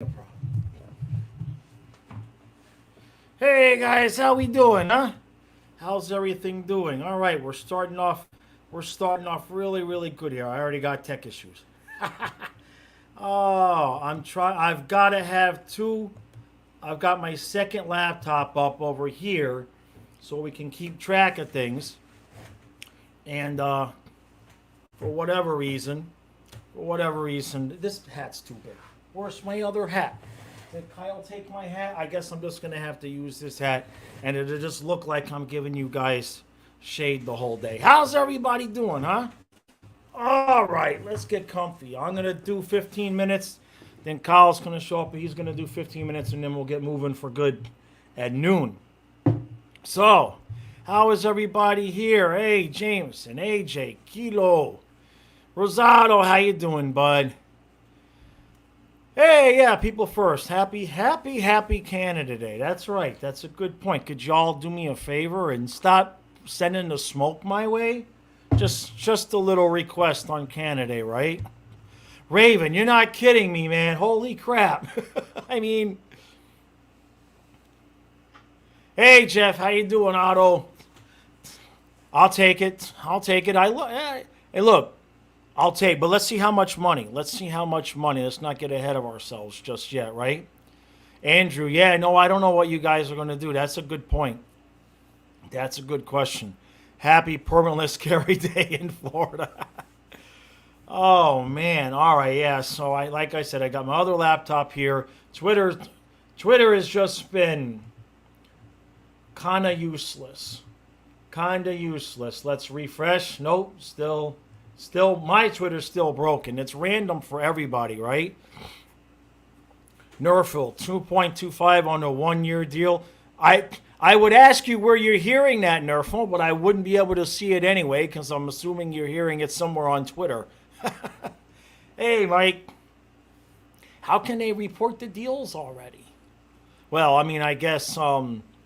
No problem. Hey guys, how we doing, huh? How's everything doing? All right, we're starting off. We're starting off really, really good here. I already got tech issues. Oh, I'm trying. I've got to have two. I've got my second laptop up over here, so we can keep track of things. And for whatever reason, this hat's too big. Where's my other hat? Did Kyle take my hat? I guess I'm just gonna have to use this hat, and it'll just look like I'm giving you guys shade the whole day. How's everybody doing, huh? All right, let's get comfy. I'm gonna do 15 minutes, then Kyle's gonna show up. He's gonna do 15 minutes, and then we'll get moving for good at noon. So, how is everybody here? Hey, James and AJ, Kilo, Rosado, how you doing, bud? Hey, yeah, people first. Happy Canada Day. That's right. That's a good point. Could y'all do me a favor and stop sending the smoke my way? Just a little request on Canada Day, right? Raven, you're not kidding me, man. Holy crap. I mean, hey, Jeff, how you doing, Otto? I'll take it. I'll take it. Hey, look, I'll take, but let's see how much money. Let's see how much money. Let's not get ahead of ourselves just yet, right? Andrew, yeah, no, I don't know what you guys are going to do. That's a good point. That's a good question. Happy permanentless carry day in Florida. Oh man, all right, yeah. So like I said, I got my other laptop here. Twitter has just been kind of useless. Kind of useless. Let's refresh. Nope, still, my Twitter's still broken. It's random for everybody, right? Nerfil, 2.25 on a 1-year deal. I would ask you where you're hearing that, Nerfil, but I wouldn't be able to see it anyway because I'm assuming you're hearing it somewhere on Twitter. Hey, Mike. How can they report the deals already? Well, I mean, I guess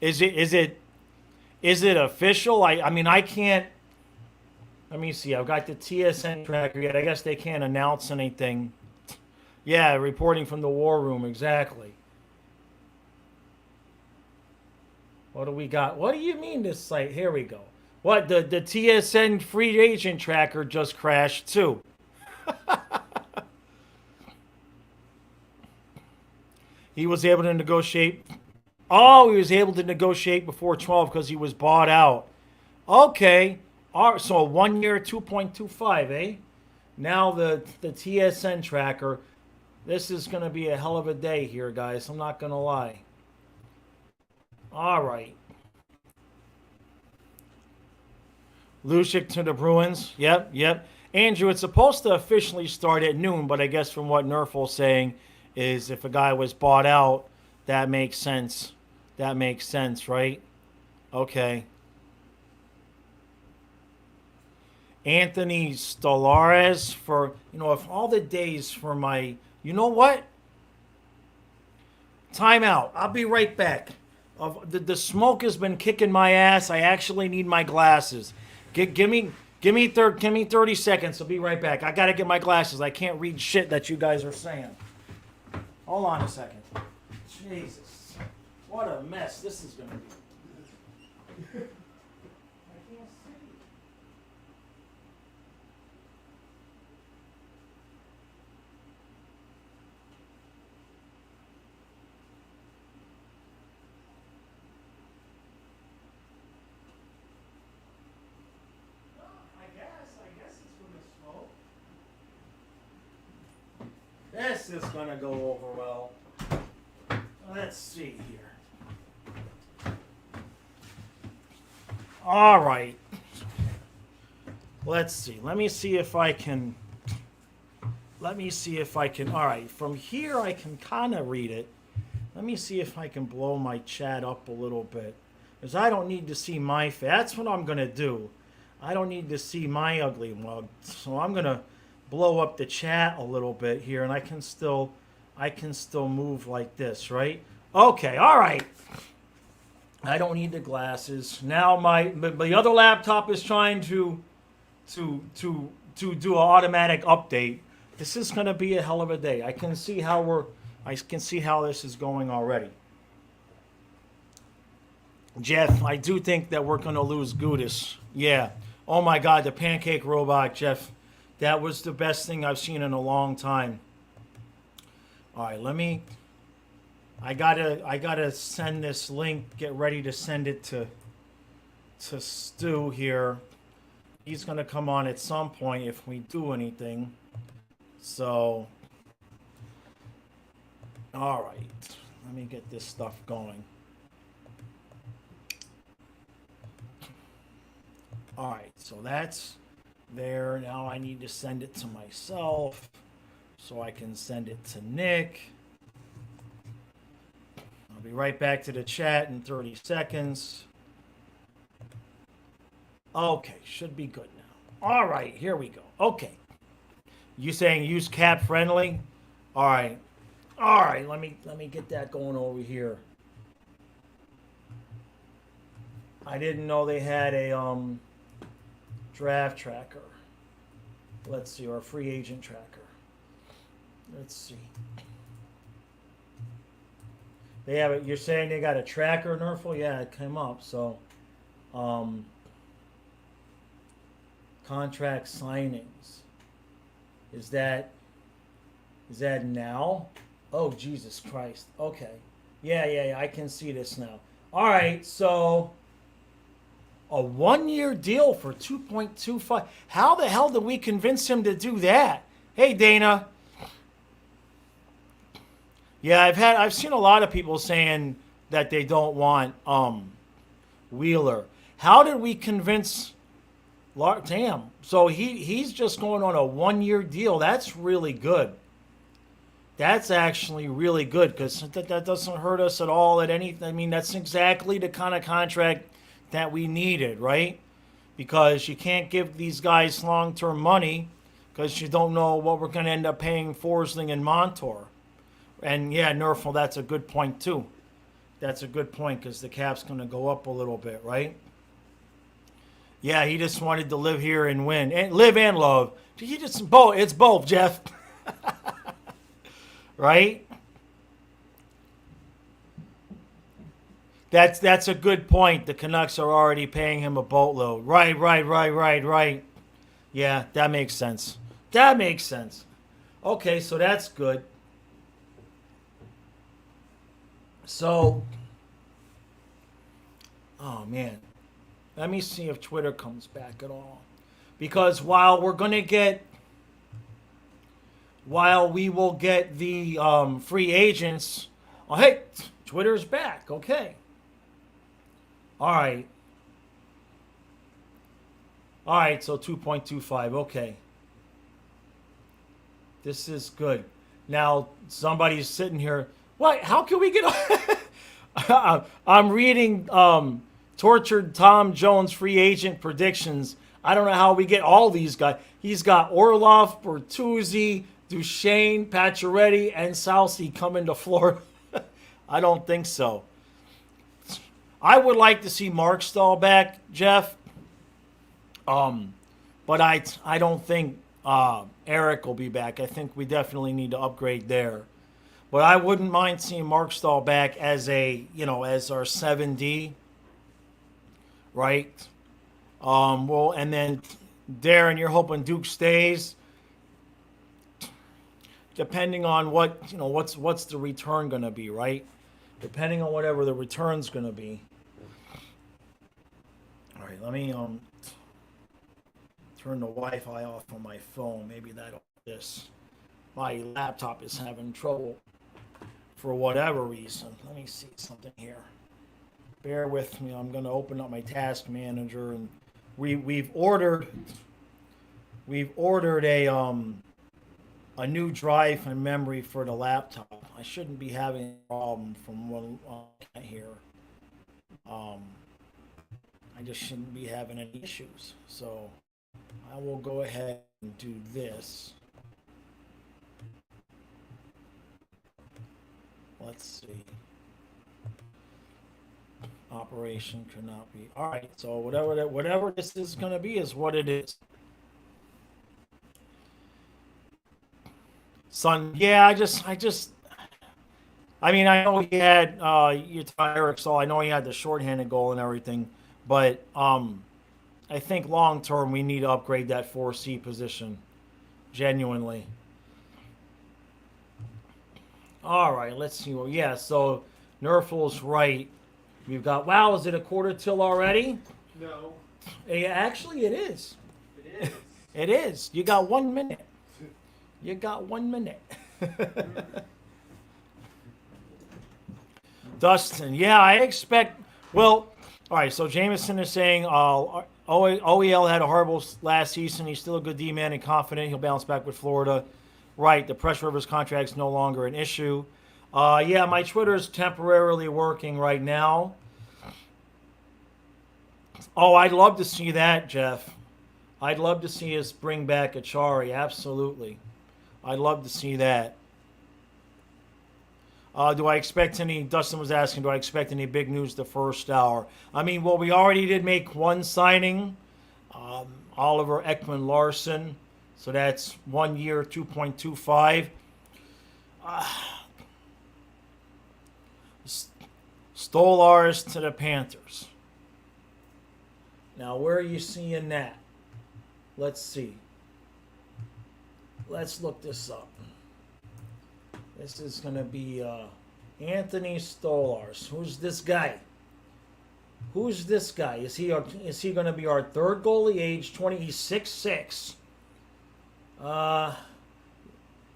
is it official? I mean, I can't. Let me see. I've got the TSN tracker yet. I guess they can't announce anything. Yeah, reporting from the war room. Exactly. What do we got? What do you mean this site? Here we go. What? The TSN free agent tracker just crashed too. He was able to negotiate. Oh, he was able to negotiate before 12 because he was bought out. Okay. All right, so 1 year, 2.25, eh? Now the TSN tracker. This is going to be a hell of a day here, guys. I'm not going to lie. All right. Lucic to the Bruins. Yep. Andrew, it's supposed to officially start at noon, but I guess from what Nerful's saying is if a guy was bought out, that makes sense. That makes sense, right? Okay. Anthony Stellares for, if all the days for my, you know what? Time out. I'll be right back. The smoke has been kicking my ass. I actually need my glasses. Give me 30 seconds. I'll be right back. I got to get my glasses. I can't read shit that you guys are saying. Hold on a second. Jesus. What a mess this is going to be. I can't see. I guess it's from the smoke. This is gonna go over well. Let's see here. All right. Let's see. Let me see if I can. All right. From here, I can kind of read it. Let me see if I can blow my chat up a little bit. Because I don't need to see my face. That's what I'm going to do. I don't need to see my ugly mug. So I'm going to blow up the chat a little bit here. And I can still move like this, right? Okay, all right. I don't need the glasses. Now the other laptop is trying to do an automatic update. This is going to be a hell of a day. I can see how I can see how this is going already. Jeff, I do think that we're going to lose Gudas. Yeah. Oh my God, the pancake robot, Jeff. That was the best thing I've seen in a long time. All right, let me. I gotta send this link. Get ready to send it to Stu here. He's gonna come on at some point if we do anything. So, all right. Let me get this stuff going. All right, so that's there. Now I need to send it to myself so I can send it to Nick. I'll be right back to the chat in 30 seconds. Okay, should be good now. All right, here we go. Okay. You saying use cap friendly? All right. All right, let me get that going over here. I didn't know they had a draft tracker. Let's see, or a free agent tracker. Let's see. They have it. You're saying they got a tracker, Nerful? Yeah, it came up. So, contract signings. Is that now? Oh, Jesus Christ. Okay. Yeah, I can see this now. All right, so a 1-year deal for 2.25. How the hell did we convince him to do that? Hey, Dana. Yeah, I've seen a lot of people saying that they don't want Wheeler. How did we convince? Damn. So he's just going on a 1-year deal. That's really good. That's actually really good because that doesn't hurt us at all at anything. I mean, that's exactly the kind of contract that we needed, right? Because you can't give these guys long-term money because you don't know what we're going to end up paying Forsling and Montour. And yeah, Nerful, that's a good point too. That's a good point because the cap's going to go up a little bit, right? Yeah, he just wanted to live here and win, and live and love. He just both. It's both, Jeff. Right? That's a good point. The Canucks are already paying him a boatload. Right. Yeah, that makes sense. Okay, so that's good. So, oh man, let me see if Twitter comes back at all. Because while we will get the free agents, oh hey, Twitter's back. Okay. All right, so 2.25. Okay. This is good. Now, somebody's sitting here. What? How can we get... I'm reading Tortured Tom Jones free agent predictions. I don't know how we get all these guys. He's got Orlov, Bertuzzi, Duchesne, Pacioretty, and Salsi coming to Florida. I don't think so. I would like to see Mark Stahl back, Jeff. But I don't think Eric will be back. I think we definitely need to upgrade there. But I wouldn't mind seeing Mark Stahl back as as our 7D, right? Well, and then Darren, you're hoping Duke stays. Depending on what's the return going to be, right? Depending on whatever the return's going to be. All right, let me turn the Wi-Fi off on my phone. Maybe that'll do this. My laptop is having trouble for whatever reason. Let me see something here. Bear with me. I'm going to open up my task manager, and we've ordered a new drive and memory for the laptop. I shouldn't be having a problem from what I hear. I just shouldn't be having any issues. So I will go ahead and do this. Let's see. Operation cannot be. All right. So whatever this is going to be is what it is. Son, yeah, I just I mean, I know he had Eric, so I know he had the shorthanded goal and everything, but I think long term we need to upgrade that 4C position, genuinely. All right, let's see. Well, yeah, so Nerful's right. We've got, wow, is it a quarter till already? No. Actually, it is. It is. It is. You got 1 minute. You got 1 minute. Dustin, yeah, I expect. Well, all right. So Jameson is saying OEL had a horrible last season. He's still a good D man and confident he'll bounce back with Florida. Right, the pressure of his contract is no longer an issue. Yeah, my Twitter is temporarily working right now. Oh, I'd love to see that, Jeff. I'd love to see us bring back Achari. Absolutely, I'd love to see that. Do I expect any? Dustin was asking, do I expect any big news the first hour? I mean, well, we already did make one signing, Oliver Ekman Larson. So that's 1 year, 2.25. Stolars to the Panthers. Now, where are you seeing that? Let's see. Let's look this up. This is going to be Anthony Stolars. Who's this guy? Who's this guy? Is he going to be our third goalie, age 20? He's 6'6".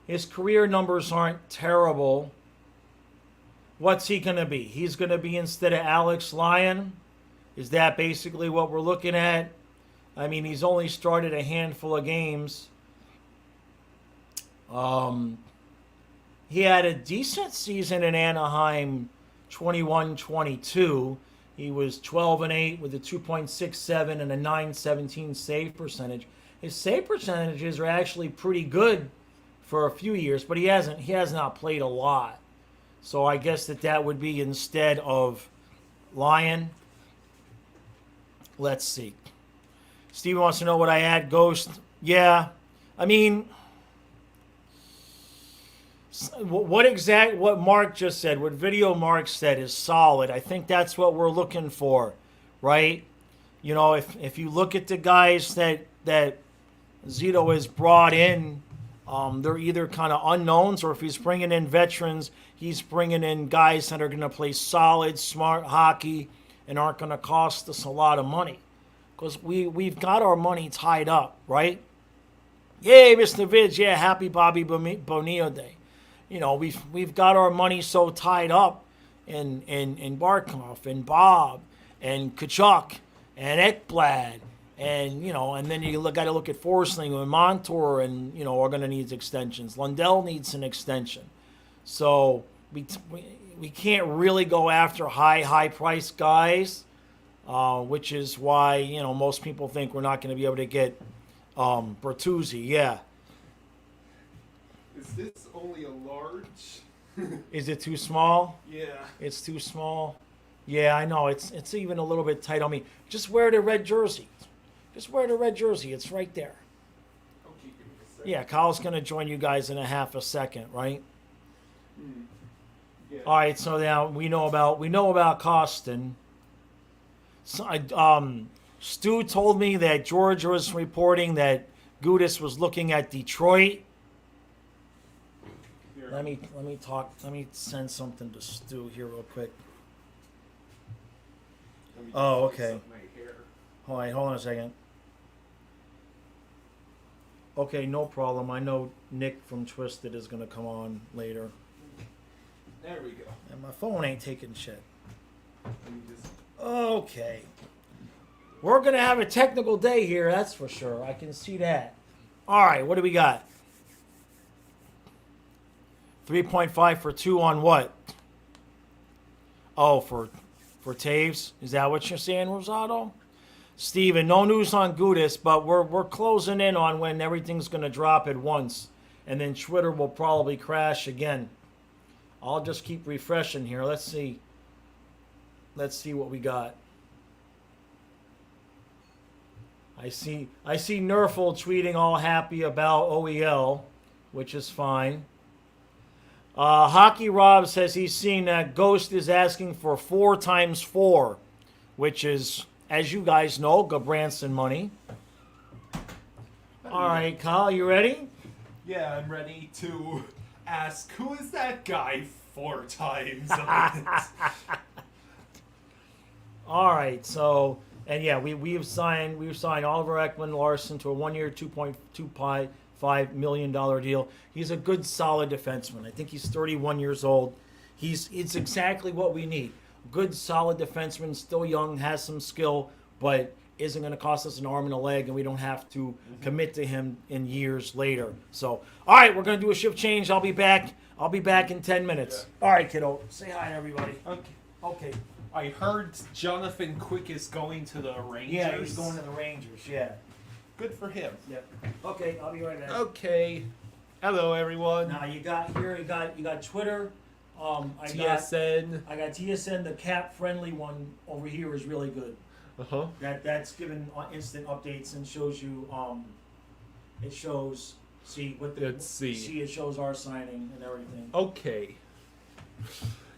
His career numbers aren't terrible. What's he going to be? He's going to be instead of Alex Lyon? Is that basically what we're looking at? I mean, he's only started a handful of games. He had a decent season in Anaheim, 21-22. He was 12-8 with a 2.67 and a 917 save percentage. His save percentages are actually pretty good for a few years, but he has not played a lot. So I guess that would be instead of Lyon. Let's see. Steve wants to know what I add. Ghost. Yeah. I mean, what Mark just said, what Video Mark said is solid. I think that's what we're looking for, right? You know, if you look at the guys that Zito has brought in, they're either kind of unknowns, or if he's bringing in veterans, he's bringing in guys that are going to play solid, smart hockey and aren't going to cost us a lot of money. Because we've got our money tied up, right? Yay, Mr. Vidge, yeah, happy Bobby Bonilla Day. You know, we've got our money so tied up in Barkov and Bob and Kachuk and Ekblad. And, you know, and then you got to look at Forsling and Montour, and, you know, are going to need extensions. Lundell needs an extension. So we can't really go after high-priced guys, which is why, you know, most people think we're not going to be able to get Bertuzzi. Yeah. Is this only a large? Is it too small? Yeah. It's too small. Yeah, I know. It's even a little bit tight on me. Just wear the red jersey. Just wear the red jersey. It's right there. I'll keep it a second. Yeah, Kyle's going to join you guys in a half a second, right? Yeah. All right, so now we know about Costin. So, Stu told me that George was reporting that Gudas was looking at Detroit. Here. Let me send something to Stu here real quick. Let me Oh, just fix okay. up my hair. Hold on a second. Okay, no problem. I know Nick from Twisted is going to come on later. There we go. And my phone ain't taking shit. Let me just... Okay. We're going to have a technical day here, that's for sure. I can see that. All right, what do we got? 3.5 for 2 on what? Oh, for Taves? Is that what you're saying, Rosado? Steven, no news on Gudas, but we're closing in on when everything's going to drop at once. And then Twitter will probably crash again. I'll just keep refreshing here. Let's see. Let's see what we got. I see Nerful tweeting all happy about OEL, which is fine. Hockey Rob says he's seen that Ghost is asking for 4x4, which is, as you guys know, Gabranson money. All right, Kyle, you ready? Yeah, I'm ready to ask, who is that guy 4 times a minute? All right, so and yeah, we've signed Oliver Ekman-Larsson to a 1-year, $2.25 million deal. He's a good, solid defenseman. I think he's 31 years old. It's exactly what we need. Good, solid defenseman, still young, has some skill, but isn't going to cost us an arm and a leg, and we don't have to commit to him in years later. So, all right, we're going to do a shift change. I'll be back in 10 minutes. All right, kiddo. Say hi to everybody. Okay. I heard Jonathan Quick is going to the Rangers. Yeah, he's going to the Rangers. Yeah. Good for him. Yep. Okay, I'll be right back. Okay. Hello, everyone. Now you got Twitter. TSN. I got TSN. The cap friendly one over here is really good. Uh-huh. That's given instant updates and shows you. It shows. Let's see. It shows our signing and everything. Okay.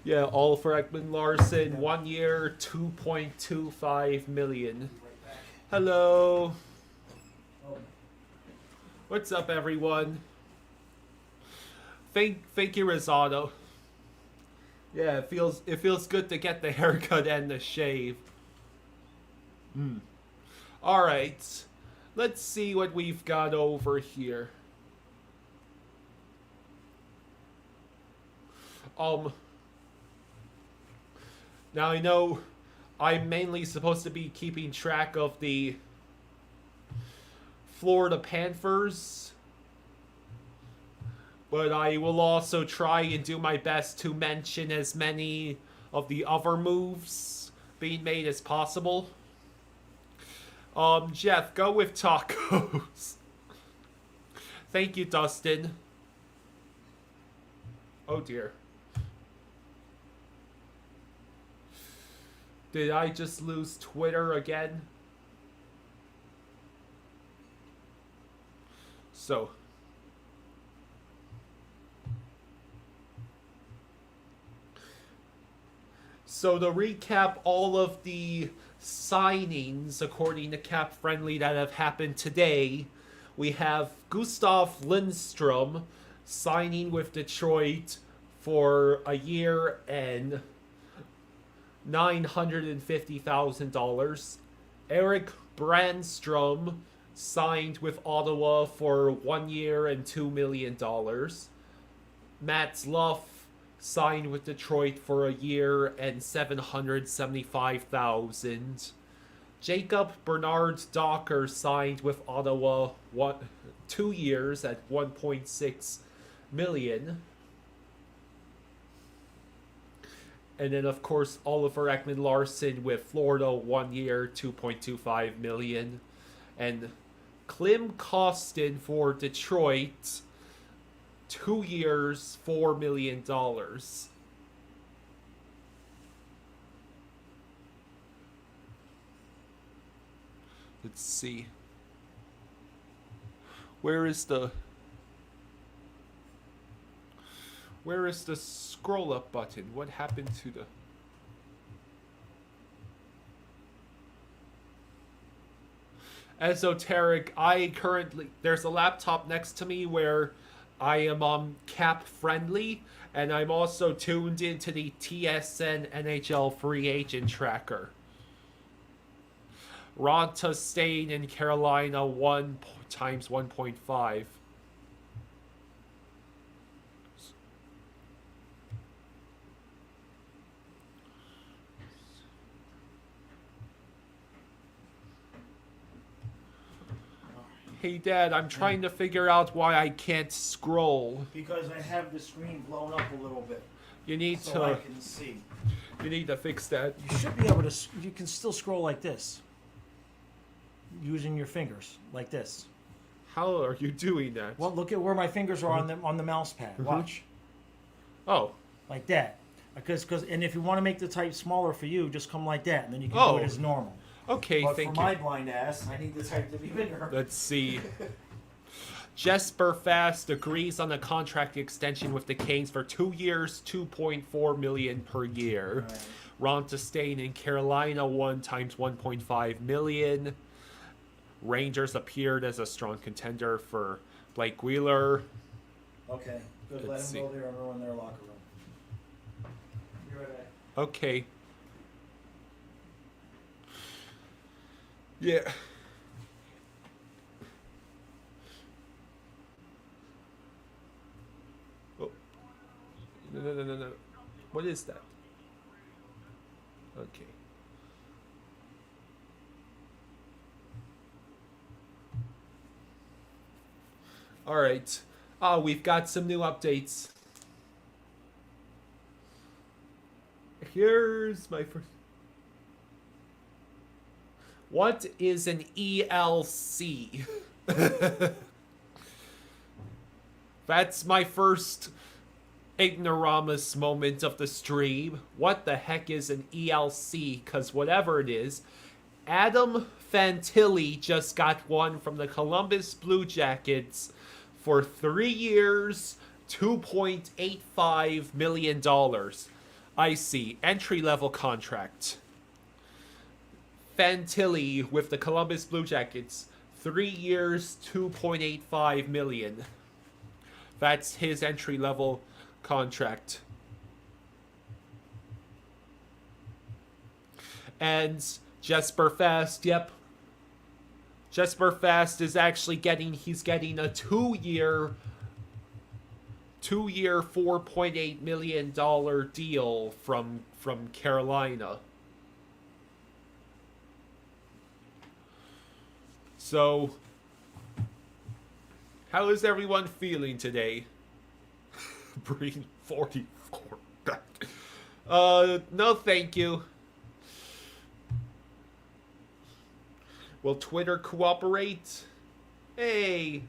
Yeah, Oliver Ekman-Larsson, 1 year, $2.25 million. Right back. Hello. Oh. What's up, everyone? Thank you, Rosado. Yeah, it feels good to get the haircut and the shave. All right, let's see what we've got over here. Now I know I'm mainly supposed to be keeping track of the Florida Panthers, but I will also try and do my best to mention as many of the other moves being made as possible. Jeff, go with tacos. Thank you, Dustin. Oh dear. Did I just lose Twitter again? So to recap all of the signings according to Cap Friendly that have happened today, we have Gustav Lindstrom signing with Detroit for a year and $950,000. Eric Brandstrom signed with Ottawa for 1 year and $2 million. Matt Luff signed with Detroit for a year and $775,000. Jacob Bernard Docker signed with Ottawa 2 years at $1.6 million. And then, of course, Oliver Ekman-Larsson with Florida 1 year, $2.25 million. And Klim Kostin for Detroit, 2 years, $4 million. Let's see. Where is the scroll up button? What happened to the... Esoteric, there's a laptop next to me where I am cap friendly, and I'm also tuned into the TSN NHL free agent tracker. Rod Tustain in Carolina 1 times 1.5. Hey Dad, I'm trying to figure out why I can't scroll. Because I have the screen blown up a little bit. You need so I can see. You need to fix that. You should be able to. You can still scroll like this, using your fingers like this. How are you doing that? Well, look at where my fingers are on the mouse pad. Watch. Oh. Like that. Because and if you want to make the type smaller for you, just come like that, and then you can do it as normal. Okay, but thank you. for my blind ass, I need the type to be bigger. Let's see. Jesper Fast agrees on a contract extension with the Canes for 2 years, $2.4 million per year. Right. Ron to stay in Carolina 1 times $1.5 million. Rangers appeared as a strong contender for Blake Wheeler. Okay, good. Let Let's him go there and ruin their locker room. Be right back. Okay. Yeah. Oh. No. What is that? Okay. All right. We've got some new updates. Here's my first. What is an ELC? That's my first ignoramus moment of the stream. What the heck is an ELC? Because whatever it is, Adam Fantilli just got one from the Columbus Blue Jackets for 3 years, $2.85 million. I see. Entry-level contract. Fantilli with the Columbus Blue Jackets. 3 years, $2.85 million. That's his entry-level contract. And Jesper Fast, yep. Jesper Fast is actually getting a 2-year $4.8 million deal from Carolina. So, how is everyone feeling today? Bring 44 back. No thank you. Will Twitter cooperate? Hey.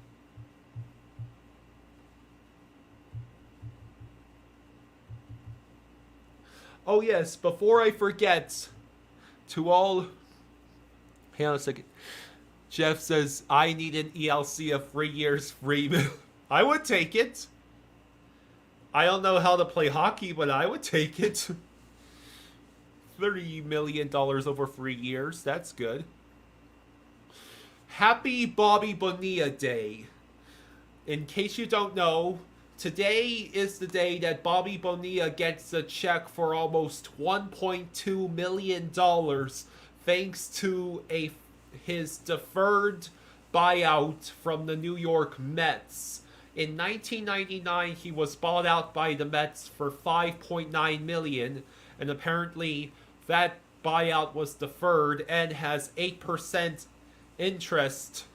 Oh yes, before I forget, to all... Hang on a second. Jeff says, I need an ELC of 3 years free. I would take it. I don't know how to play hockey, but I would take it. $30 million over 3 years. That's good. Happy Bobby Bonilla Day. In case you don't know, today is the day that Bobby Bonilla gets a check for almost $1.2 million thanks to his deferred buyout from the New York Mets. In 1999, he was bought out by the Mets for $5.9 million, and apparently that buyout was deferred and has 8% interest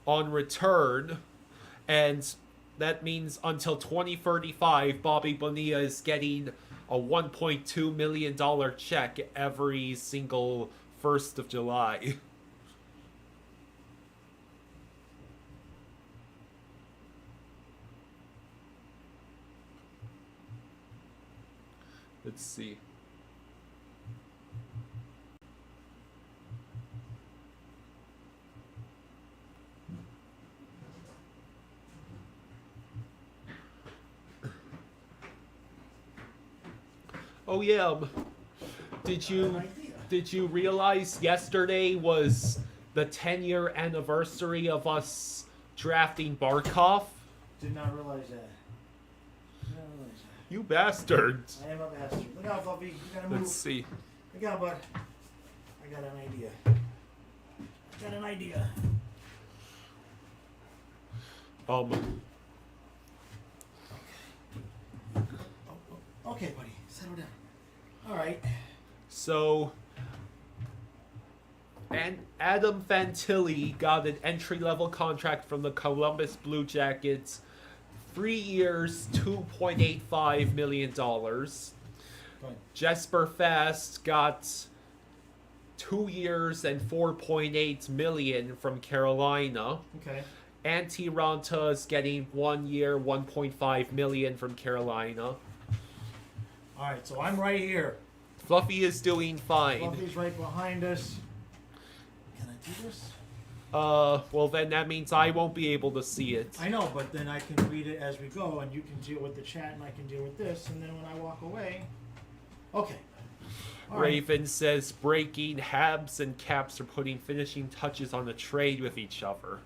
on return, and that means until 2035, Bobby Bonilla is getting a $1.2 million check every single 1st of July. Let's see. Oh yeah, did you realize yesterday was the 10-year anniversary of us drafting Barkov? Did not realize that. You bastards. I am a bastard. Look out, Fluffy. You gotta move. Let's see. Look out, bud. I got an idea. Okay, buddy. Settle down. All right. So, and Adam Fantilli got an entry-level contract from the Columbus Blue Jackets. 3 years, $2.85 million. Jesper Fast got 2 years and $4.8 million from Carolina. Okay. Antti Ranta is getting 1 year, $1.5 million from Carolina. All right, so I'm right here. Fluffy is doing fine. Fluffy's right behind us. Can I do this? Well then that means I won't be able to see it. I know, but then I can read it as we go, and you can deal with the chat, and I can deal with this, and then when I walk away, okay. All right. Raven says breaking Habs and Caps are putting finishing touches on the trade with each other.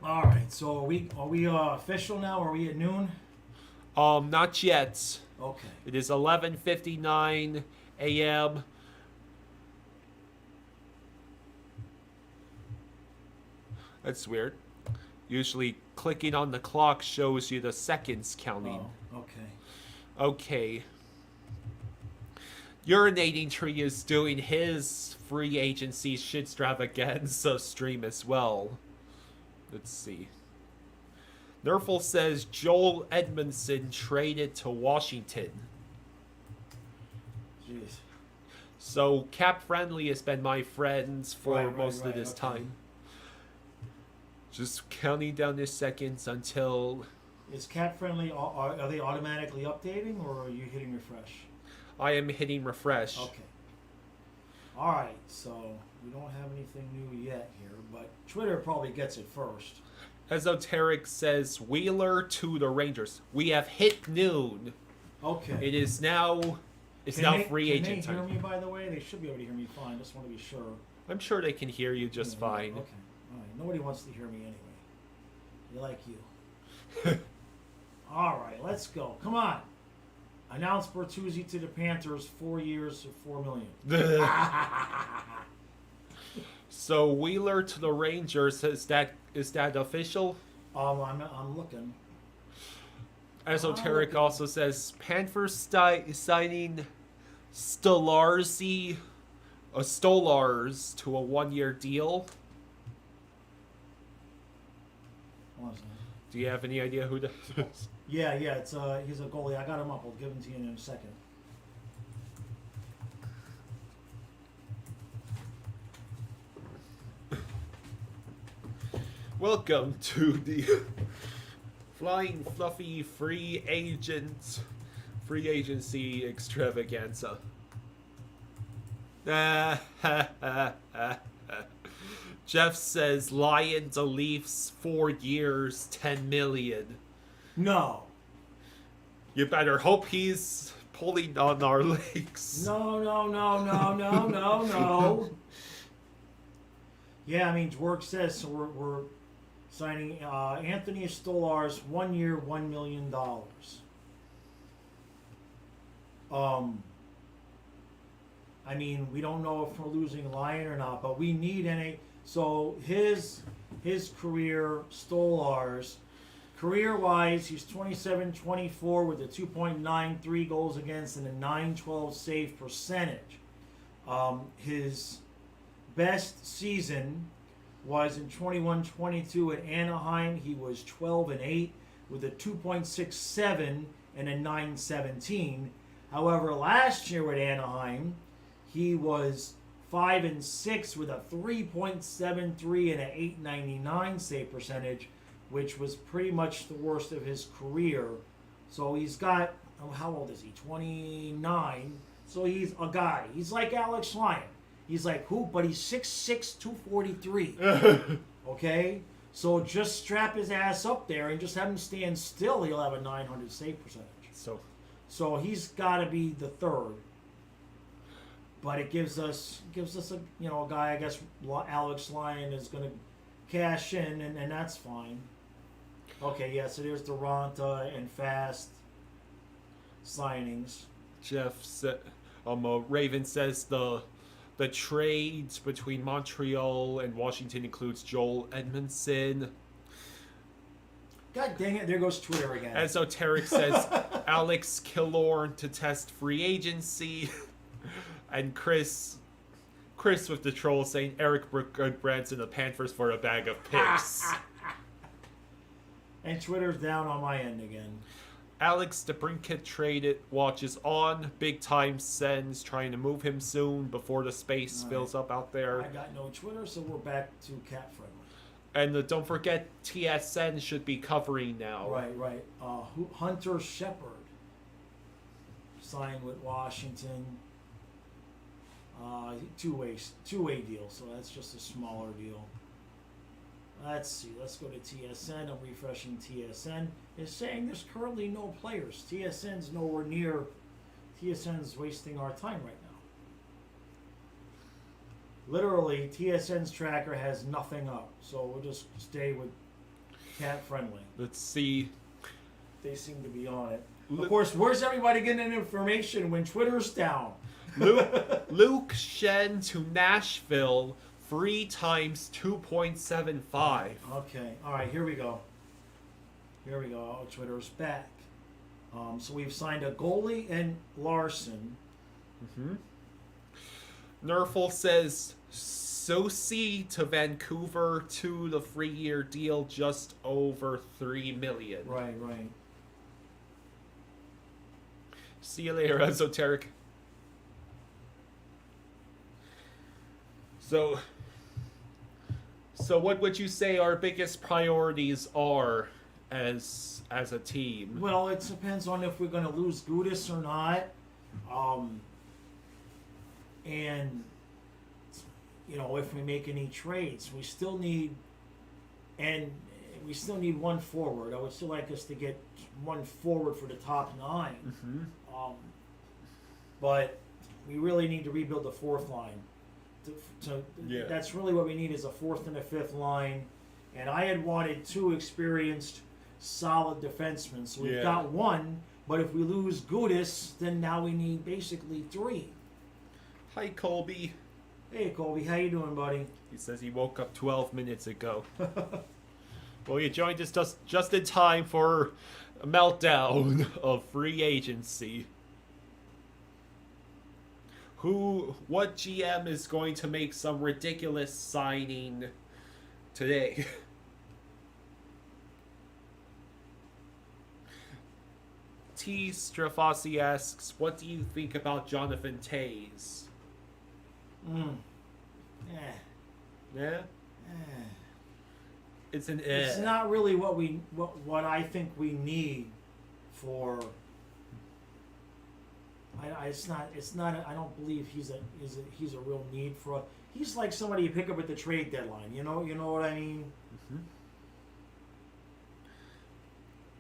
All right. So are we official now? Are we at noon? Not yet. Okay. It is 11:59 a.m. That's weird. Usually clicking on the clock shows you the seconds counting. Oh, okay. Okay. Urinating Tree is doing his free agency shitstravaganza stream as well. Let's see. Nerfle says Joel Edmondson traded to Washington. Jeez. So Cap Friendly has been my friends for most of this okay. time. Just counting down the seconds until... Is cat friendly? Are they automatically updating, or are you hitting refresh? I am hitting refresh. Okay. All right. So we don't have anything new yet here, but Twitter probably gets it first. Esoteric says Wheeler to the Rangers. We have hit noon. Okay. It is now. It's now free agent time. Can time. they hear me? By the way, they should be able to hear me fine. Just want to be sure. I'm sure they can hear you just Yeah, fine. Okay. All right. Nobody wants to hear me anyway. They like you. All right. Let's go. Come on. Announce Bertuzzi to the Panthers. 4 years for $4 million. So Wheeler to the Rangers. Is that official? I'm looking. Esoteric also says Panthers signing Stolars to a 1-year deal. What is that? Do you have any idea who that is? Yeah, it's he's a goalie. I got him up. I'll give him to you in a second. Welcome to the Flying Fluffy free agency extravaganza. Jeff says Lions to Leafs 4 years, 10 million. No. You better hope he's pulling on our legs. No. Yeah, I mean, work says so. We're signing Anthony Stolars 1 year, $1 million. I mean, we don't know if we're losing Lyon or not, but we need any. So his career, Stolars, career-wise, he's 27-24 with a 2.93 goals against and a 912 save percentage. His best season was in 21-22 at Anaheim. He was 12-8 with a 2.67 and a 917. However, last year at Anaheim, he was 5-6 with a 3.73 and an 899 save percentage, which was pretty much the worst of his career. So he's got, how old is he? 29. So he's a guy. He's like Alex Lyon. He's like who? But he's 6'6", 243. Okay? So just strap his ass up there and just have him stand still. He'll have a 900 save percentage. So he's got to be the third. But it gives us a a guy. I guess Alex Lyon is going to cash in, and that's fine. Okay, yeah. So there's Duranta and Fast signings. Jeff said, Raven says the trades between Montreal and Washington includes Joel Edmondson. God dang it! There goes Twitter again. Esoteric says Alex Killorn to test free agency, and Chris with the troll saying Eric Branson the Panthers for a bag of picks. And Twitter's down on my end again. Alex DeBrincat traded watches on. Big time sends trying to move him soon before the space fills up out there. I got no Twitter, so we're back to cat friendly. And don't forget, TSN should be covering now. Right. Hunter Shepard signed with Washington. Two-way deal. So that's just a smaller deal. Let's see. Let's go to TSN. I'm refreshing TSN. It's saying there's currently no players. TSN's nowhere near. TSN's wasting our time right now. Literally, TSN's tracker has nothing up. So we'll just stay with cat friendly. Let's see. They seem to be on it. Of course, where's everybody getting information when Twitter's down? Luke Shen to Nashville. 3 times 2.75. Okay. All right. Here we go. Oh, Twitter's back. So we've signed a goalie and Larson. Mm-hmm. Nerfel says Sosi to Vancouver to the 3-year deal, just over $3 million. Right. See you later, Esoteric. So what would you say our biggest priorities are as a team? Well, it depends on if we're going to lose Gudas or not. And, if we make any trades, we still need one forward. I would still like us to get one forward for the top 9. Mm-hmm. But we really need to rebuild the 4th line. That's really what we need is a 4th and a 5th line. And I had wanted 2 experienced, solid defensemen. So we've got 1, but if we lose Gudas, then now we need basically 3. Hi, Colby. Hey, Colby, how you doing, buddy? He says he woke up 12 minutes ago. Well, you joined us just in time for a meltdown of free agency. What GM is going to make some ridiculous signing today? T. Strafasi asks, what do you think about Jonathan Tays? Yeah? It's an It's not really what I think we need for. It's not. I don't believe he's a real need for. He's like somebody you pick up at the trade deadline. You know what I mean. Mm-hmm.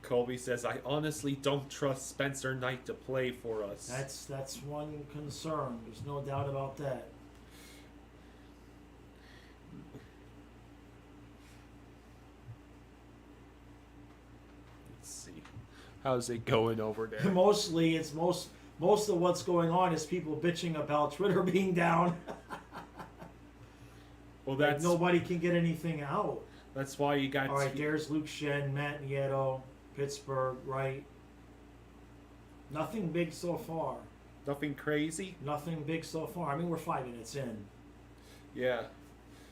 Colby says, I honestly don't trust Spencer Knight to play for us. That's one concern. There's no doubt about that. Let's see. How's it going over there? Mostly, it's most of what's going on is people bitching about Twitter being down. Well, that's nobody can get anything out. That's why you got. All right, there's Luke Shen, Matt Nieto, Pittsburgh, right? Nothing big so far. Nothing crazy? Nothing big so far. I mean, we're 5 minutes in. Yeah.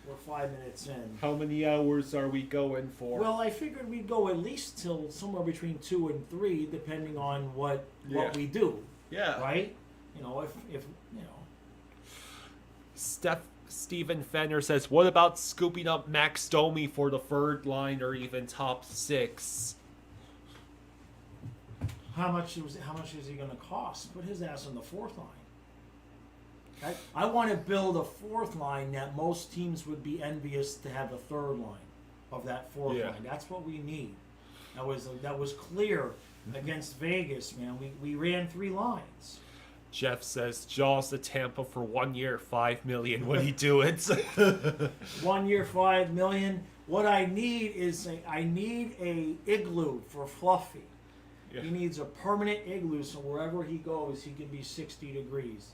We're 5 minutes in. How many hours are we going for? Well, I figured we'd go at least till somewhere between 2 and 3, depending on what we do. Yeah. Right? If Stephen Fenner says, what about scooping up Max Domi for the 3rd line or even top 6? How much is he going to cost? Put his ass on the 4th line. I want to build a 4th line that most teams would be envious to have a 3rd line of that 4th line. That's what we need. That was clear against Vegas, man. We ran 3 lines. Jeff says, Jaws to Tampa for 1 year, $5 million. Would he do it? 1 year, $5 million. What I need is I need a igloo for Fluffy. Yeah. He needs a permanent igloo, so wherever he goes, he can be 60 degrees.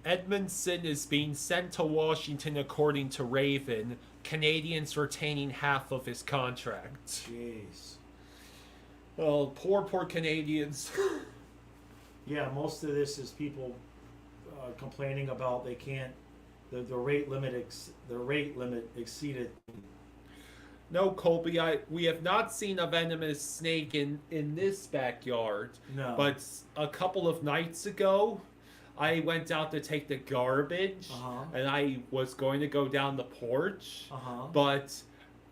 Edmondson is being sent to Washington, according to Raven. Canadians retaining half of his contract. Jeez. Well, poor Canadians. Yeah, most of this is people complaining about they can't. The rate limit exceeded. No, Colby, we have not seen a venomous snake in this backyard. No. But a couple of nights ago, I went out to take the garbage, and I was going to go down the porch, but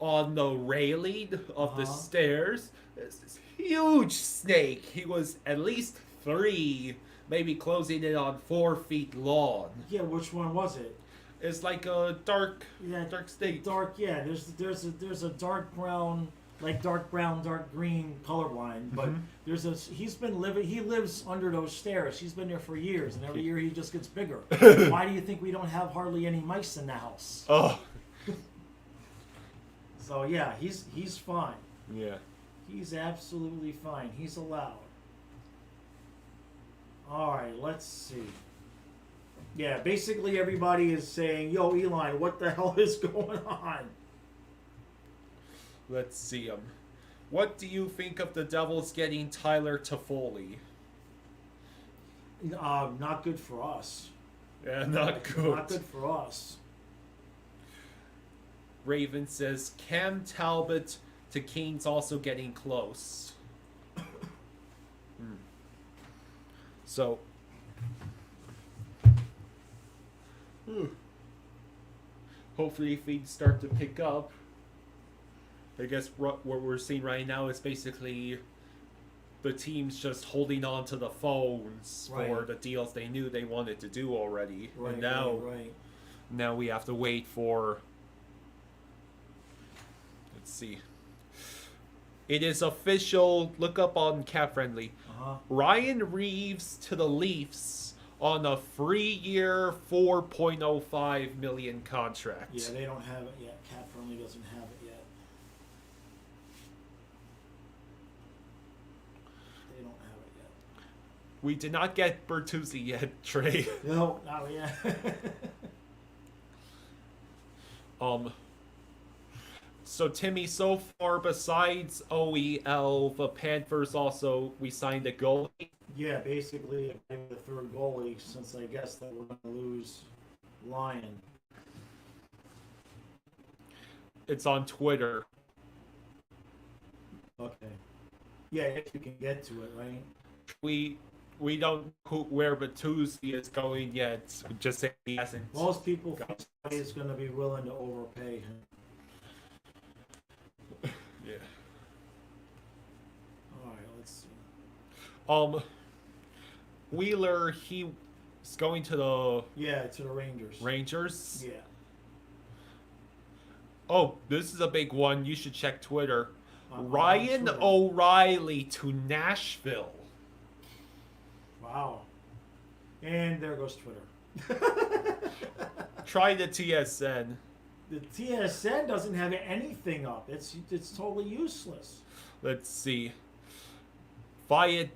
on the railing of the stairs, there's this huge snake. He was at least 3 maybe closing it on 4 feet long. Yeah, which one was it? It's like a dark steak. Dark. Yeah, there's a dark brown, like dark brown, dark green colorblind. But he lives under those stairs. He's been there for years, and every year he just gets bigger. Why do you think we don't have hardly any mice in the house? Oh. So yeah, he's fine. Yeah. He's absolutely fine. He's allowed. All right, let's see. Yeah, basically everybody is saying, "Yo, Eli, what the hell is going on?" Let's see him. What do you think of the Devils getting Tyler Toffoli? Not good for us. Yeah, not good. Not good for us. Raven says Cam Talbot to Kane's also getting close. So, hopefully things start to pick up. I guess what we're seeing right now is basically the teams just holding on to the phones for the deals they knew they wanted to do already. Right, and now, now we have to wait for... Let's see. It is official. Look up on Cap Friendly. Ryan Reeves to the Leafs on a 3-year, $4.05 million contract. Yeah, they don't have it yet. Cap Friendly doesn't have it yet. They don't have it yet. We did not get Bertuzzi yet, Trey. No, not yet. So Timmy, so far besides OEL, the Panthers also, we signed a goalie. Yeah, basically the third goalie, since I guess that we're going to lose Lyon. It's on Twitter. Okay. Yeah, if you can get to it, right? We don't know where Bertuzzi is going yet. Just say he hasn't. Most people think he's going to be willing to overpay him. Yeah. All right, let's see. Wheeler, he's going to the to the Rangers. Rangers. Yeah. Oh, this is a big one. You should check Twitter. Ryan Twitter. O'Reilly to Nashville. Wow. And there goes Twitter. Try the TSN. The TSN doesn't have anything up. It's totally useless. Let's see. Via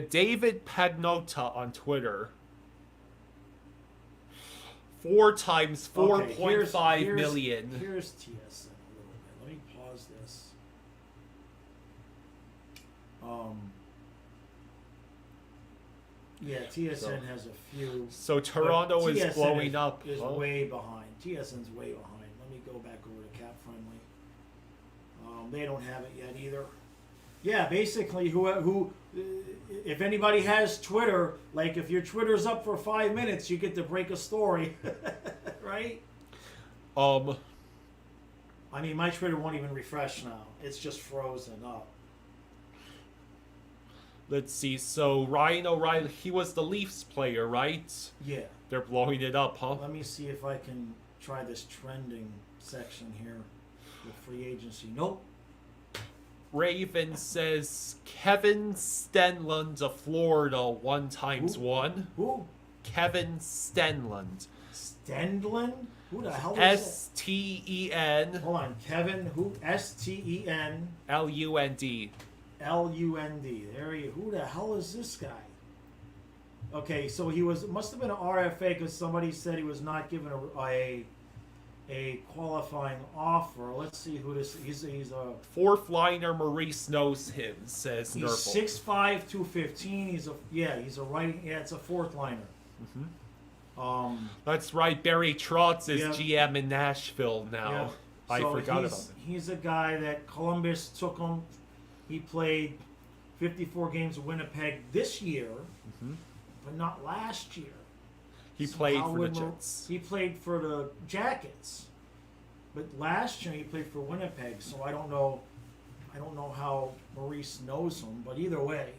David Pagnota on Twitter. 4 times $4.5 million. Here's TSN a little bit. Let me pause this. Yeah, TSN has a few. So Toronto is blowing up. Is way behind. TSN's way behind. Let me go back over to Cap Friendly. They don't have it yet either. Yeah, basically, who, if anybody has Twitter, like if your Twitter's up for 5 minutes, you get to break a story, right? I mean, my Twitter won't even refresh now. It's just frozen up. Let's see. So Ryan O'Reilly, he was the Leafs player, right? Yeah. They're blowing it up, huh? Let me see if I can try this trending section here with free agency. Nope. Raven says Kevin Stenlund of Florida 1 times 1. Who? Kevin Stenlund. Stenlund? Who the hell is S-T-E-N. Hold on. Kevin, who? S-T-E-N. L-U-N-D. L-U-N-D. There you. Who the hell is this guy? Okay, so he must have been an RFA because somebody said he was not given a qualifying offer. Let's see who this. He's a 4th liner. Maurice knows him. Says he's Nurple. 6'5", 215. He's a writing. Yeah, it's a 4th liner. That's right. Barry Trotz is GM in Nashville now. Yeah. I So forgot about him. He's a guy that Columbus took him. He played 54 games with Winnipeg this year, but not last year. He played for the Jets. He played for the Jackets, but last year he played for Winnipeg. So I don't know how Maurice knows him. But either way,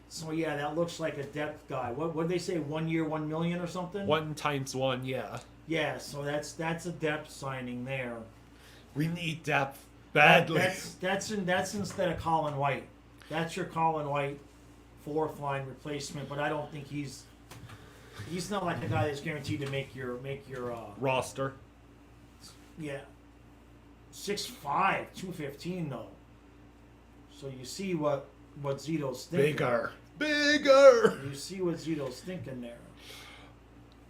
So yeah, that looks like a depth guy. What did they say? 1 year, 1 million or something? 1x1, yeah. Yeah, so that's a depth signing there. We need depth badly. That's instead of Colin White. That's your Colin White fourth line replacement, but I don't think he's not like a guy that's guaranteed to make your roster. Yeah. 6'5", 215 though. So you see what Zito's thinking. Bigger. You see what Zito's thinking there.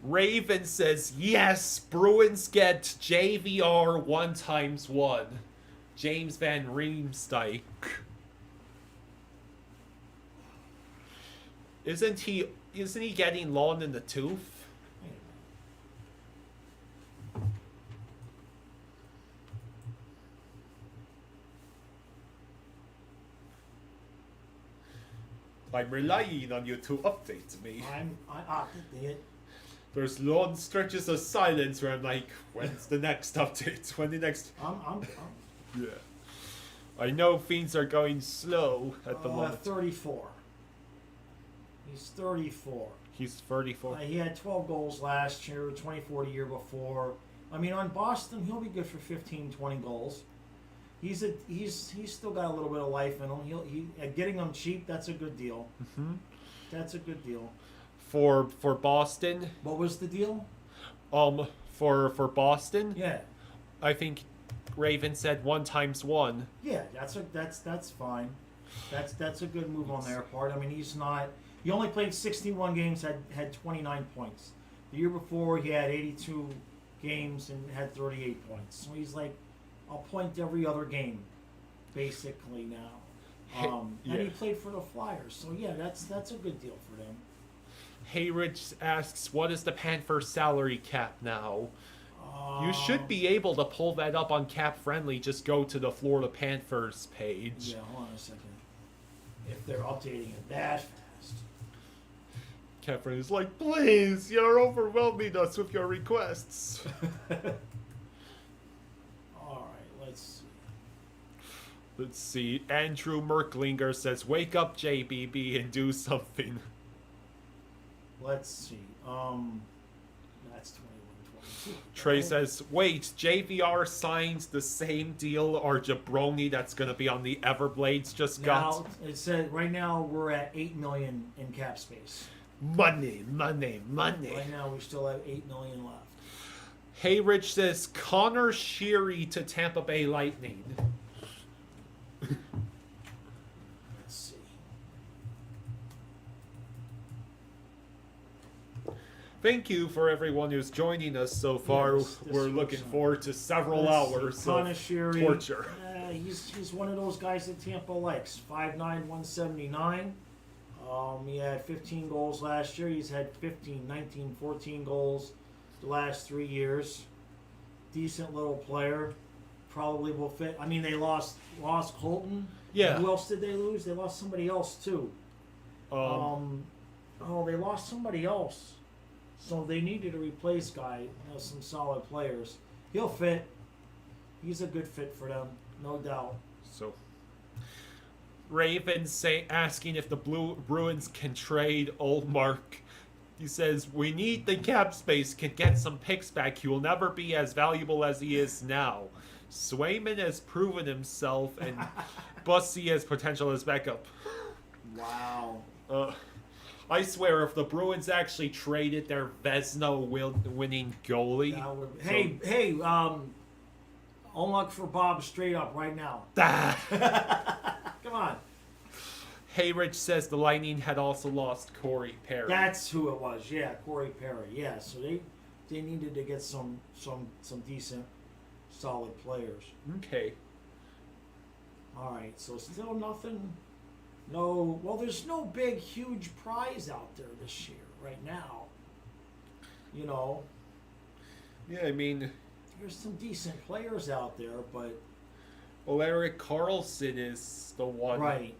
Raven says, yes, Bruins get JVR 1x1. James Van Riemsdyk. Isn't he getting long in the tooth? I'm relying on you to update me. I did. There's long stretches of silence where I'm like, when's the next update? When the next? Yeah. I know things are going slow at the moment. 34. He's 34. He's 34. He had 12 goals last year, 24 the year before. I mean, on Boston, he'll be good for 15, 20 goals. He's still got a little bit of life in him. Getting him cheap, that's a good deal. Mm-hmm. That's a good deal. For Boston. What was the deal? For Boston. Yeah. I think Raven said 1x1. Yeah, that's fine. That's a good move on their part. I mean, he only played 61 games, had 29 points. The year before, he had 82 games and had 38 points. So he's like a point every other game, basically now. And he played for the Flyers. So yeah, that's a good deal for them. Hey Rich asks, what is the Panthers salary cap now? You should be able to pull that up on Cap Friendly. Just go to the Florida Panthers page. Yeah, hold on a second. If they're updating it that fast. Cap Friendly's like, please, you're overwhelming us with your requests. All right, let's see. Let's see. Andrew Merklinger says, wake up, JBB, and do something. Let's see. That's 21-22. Trey says, wait, JVR signs the same deal or Jabroni that's going to be on the Everblades just got? Now, it said right now we're at $8 million in cap space. Money. Right now we still have $8 million left. Hey Rich says, Connor Sheary to Tampa Bay Lightning. Let's see. Thank you for everyone who's joining us so far. this We're looking forward to several hours Connor of Sheary, torture. He's one of those guys that Tampa likes. 5'9", 179. He had 15 goals last year. He's had 15, 19, 14 goals the last 3 years. Decent little player. Probably will fit. I mean, they lost Colton. Yeah. Who else did they lose? They lost somebody else too. They lost somebody else. So they needed a replace guy. Some solid players. He'll fit. He's a good fit for them, no doubt. So, Raven asking if the Bruins can trade Ullmark. He says, we need the cap space, can get some picks back. He will never be as valuable as he is now. Swayman has proven himself, and Bussy has potential as backup. Wow. I swear, if the Bruins actually traded their Vezina winning goalie... Hey, unlock for Bob straight up right now. Come on. Hey Rich says the Lightning had also lost Corey Perry. That's who it was, yeah, Corey Perry. Yeah, so they needed to get some decent, solid players. Okay. All right, so still nothing... No, well, there's no big, huge prize out there this year, right now. You know. Yeah, I mean... There's some decent players out there, but... Well, Eric Karlsson is the one. Right.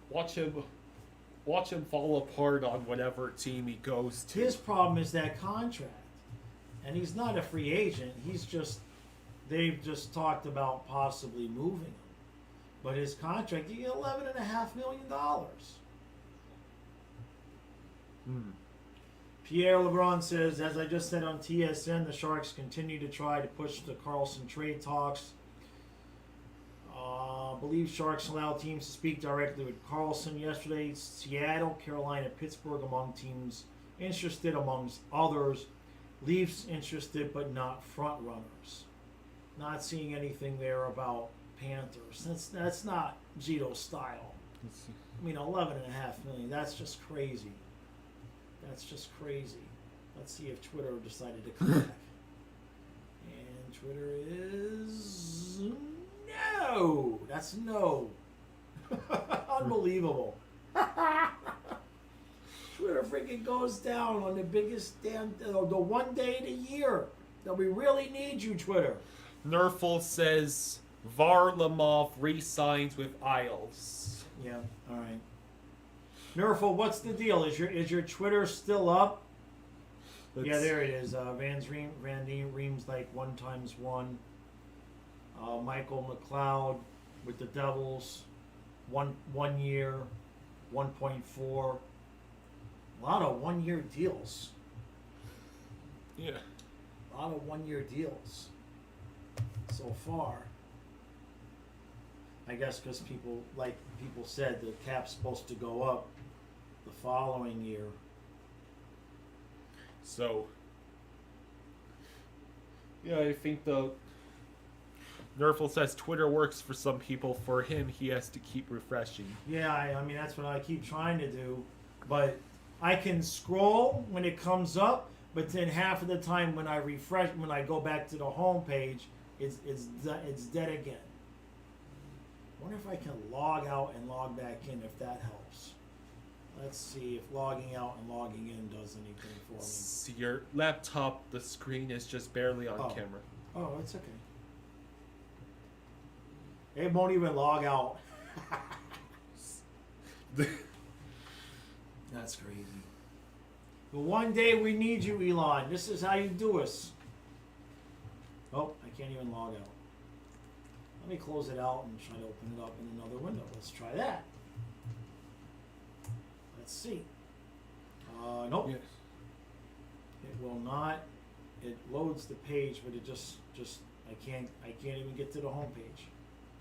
Watch him fall apart on whatever team he goes to. His problem is that contract. And he's not a free agent. They've just talked about possibly moving him. But his contract, you get $11.5 million. Pierre LeBron says, as I just said on TSN, the Sharks continue to try to push the Karlsson trade talks. Believe Sharks allow teams to speak directly with Karlsson yesterday. Seattle, Carolina, Pittsburgh among teams interested, amongst others. Leafs interested, but not front runners. Not seeing anything there about Panthers. That's not Gito's style. I mean, $11.5 million. That's just crazy. That's just crazy. Let's see if Twitter decided to come back. And Twitter is no. That's no. Unbelievable. Twitter freaking goes down on the biggest damn, the one day in a year that we really need you, Twitter. Nerful says Varlamov re-signs with Isles. Yeah, all right. Nerful, what's the deal? Is your Twitter still up? Yeah, there it is. Van Reem's like 1x1. Michael McLeod with the Devils, one year, 1.4. A lot of 1 year deals. Yeah. A lot of 1 year deals so far. I guess because people said the cap's supposed to go up the following year. So, yeah, I think the Nerful says Twitter works for some people. For him, he has to keep refreshing. Yeah, I mean, that's what I keep trying to do. But I can scroll when it comes up, but then half of the time when I refresh, when I go back to the home page, it's dead again. I wonder if I can log out and log back in, if that helps. Let's see if logging out and logging in does anything for me. See, your laptop, the screen is just barely on camera. Oh, it's okay. It won't even log out. That's crazy. But one day we need you, Elon. This is how you do us. Oh, I can't even log out. Let me close it out and try to open it up in another window. Let's try that. Let's see. Nope. Yes. It will not. It loads the page, but it just I can't even get to the home page.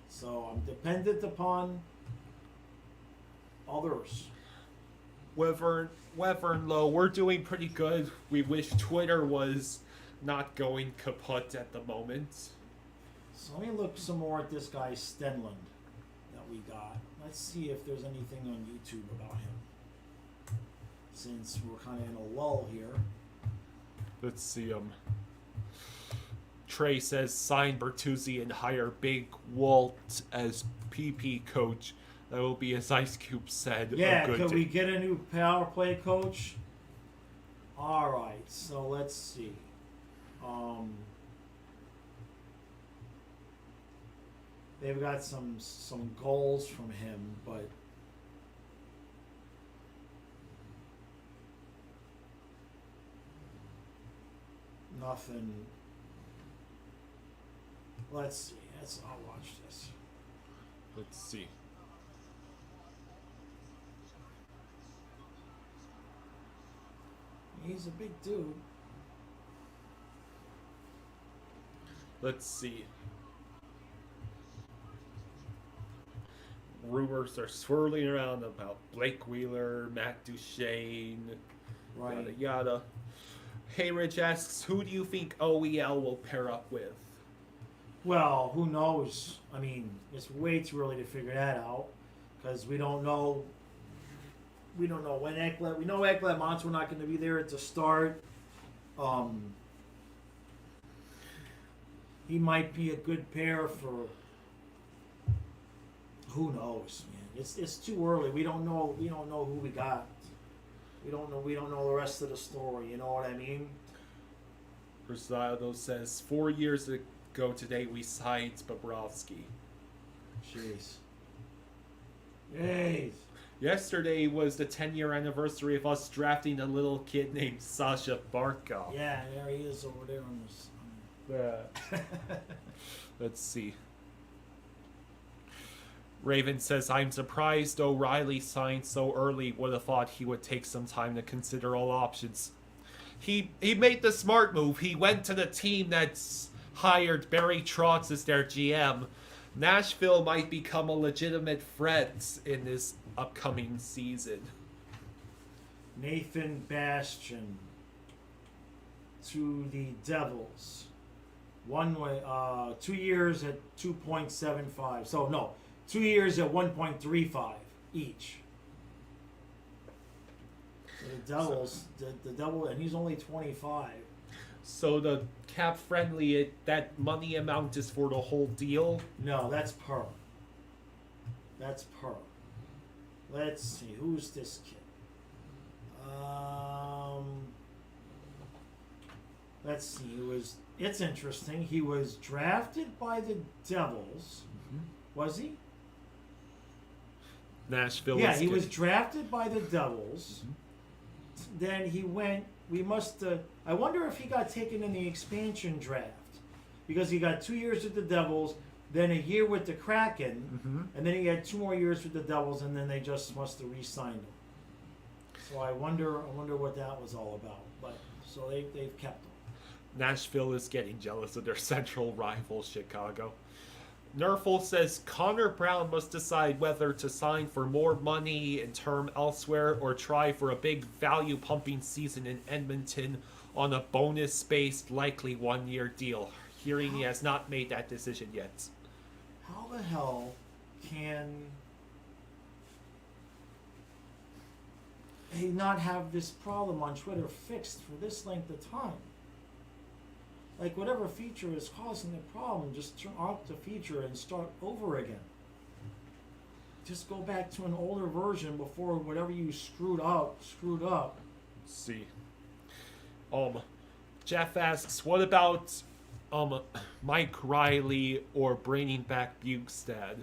So I'm dependent upon others. Weather and Low, we're doing pretty good. We wish Twitter was not going kaput at the moment. So let me look some more at this guy Stenlund that we got. Let's see if there's anything on YouTube about him. Since we're kind of in a lull here. Let's see Trey says sign Bertuzzi and hire Big Walt as PP coach. That will be, as Ice Cube said, yeah, a good could day. we get a new power play coach? All right, so let's see. They've got some goals from him, but nothing. Let's see. I'll watch this. Let's see. He's a big dude. Let's see. Rumors are swirling around about Blake Wheeler, Matt Duchene, Right. yada yada. Hey Rich asks, who do you think OEL will pair up with? Well, who knows? I mean, it's way too early to figure that out because we don't know. We don't know when Ekblad. We know Ekblad Montour not going to be there at the start. He might be a good pair for. Who knows, man? It's too early. We don't know. We don't know who we got. We don't know. We don't know the rest of the story. You know what I mean? Rosado says 4 years ago today we signed Bobrovsky. Jeez. Jeez. Yesterday was the 10-year anniversary of us drafting a little kid named Sasha Barkov. Yeah, there he is over there on this. Let's see. Raven says, I'm surprised O'Reilly signed so early. Would have thought he would take some time to consider all options. He made the smart move. He went to the team that's hired Barry Trotz as their GM. Nashville might become a legitimate threat in this upcoming season. Nathan Bastian to the Devils. 2 years at 2.75. So no, 2 years at 1.35 each. So the Devils, the Devil, and he's only 25. So the cap friendly, that money amount is for the whole deal? No, that's per. That's per. Let's see, who's this kid? Let's see. It's interesting. He was drafted by the Devils. Was he? Nashville. Yeah, he was drafted by the Devils. Then he went. I wonder if he got taken in the expansion draft because he got 2 years with the Devils, then a year with the Kraken, and then he had 2 more years with the Devils, and then they just must have re-signed him. So I wonder what that was all about. But so they've kept him. Nashville is getting jealous of their central rival, Chicago. Nerful says Connor Brown must decide whether to sign for more money in term elsewhere or try for a big value pumping season in Edmonton on a bonus-based, likely 1-year deal. Hearing he has not made that decision yet. How the hell can he not have this problem on Twitter fixed for this length of time? Like, whatever feature is causing the problem, just turn off the feature and start over again. Just go back to an older version before whatever you screwed up. Let's see. Jeff asks, what about Mike Riley or bringing back Bukestad?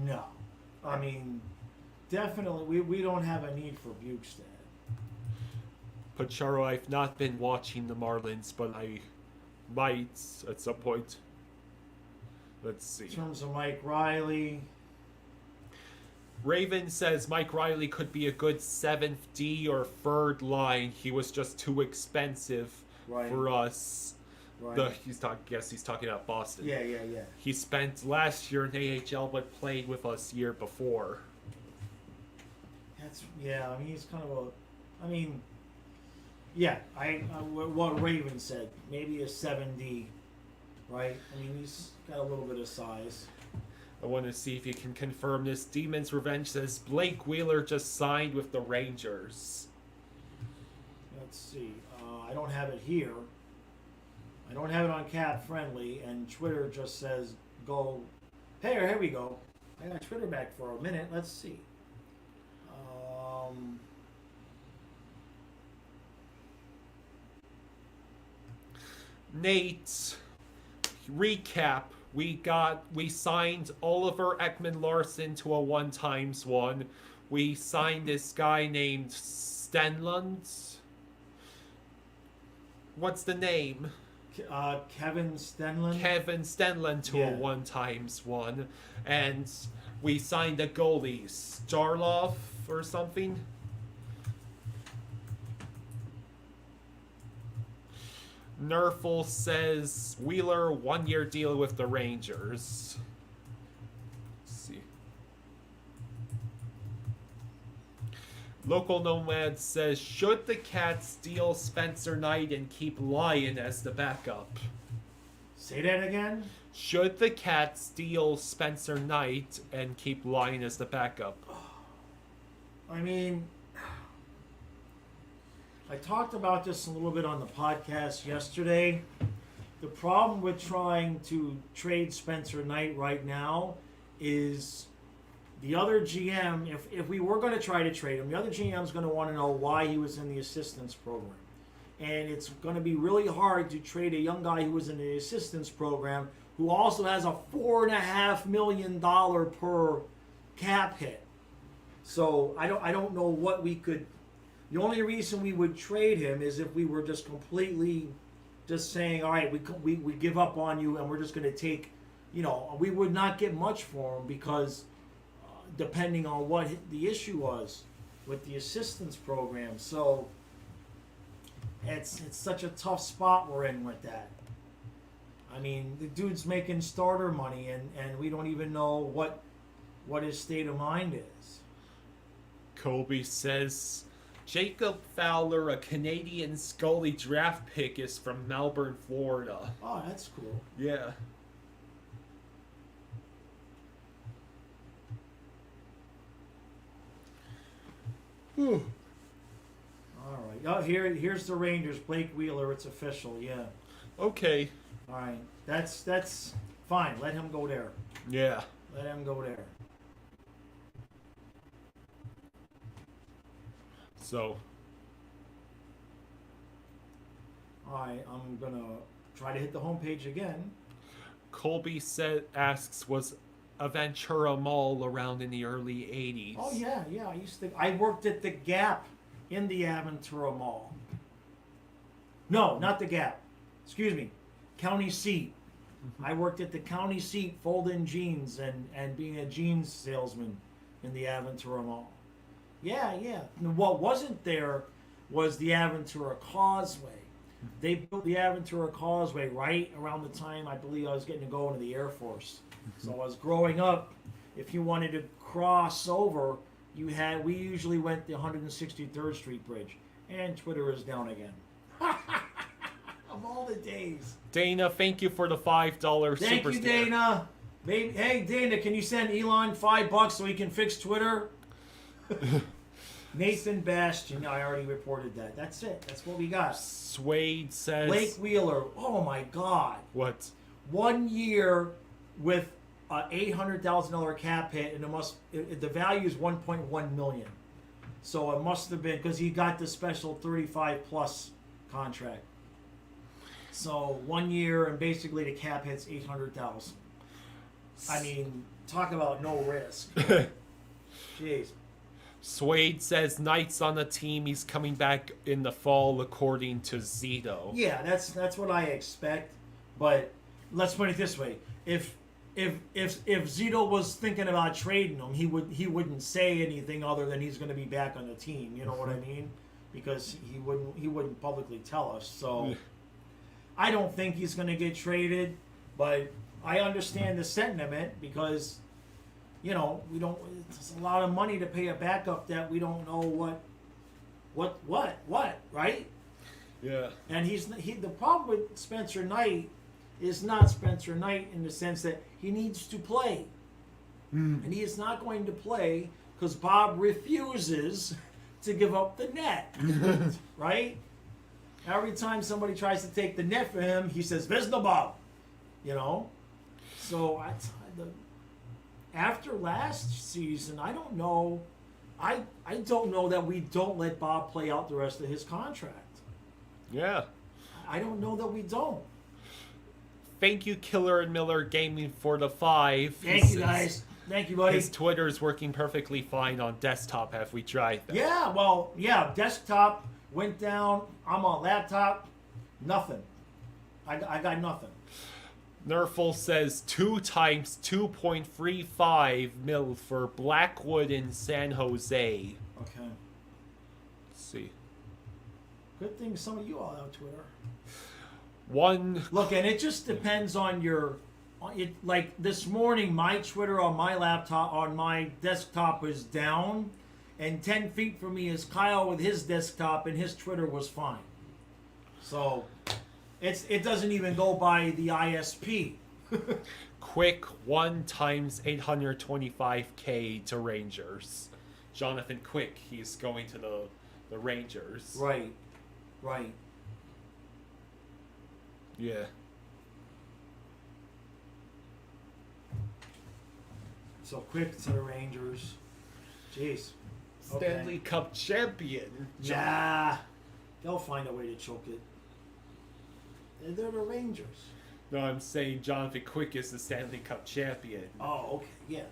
No. I mean, definitely, we don't have a need for Bukestad. Pacharo, I've not been watching the Marlins, but I might at some point. Let's see. In terms of Mike Riley, Raven says Mike Riley could be a good 7th D or 3rd line. He was just too expensive for us. Right. Guess he's talking about Boston. Yeah. He spent last year in AHL but played with us year before. I mean, he's kind of a. I mean, yeah. What Raven said, maybe a 7D, right? I mean, he's got a little bit of size. I want to see if you can confirm this. Demon's Revenge says Blake Wheeler just signed with the Rangers. Let's see. I don't have it here. I don't have it on Cap Friendly, and Twitter just says go. Hey, here we go. I got Twitter back for a minute. Let's see. Nate, recap. We signed Oliver Ekman-Larsson to a 1x1. We signed this guy named Stenlund. What's the name? Kevin Stenlund. Kevin Stenlund to a 1x1. And we signed a goalie, Starlov or something. Nerful says Wheeler 1-year deal with the Rangers. Let's see. Local Nomad says, should the Cats steal Spencer Knight and keep Lyon as the backup? Say that again? Should the Cats steal Spencer Knight and keep Lyon as the backup? I mean, I talked about this a little bit on the podcast yesterday. The problem with trying to trade Spencer Knight right now is the other GM, if we were going to try to trade him, the other GM is going to want to know why he was in the assistance program. And it's going to be really hard to trade a young guy who was in the assistance program who also has a $4.5 million per cap hit. So I don't know what we could. The only reason we would trade him is if we were just completely just saying, all right, we give up on you and we're just going to take, we would not get much for him because depending on what the issue was with the assistance program. So it's such a tough spot we're in with that. I mean, the dude's making starter money, and we don't even know what his state of mind is. Kobe says Jacob Fowler, a Canadian Goalie draft pick, is from Melbourne, Florida. Oh, that's cool. Yeah. All right. Oh, here's the Rangers. Blake Wheeler. It's official. Yeah. Okay. All right. That's fine. Let him go there. Yeah. Let him go there. So. All right. I'm gonna try to hit the homepage again. Colby asks, was Aventura Mall around in the early 80s? Oh yeah. I worked at the Gap in the Aventura Mall. No, not the Gap. Excuse me. County Seat. I worked at the County Seat folding jeans and being a jeans salesman in the Aventura Mall. Yeah. What wasn't there was the Aventura Causeway. They built the Aventura Causeway right around the time I believe I was getting to go into the Air Force. So I was growing up. If you wanted to cross over, we usually went the 163rd Street Bridge, and Twitter is down again. Of all the days. Dana, thank you for the $5 Thank super you, sticker. Dana. Baby, hey, Dana, can you send Elon $5 so he can fix Twitter? Nathan Bastian, I already reported that. That's it. That's what we got. Swade says... Blake Wheeler, oh my God. What? 1 year with a $800,000 cap hit, and the value is $1.1 million. So it must have been because he got the special 35+ contract. So 1 year, and basically the cap hits $800,000. I mean, talk about no risk. Jeez. Swade says Knight's on the team. He's coming back in the fall, according to Zito. Yeah, that's what I expect. But let's put it this way: if Zito was thinking about trading him, he wouldn't say anything other than he's going to be back on the team. You know what I mean? Because he wouldn't publicly tell us. So I don't think he's going to get traded, but I understand the sentiment because, you know, it's a lot of money to pay a backup that we don't know what, right? Yeah. And the problem with Spencer Knight is not Spencer Knight in the sense that he needs to play. And he is not going to play because Bob refuses to give up the net, right? Every time somebody tries to take the net for him, he says, "There's no Bob," you know? So after last season, I don't know. I don't know that we don't let Bob play out the rest of his contract. Yeah. I don't know that we don't. Thank you, Killer and Miller Gaming, for the 5. Thank you, guys. Thank you, buddy. His Twitter is working perfectly fine on desktop. Have we tried that? Yeah, well, yeah, desktop went down. I'm on laptop. Nothing. I got nothing. Nerful says 2 times 2.35 mil for Blackwood in San Jose. Okay. Let's see. Good thing some of you all have Twitter. One. Look, and it just depends on like this morning, my Twitter on my laptop, on my desktop was down, and 10 feet from me is Kyle with his desktop, and his Twitter was fine. So it doesn't even go by the ISP. Quick 1 times 825K to Rangers. Jonathan Quick, he's going to the Rangers. Right. Yeah. So Quick to the Rangers. Jeez. Stanley Cup champion. Nah. They'll find a way to choke it. They're the Rangers. No, I'm saying Jonathan Quick is the Stanley Cup champion. Oh, okay, yeah.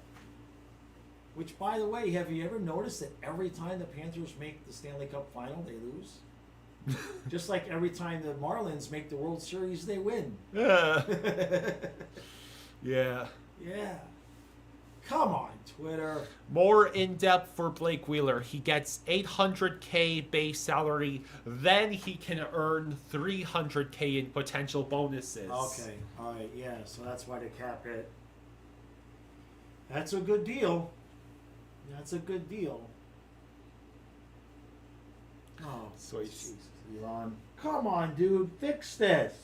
Which, by the way, have you ever noticed that every time the Panthers make the Stanley Cup final, they lose? Just like every time the Marlins make the World Series, they win. Yeah. Yeah. Come on, Twitter. More in-depth for Blake Wheeler. He gets $800K base salary, then he can earn $300K in potential bonuses. Okay, all right, yeah. So that's why the cap hit. That's a good deal. That's a good deal. Oh, Sweet. Jesus, Elon. Come on, dude. Fix this.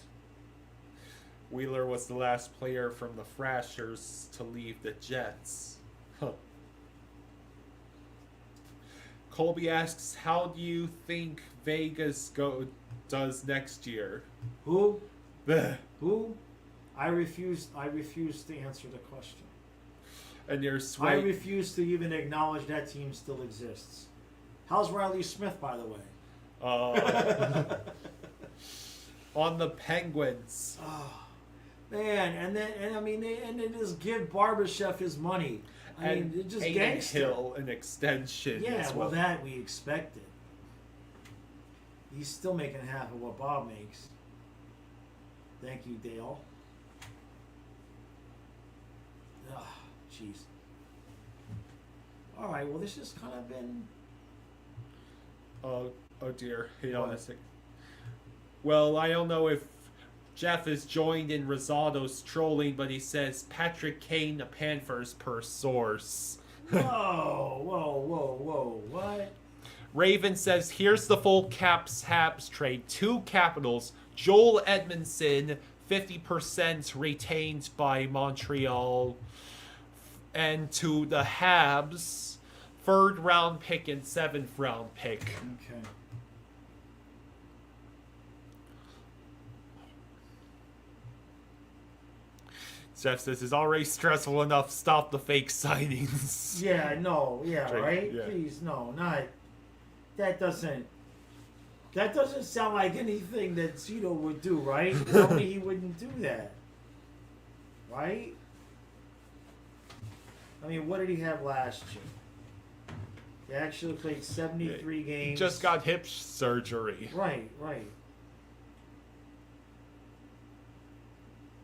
Wheeler was the last player from the Thrashers to leave the Jets. Huh. Colby asks, how do you think Vegas does next year? Who? Bleh. Who? I refuse to answer the question. And you're I sweating. refuse to even acknowledge that team still exists. How's Riley Smith, by the way? On the Penguins. Oh, man, and then just give Barbashev his money. I mean, it's just Aiden gangster. Hill an extension. Yeah, as well, that we expected. He's still making half of what Bob makes. Thank you, Dale. Ah, jeez. All right, well, this has kind of been... Oh dear. Hang What? on a sec. Well, I don't know if Jeff is joined in Rosado's trolling, but he says Patrick Kane to Panthers per source. Whoa, what? Raven says, here's the full Caps Habs trade. 2 Capitals, Joel Edmondson, 50% retained by Montreal, and to the Habs, 3rd round pick and 7th round pick. Okay. Jeff says, it's already stressful enough. Stop the fake signings. Yeah, no, yeah, Trade, right? yeah. Please, no, not... That doesn't sound like anything that Zito would do, right? Tell me he wouldn't do that. Right? I mean, what did he have last year? He actually played 73 games. Just got hip surgery. Right.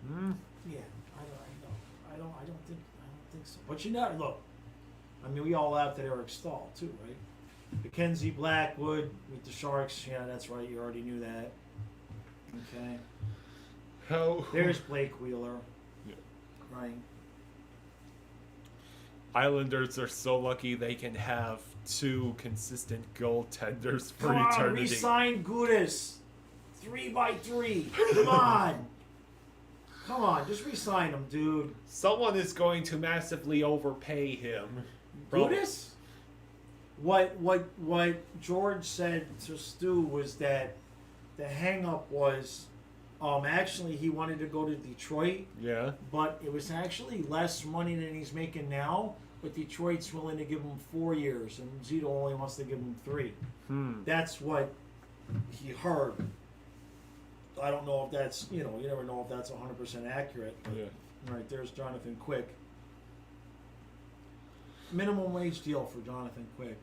Hmm. Yeah, I don't think so. But you know, look, I mean, we all laughed at Eric Stahl too, right? Mackenzie Blackwood with the Sharks. Yeah, that's right. You already knew that. Okay. Oh. There's Blake Wheeler. Yeah. Right. Islanders are so lucky they can have 2 consistent goaltenders for Come on, eternity. re-sign Gudas. 3x3. Come on, just re-sign him, dude. Someone is going to massively overpay him. Gudas? What George said to Stu was that the hang-up was actually he wanted to go to Detroit, Yeah. but it was actually less money than he's making now, but Detroit's willing to give him 4 years, and Zito only wants to give him 3. That's what he heard. I don't know if that's, you never know if that's 100% accurate. But, Yeah. right, there's Jonathan Quick. Minimum wage deal for Jonathan Quick.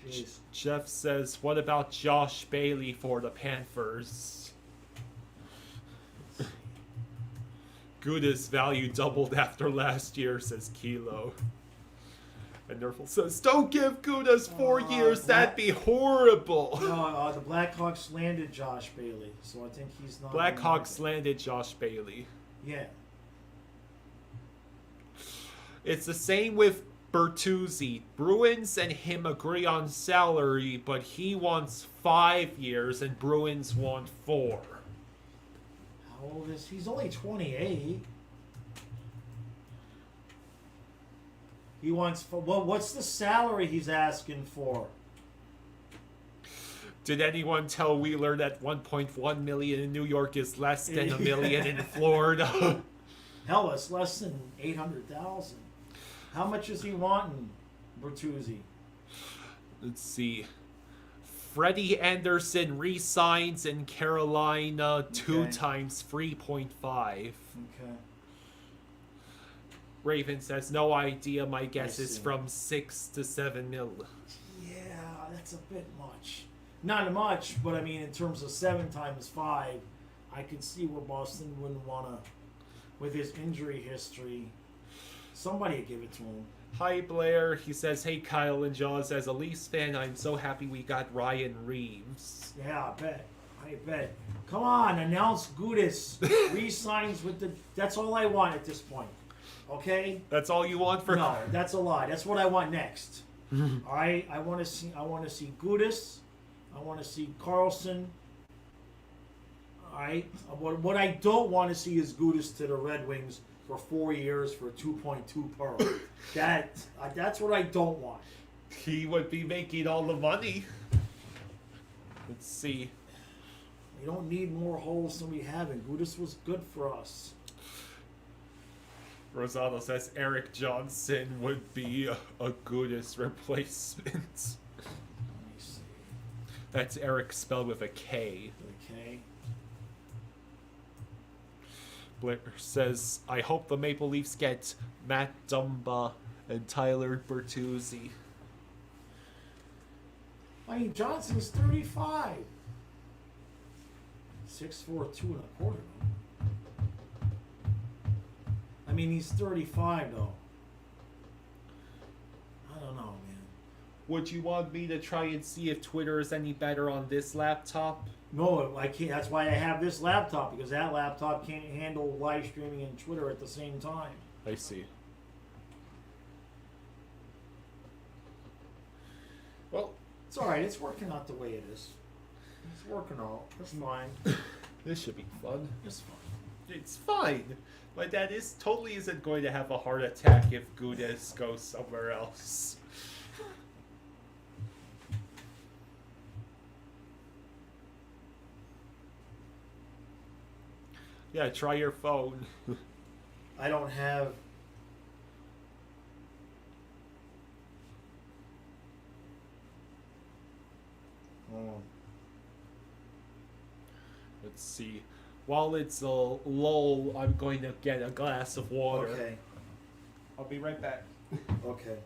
Jeez. Jeff says, what about Josh Bailey for the Panthers? Gudas value doubled after last year, says Kilo. And Nerfel says, don't give Gudas 4 years, that'd be horrible. No, the Blackhawks landed Josh Bailey, so I think he's not. Blackhawks landed Josh Bailey. Yeah. It's the same with Bertuzzi. Bruins and him agree on salary, but he wants 5 years and Bruins want 4. How old is he? He's only 28. He wants. Well, what's the salary he's asking for? Did anyone tell Wheeler that 1.1 million in New York is less than a million in Florida? Hell, it's less than 800,000. How much is he wanting, Bertuzzi? Let's see. Freddie Anderson re-signs in Carolina 2 Okay. times 3.5. Okay. Raven says, no idea. My guess is see. from 6 to 7 mil. Yeah, that's a bit much. Not much, but I mean, in terms of 7 times 5, I could see where Boston wouldn't want to, with his injury history. Somebody give it to him. Hi, Blair. He says, hey, Kyle and Jaws. As a Leafs fan, I'm so happy we got Ryan Reeves. Yeah, I bet. I bet. Come on, announce Gudas re-signs with the. That's all I want at this point. Okay. That's all you want for? No, that's a lie. That's what I want next. All right. I want to see. I want to see Gudas. I want to see Karlsson. All right. What I don't want to see is Gudas to the Red Wings for 4 years for 2.2 per. That's what I don't want. He would be making all the money. Let's see. We don't need more holes than we have, and Gudas was good for us. Rosado says Eric Johnson would be a Gudas replacement. Let me see. That's Eric spelled with a K. Okay. Blair says, I hope the Maple Leafs get Matt Dumba and Tyler Bertuzzi. I mean, Johnson's 35. 6'4", 2.25. I mean, he's 35 though. I don't know, man. Would you want me to try and see if Twitter is any better on this laptop? No, I can't. That's why I have this laptop, because that laptop can't handle live streaming and Twitter at the same time. I see. Well, it's all right. It's working out the way it is. It's working out. It's fine. This should be fun. It's fine. It's fine. My dad totally isn't going to have a heart attack if Gudas goes somewhere else. Yeah, try your phone. I don't have. Oh. Let's see. While it's a lull, I'm going to get a glass of water. Okay. I'll be right back. Okay.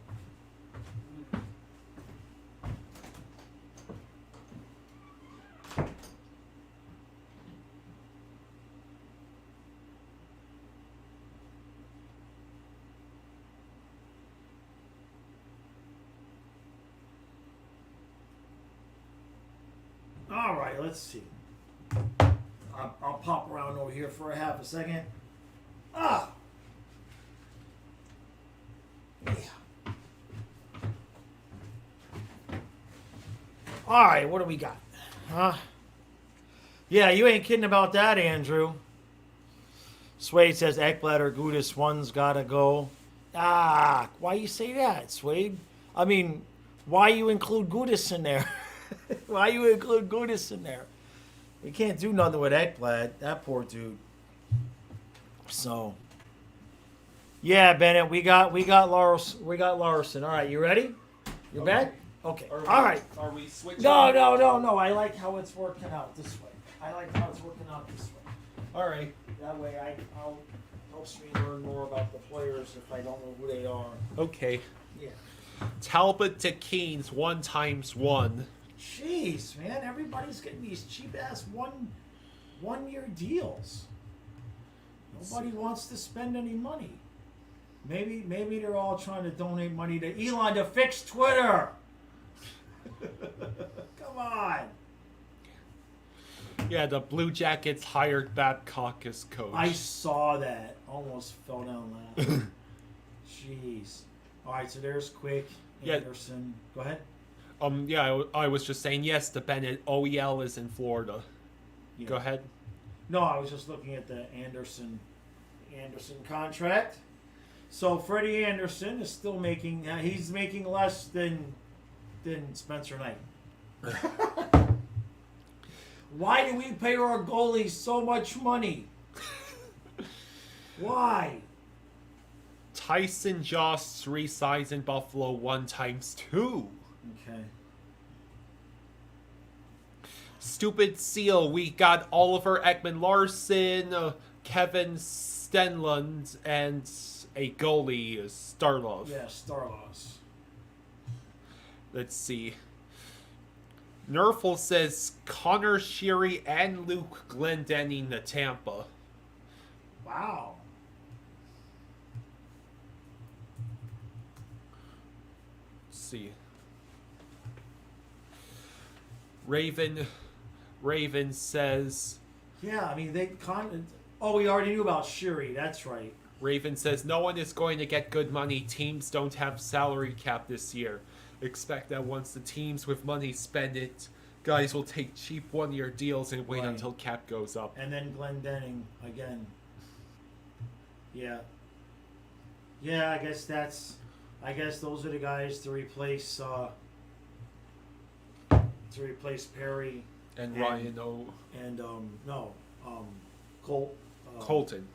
All right, let's see. I'll pop around over here for a half a second. Ah! Yeah. All right, what do we got? Yeah, you ain't kidding about that, Andrew. Swade says Ekblad or Gudas, one's got to go. Ah, why you say that, Swade? I mean, why you include Gudas in there? Why you include Gudas in there? We can't do nothing with Ekblad. That poor dude. So, yeah, Bennett, we got Larson. All right, you ready? You back? Okay. All right. Are we switching? No. I like how it's working out this way. All right. That way, I'll helps me learn more about the players if I don't know who they are. Okay. Yeah. Talbot to Keynes 1x1. Jeez, man, everybody's getting these cheap ass one year deals. Nobody wants to spend any money. Maybe they're all trying to donate money to Elon to fix Twitter. Come on. Yeah, the Blue Jackets hired Babcock as coach. I saw that. Almost fell down laughing. Jeez. All right, so there's Quick, Anderson. Go ahead. Yeah, I was just saying yes to Bennett. OEL is in Florida. Yeah. Go ahead. No, I was just looking at the Anderson contract. So Freddie Anderson is still making. He's making less than Spencer Knight. Why do we pay our goalies so much money? Why? Tyson Jost resigns in Buffalo 1x2. Okay. Stupid Seal, we got Oliver Ekman-Larsson, Kevin Stenlund, and a goalie, Starlov. Yeah, Starlovs. Let's see. Nerfel says Connor Sheary and Luke Glendening to Tampa. Wow. see. Raven says. Yeah, I mean Oh, we already knew about Shuri. That's right. Raven says no one is going to get good money. Teams don't have salary cap this year. Expect that once the teams with money spend it, guys will take cheap one-year deals and wait until cap goes up. And then Glendening again. Yeah. Yeah, I guess those are the guys to replace Perry And Ryan O. and Colton. Colton.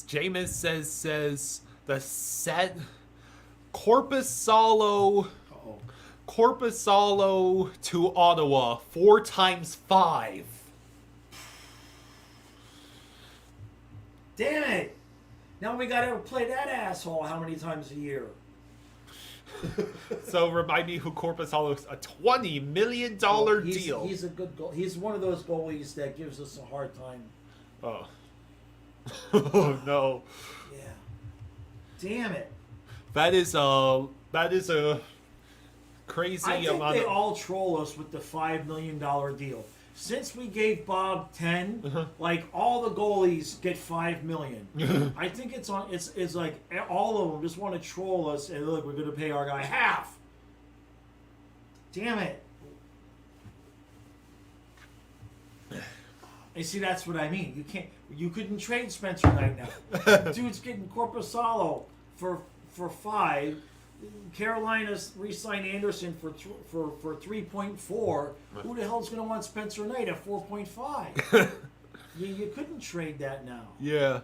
Jameis says the set Corpusalo to Ottawa 4 times 5. Damn it! Now we gotta play that asshole how many times a year? So remind me who Corpusalo is. A $20 million deal. He's a good goal. He's one of those goalies that gives us a hard time. Oh. Oh no. Yeah. Damn it. That is a crazy I think amount. They all troll us with the $5 million deal. Since we gave Bob 10, like all the goalies get $5 million. I think it's like all of them just want to troll us and look, we're going to pay our guy half. Damn it. And see, that's what I mean. You couldn't trade Spencer Knight now. Dude's getting Corpusalo for 5. Carolina's re-signed Anderson for 3.4. Who the hell's going to want Spencer Knight at 4.5? you couldn't trade that now. Yeah.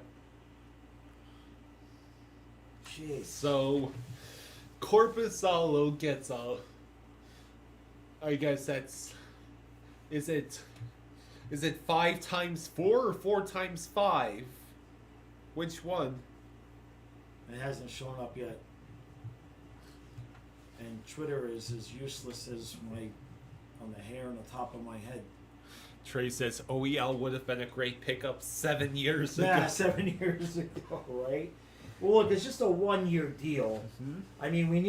Jeez. So Corpusalo gets I guess that's. Is it 5 times 4 or 4 times 5? Which one? It hasn't shown up yet. And Twitter is as useless as on the hair on the top of my head. Trey says OEL would have been a great pickup 7 years ago. Yeah, 7 years ago, right? Well, look, it's just a 1-year deal. Mm-hmm. I mean, we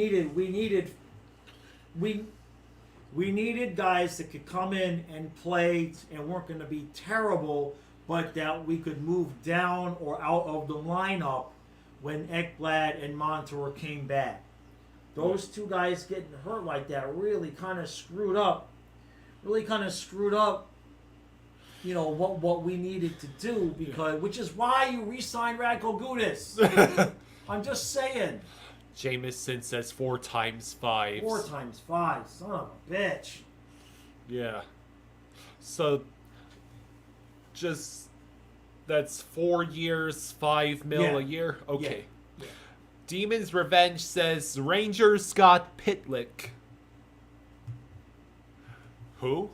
needed guys that could come in and play and weren't going to be terrible, but that we could move down or out of the lineup when Ekblad and Montour came back. Those two guys getting hurt like that really kind of screwed up. You know what we needed to do which is why you re-signed Radko Gudas. I'm just saying. Jameson says 4 times 5. 4 times 5, son of a bitch. Yeah. So just that's 4 years, $5 million a year. Okay. Yeah. Demon's Revenge says Rangers got Pitlick. Who?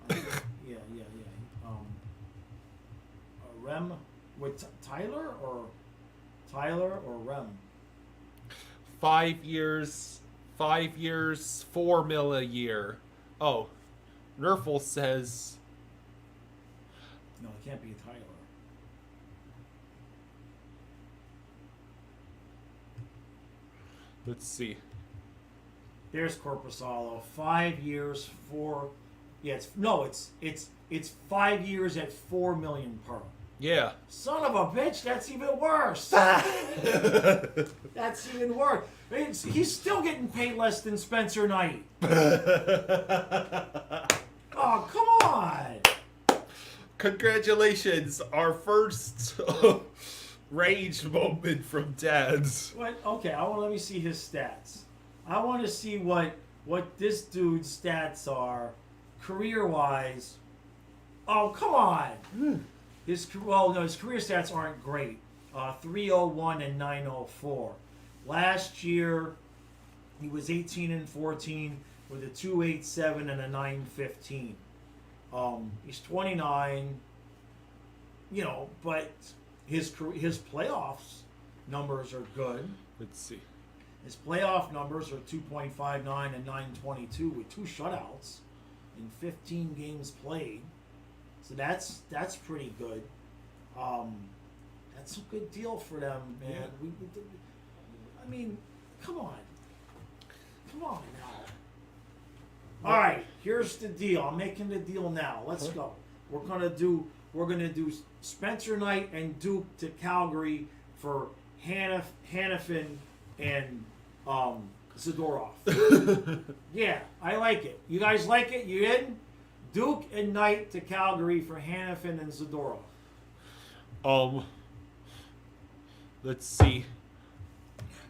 Yeah. Rem with Tyler or Rem? 5 years, $4 million a year. Oh, Nerfel says. No, it can't be Tyler. Let's see. There's Corpusalo. 5 years, 4. Yeah, it's 5 years at $4 million per. Yeah. Son of a bitch, that's even worse. That's even worse. He's still getting paid less than Spencer Knight. Oh, come on. Congratulations, our first rage moment from Dads. What? Okay, let me see his stats. I want to see what this dude's stats are, career-wise. Oh, come on. His career stats aren't great. 301 and 904. Last year, he was 18-14 with a 287 and a 915. He's 29. But his playoffs numbers are good. Let's see. His playoff numbers are 2.59 and 922 with 2 shutouts in 15 games played. So that's pretty good. That's a good deal for them, man. Yeah. I mean, come on now. All right, here's the deal. I'm making the deal now. Let's go. We're gonna do Spencer Knight and Duke to Calgary for Hannafin and Zadorov. Yeah, I like it. You guys like it? You in? Duke and Knight to Calgary for Hannafin and Zadorov. Let's see.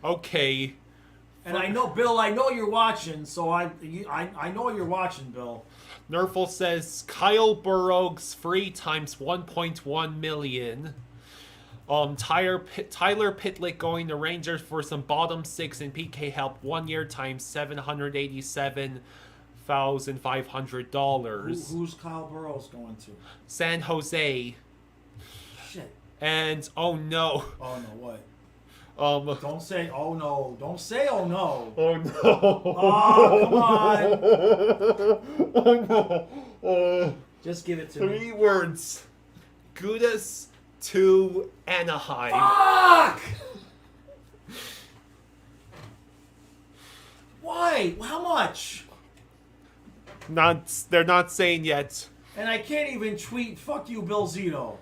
Okay. And I know, Bill, I know you're watching, so I know you're watching, Bill. Nerfle says Kyle Burroughs free times 1.1 million. Tyler Pitlick going to Rangers for some bottom six and PK help 1 year times $787,500. Who's Kyle Burroughs going to? San Jose. Shit. And oh no. Oh no, what? Don't say oh no. Don't say oh no. Oh no. Oh, come on. Oh no. Just give it to me. 3 words. Gudas to Anaheim. Fuck! Why? How much? They're not saying yet. And I can't even tweet "fuck you, Bill Zito."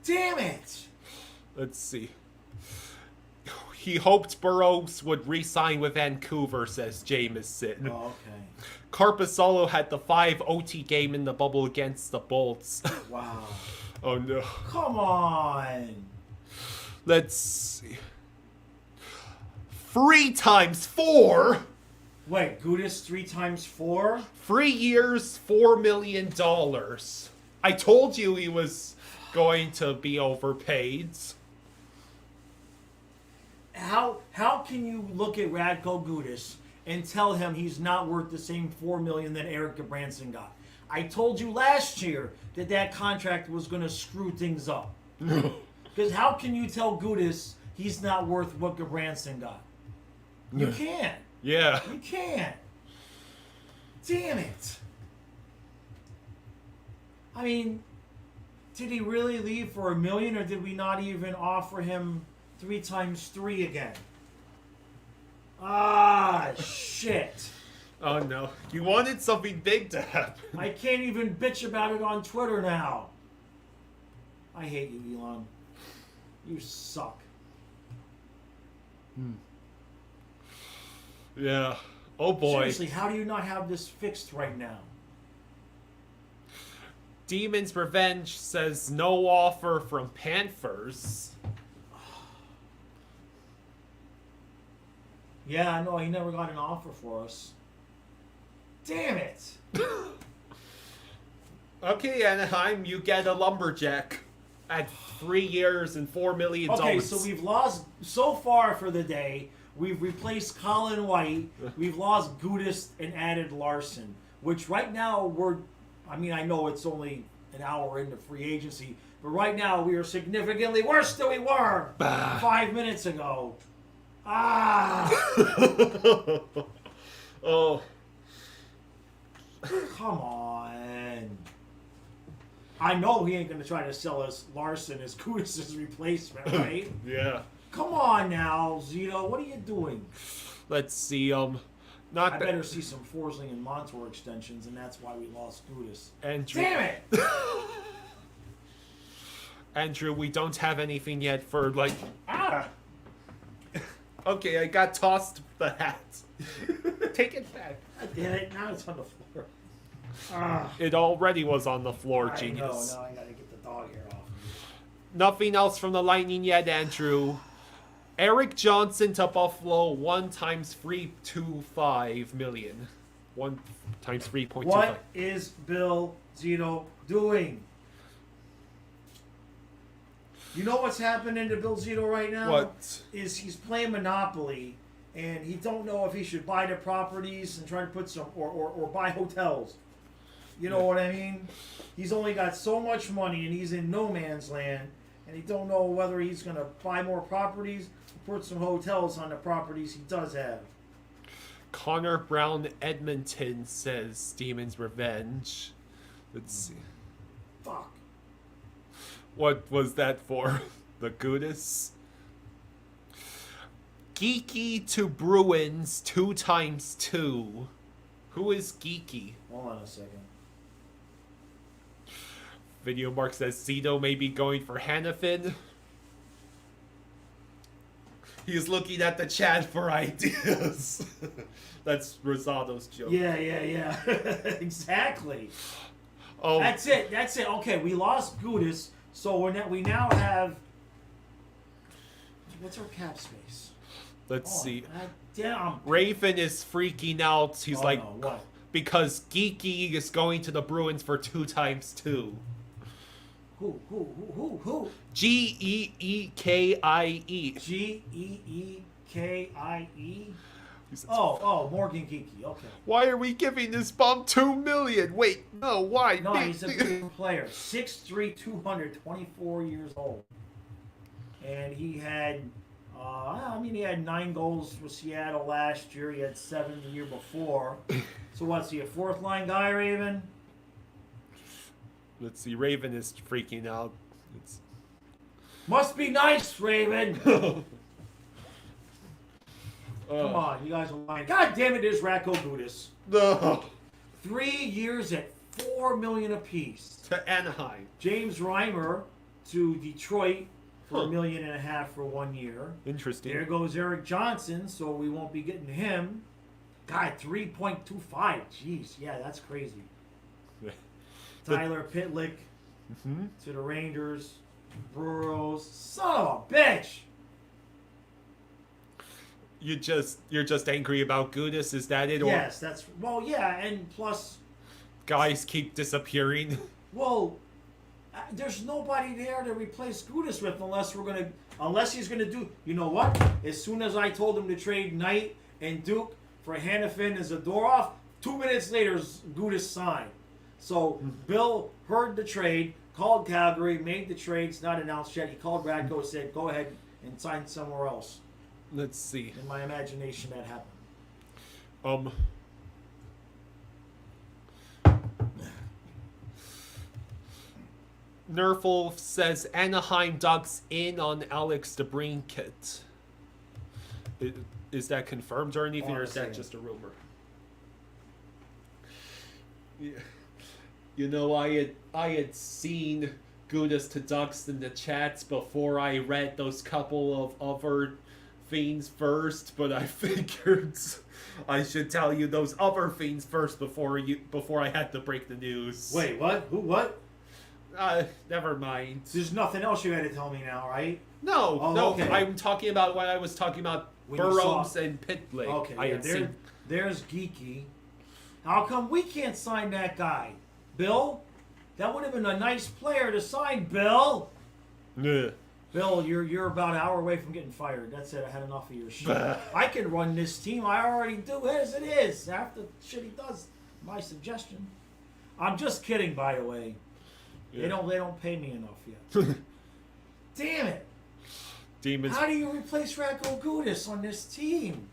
Damn it! Let's see. He hoped Burroughs would re-sign with Vancouver, says Jameson. Oh, okay. Carpasolo had the 5 OT game in the bubble against the Bolts. Wow. Oh no. Come on. Let's see. 3 times 4. Wait, Gudas 3 times 4? 3 years, $4 million. I told you he was going to be overpaid. How can you look at Radko Gudas and tell him he's not worth the same $4 million that Eric Gudbranson got? I told you last year that contract was going to screw things up. Because how can you tell Gudas he's not worth what Gudbranson got? You can't. Yeah. You can't. Damn it. I mean, did he really leave for $1 million, or did we not even offer him 3 times 3 again? Ah, shit. Oh no. You wanted something big to happen. I can't even bitch about it on Twitter now. I hate you, Elon. You suck. Yeah. Oh boy. Seriously, how do you not have this fixed right now? Demon's Revenge says no offer from Panthers. Yeah, I know. He never got an offer for us. Damn it. Okay, Anaheim, you get a lumberjack at 3 years and $4 million. Okay, so we've lost, so far for the day, we've replaced Colin White, we've lost Gudas and added Larson, which right now I know it's only an hour into free agency, but right now we are significantly worse than we were 5 minutes ago. Ah! Oh. Come on. I know he ain't going to try to sell us Larson as Gudas' replacement, right? Yeah. Come on now, Zito. What are you doing? Let's see. I better see some Forsling and Montour extensions, and that's why we lost Gudas. Andrew. Damn it! Andrew, we don't have anything yet for Okay, I got tossed the hat. Take it back. Damn it! Now it's on the floor. It already was on the floor, I genius. know. Now I gotta get the dog hair off. Nothing else from the Lightning yet, Andrew. Eric Johnson to Buffalo, 1 times 3.25 million. 1 times 3.25. What is Bill Zito doing? You know what's happening to Bill Zito right now? What? Is he's playing Monopoly, and he don't know if he should buy the properties and try to put some, or buy hotels. You know what I mean? He's only got so much money, and he's in no man's land, and he don't know whether he's going to buy more properties or put some hotels on the properties he does have. Connor Brown Edmonton says Demon's Revenge. Let's see. Fuck. What was that for? The Gudas? Geeky to Bruins 2x2. Who is Geeky? Hold on a second. Video Mark says Zito may be going for Hannafin. He's looking at the chat for ideas. That's Rosado's joke. Yeah. Exactly. Oh, That's it. Okay, we lost Gudas, so we now have. What's our cap space? let's see. Damn. Raven is freaking out. He's like, no, what? because Geeky is going to the Bruins for 2x2. Who? Geekie. Geekie? Oh, Morgan Geeky. Okay. Why are we giving this bum $2 million? Wait, no, why? No, he's a good player. 6'3", 224 years old. And he had, he had 9 goals with Seattle last year. He had 7 the year before. So what's he, a fourth line guy, Raven? Let's see, Raven is freaking out. Must be nice, Raven. Come on, you guys are lying. God damn it, there's Radko Gudas. No. 3 years at $4 million apiece. To Anaheim. James Reimer to Detroit for $1.5 million for 1 year. Interesting. There goes Eric Johnson, so we won't be getting him. God, 3.25. Jeez, yeah, that's crazy. Tyler Pitlick to the Rangers. Burrows. Son of a bitch. You're just angry about Gudas, is that it? Yes, and plus, guys keep disappearing. well, there's nobody there to replace Gudas with unless he's gonna do. You know what? As soon as I told him to trade Knight and Duke for Hannafin and Zadorov, 2 minutes later Gudas signed. So Bill heard the trade, called Calgary, made the trade. It's not announced yet. He called Radko, said, "Go ahead and sign somewhere else." Let's see. In my imagination, that happened. Nerful says Anaheim Ducks in on Alex DeBrincat. Is that confirmed or anything, or is that just a rumor? Yeah. You know, I had seen Gudas to Ducks in the chats before I read those couple of other things first, but I figured I should tell you those other things first before I had to break the news. Wait, what? Who? What? Never mind. There's nothing else you had to tell me now, right? No, okay. I'm talking about when I was talking about Burrows and Pitlick. Okay, there's Geeky. How come we can't sign that guy? Bill? That would have been a nice player to sign, Bill. Yeah. Bill, you're about an hour away from getting fired. That's it. I had enough of your shit. I can run this team. I already do as it is. After the shit he does, my suggestion. I'm just kidding, by the way. Yeah. They don't pay me enough yet. Damn it. Demons. How do you replace Radko Gudas on this team?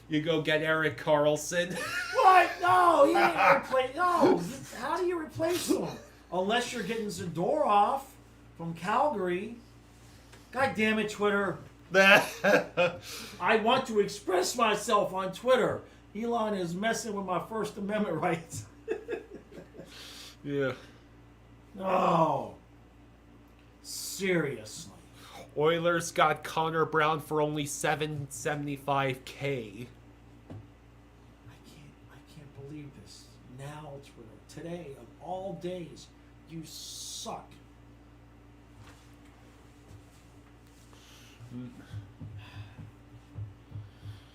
You go get Eric Karlsson. What? No, he ain't replace. No. How do you replace him? Unless you're getting Zadorov from Calgary. God damn it, Twitter. I want to express myself on Twitter. Elon is messing with my First Amendment rights. Yeah. Oh. Seriously. Oilers got Connor Brown for only $775K. I can't believe this. Now, Twitter, today of all days, you suck.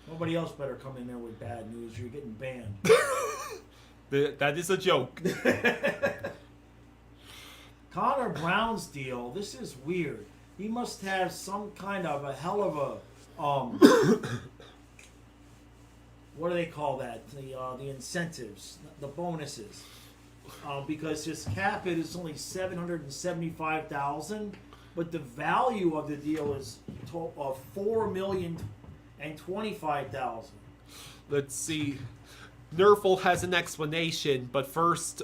Nobody else better come in there with bad news. You're getting banned. That is a joke. Connor Brown's deal, this is weird. He must have some kind of a hell of a what do they call that? The incentives, the bonuses. Because his cap hit is only $775,000, but the value of the deal is $4,025,000. Let's see. Nerful has an explanation, but first,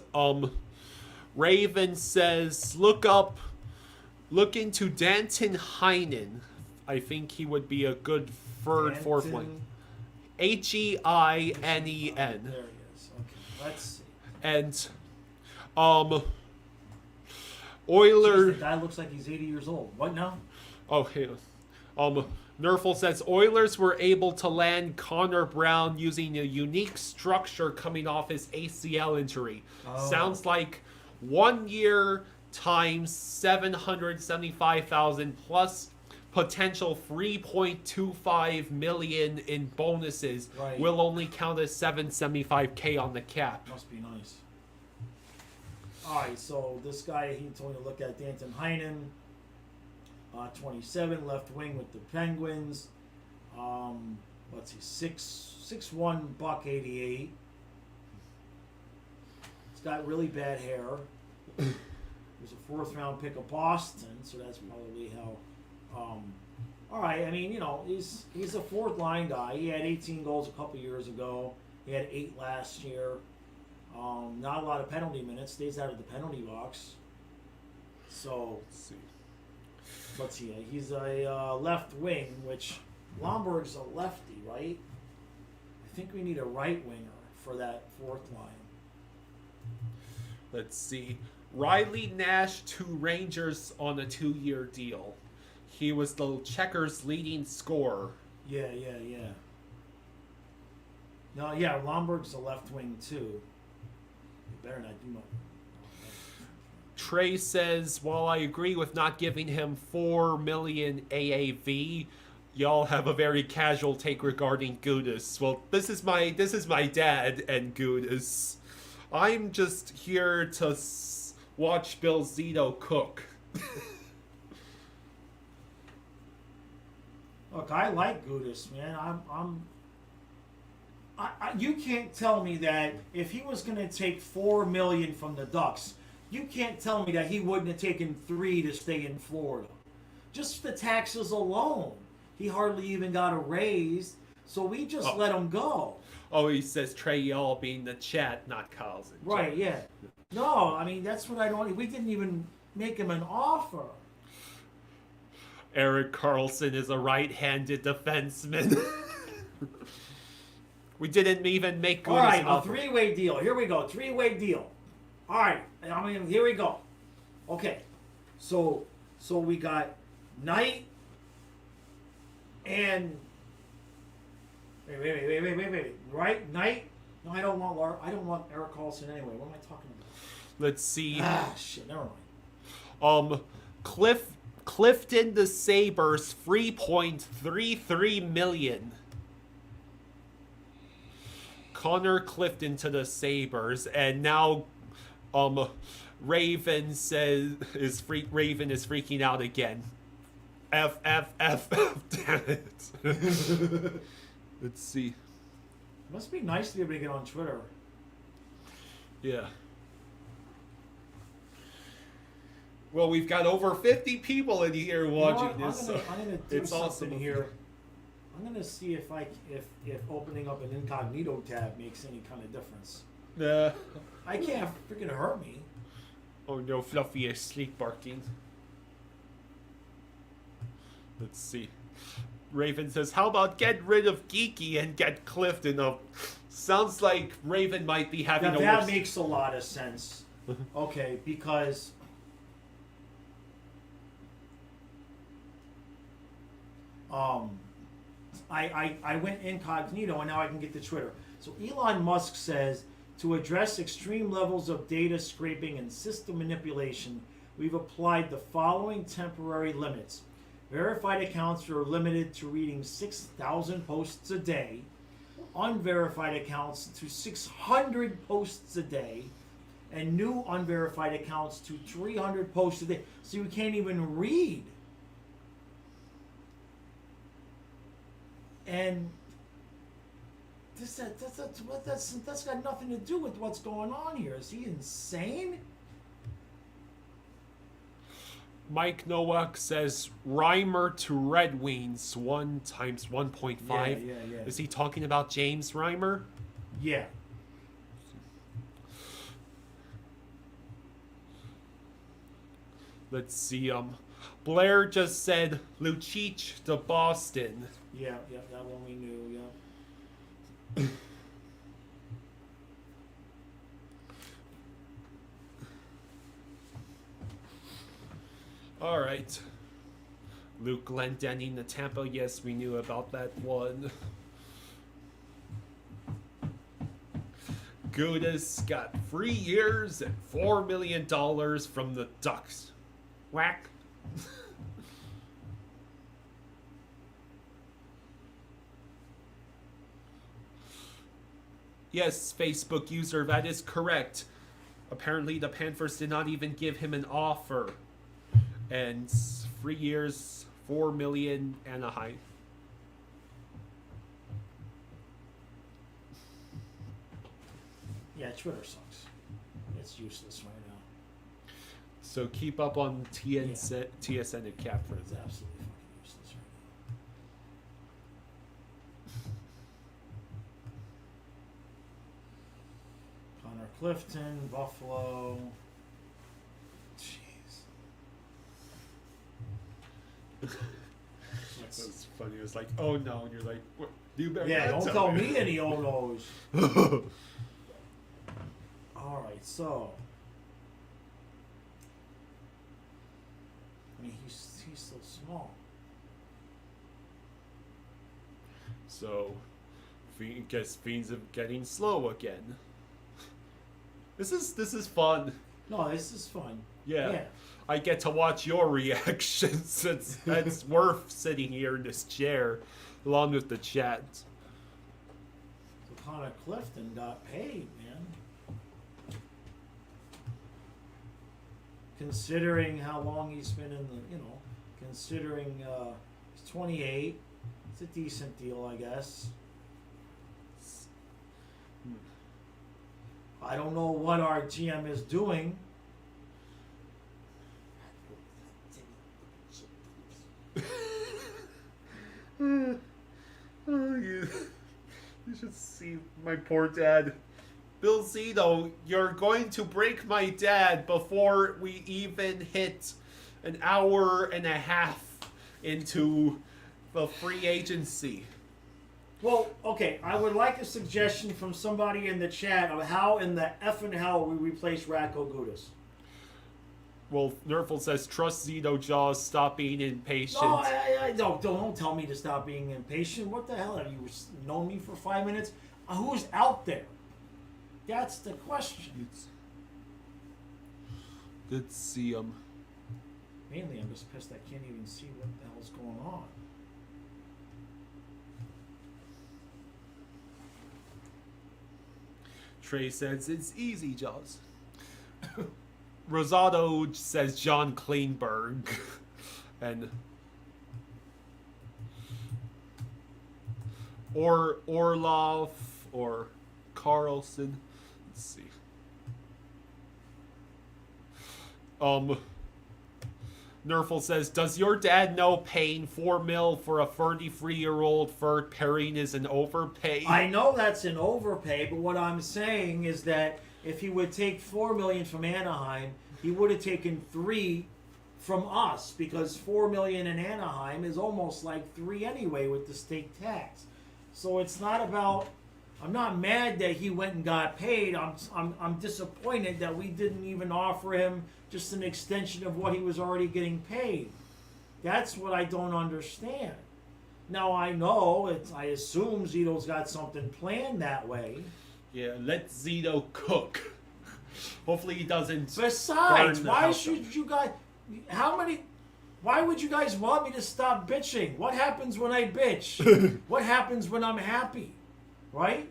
Raven says, look into Danton Heinen. I think he would be a good fourth line. Heinen. There he is. Okay, let's see. And Jeez, Oilers. the guy looks like he's 80 years old. What now? Oh, hey. Nerfel says Oilers were able to land Connor Brown using a unique structure coming off his ACL injury. Oh. Sounds like 1 year times 775,000 plus potential 3.25 million in bonuses will only count as 775K on the cap. Must be nice. All right, so this guy, he told me to look at Danton Heinen, 27, left wing with the Penguins. Let's see, 6'1", $188. He's got really bad hair. He was a 4th round pick of Boston, so that's probably how. All right, I mean, you know, he's a 4th line guy. He had 18 goals a couple years ago. He had 8 last year. Not a lot of penalty minutes. Stays out of the penalty box. So let's see. He's a left wing, which Lomberg's a lefty, right? I think we need a right winger for that 4th line. Let's see. Riley Nash to Rangers on a 2-year deal. He was the Checkers' leading scorer. Yeah. No, yeah, Lomberg's a left wing too. You better not do much. Trey says, while I agree with not giving him 4 million AAV, y'all have a very casual take regarding Gudas. Well, this is my dad and Gudas. I'm just here to watch Bill Zito cook. Look, I like Gudas, man. You can't tell me that if he was going to take $4 million from the Ducks, you can't tell me that he wouldn't have taken 3 to stay in Florida. Just the taxes alone, he hardly even got a raise, so we just let him go. Oh, he says Trey y'all being the chat, not Karlsson. Right, yeah. No, I mean, that's what I don't... We didn't even make him an offer. Erik Karlsson is a right-handed defenseman. We didn't even make Gudas. All right, an a offer. 3-way deal. Here we go, 3-way deal. All right, I mean, here we go. Okay, so we got Knight and wait. Right, Knight. No, I don't want Erik Karlsson anyway. What am I talking about? Let's see. Shit, never mind. Clifton the Sabres, 3.33 million. Connor Clifton to the Sabres, and now Raven is freaking out again. F. Damn it. Let's see. It must be nice to be able to get on Twitter. Yeah. Well, we've got over 50 people in here watching this. I'm gonna do it's something awesome here. I'm gonna see if opening up an incognito tab makes any kind of difference. I can't freaking hurt me. Oh no, Fluffy is sleep barking. Let's see. Raven says, how about get rid of Geeky and get Clifton up? Sounds like Raven might be having Now a that worse... makes a lot of sense. Okay, because I went incognito and now I can get to Twitter. So Elon Musk says, to address extreme levels of data scraping and system manipulation, we've applied the following temporary limits. Verified accounts are limited to reading 6,000 posts a day. Unverified accounts to 600 posts a day. And new unverified accounts to 300 posts a day. So you can't even read. And that's got nothing to do with what's going on here. Is he insane? Mike Nowak says Reimer to Red Wings 1 times 1.5. Yeah. Is he talking about James Reimer? Yeah. Let's see. Blair just said Lucic to Boston. Yeah, that one we knew. Yeah. All right. Luke Glendening to Tampa. Yes, we knew about that one. Gudas got 3 years and $4 million from the Ducks. Whack. Yes, Facebook user, that is correct. Apparently, the Panthers did not even give him an offer. And 3 years, $4 million, Anaheim. Yeah, Twitter sucks. It's useless right now. So keep up on TSN and Cap for It's that. absolutely fucking useless right now. Connor Clifton, Buffalo. Jeez. That's funny. It was like, oh no, and you're like, what? You better Yeah, not don't tell me any oh no's. All right, so I mean, he's so small. So, guess Fiends are getting slow again. This is fun. No, this is fun. Yeah. I get to watch your reactions. It's worth sitting here in this chair, along with the chat. So Connor Clifton got paid, man. Considering how long he's been in the, considering he's 28, it's a decent deal, I guess. I don't know what our GM is doing. You should see my poor dad. Bill Zito, you're going to break my dad before we even hit an hour and a half into the free agency. Well, okay, I would like a suggestion from somebody in the chat of how in the effing hell we replace Radko Gudas. Well, Nerfel says, trust Zito Jaws, stop being impatient. No, I don't tell me to stop being impatient. What the hell? Have you known me for 5 minutes? Who's out there? That's the question. Let's see him. Mainly, I'm just pissed I can't even see what the hell's going on. Trey says, it's easy, Jaws. Rosado says John Kleinberg. And or Orlov or Karlsson. Let's see. Nerfel says, does your dad know paying $4 million for a 33-year-old Ferd pairing is an overpay? I know that's an overpay, but what I'm saying is that if he would take $4 million from Anaheim, he would have taken $3 million from us, because $4 million in Anaheim is almost like $3 million anyway with the state tax. So it's not about. I'm not mad that he went and got paid. I'm disappointed that we didn't even offer him just an extension of what he was already getting paid. That's what I don't understand. Now I know I assume Zito's got something planned that way. Yeah, let Zito cook. Hopefully he doesn't. Besides, burn the why house should down. you guys? Why would you guys want me to stop bitching? What happens when I bitch? What happens when I'm happy? Right?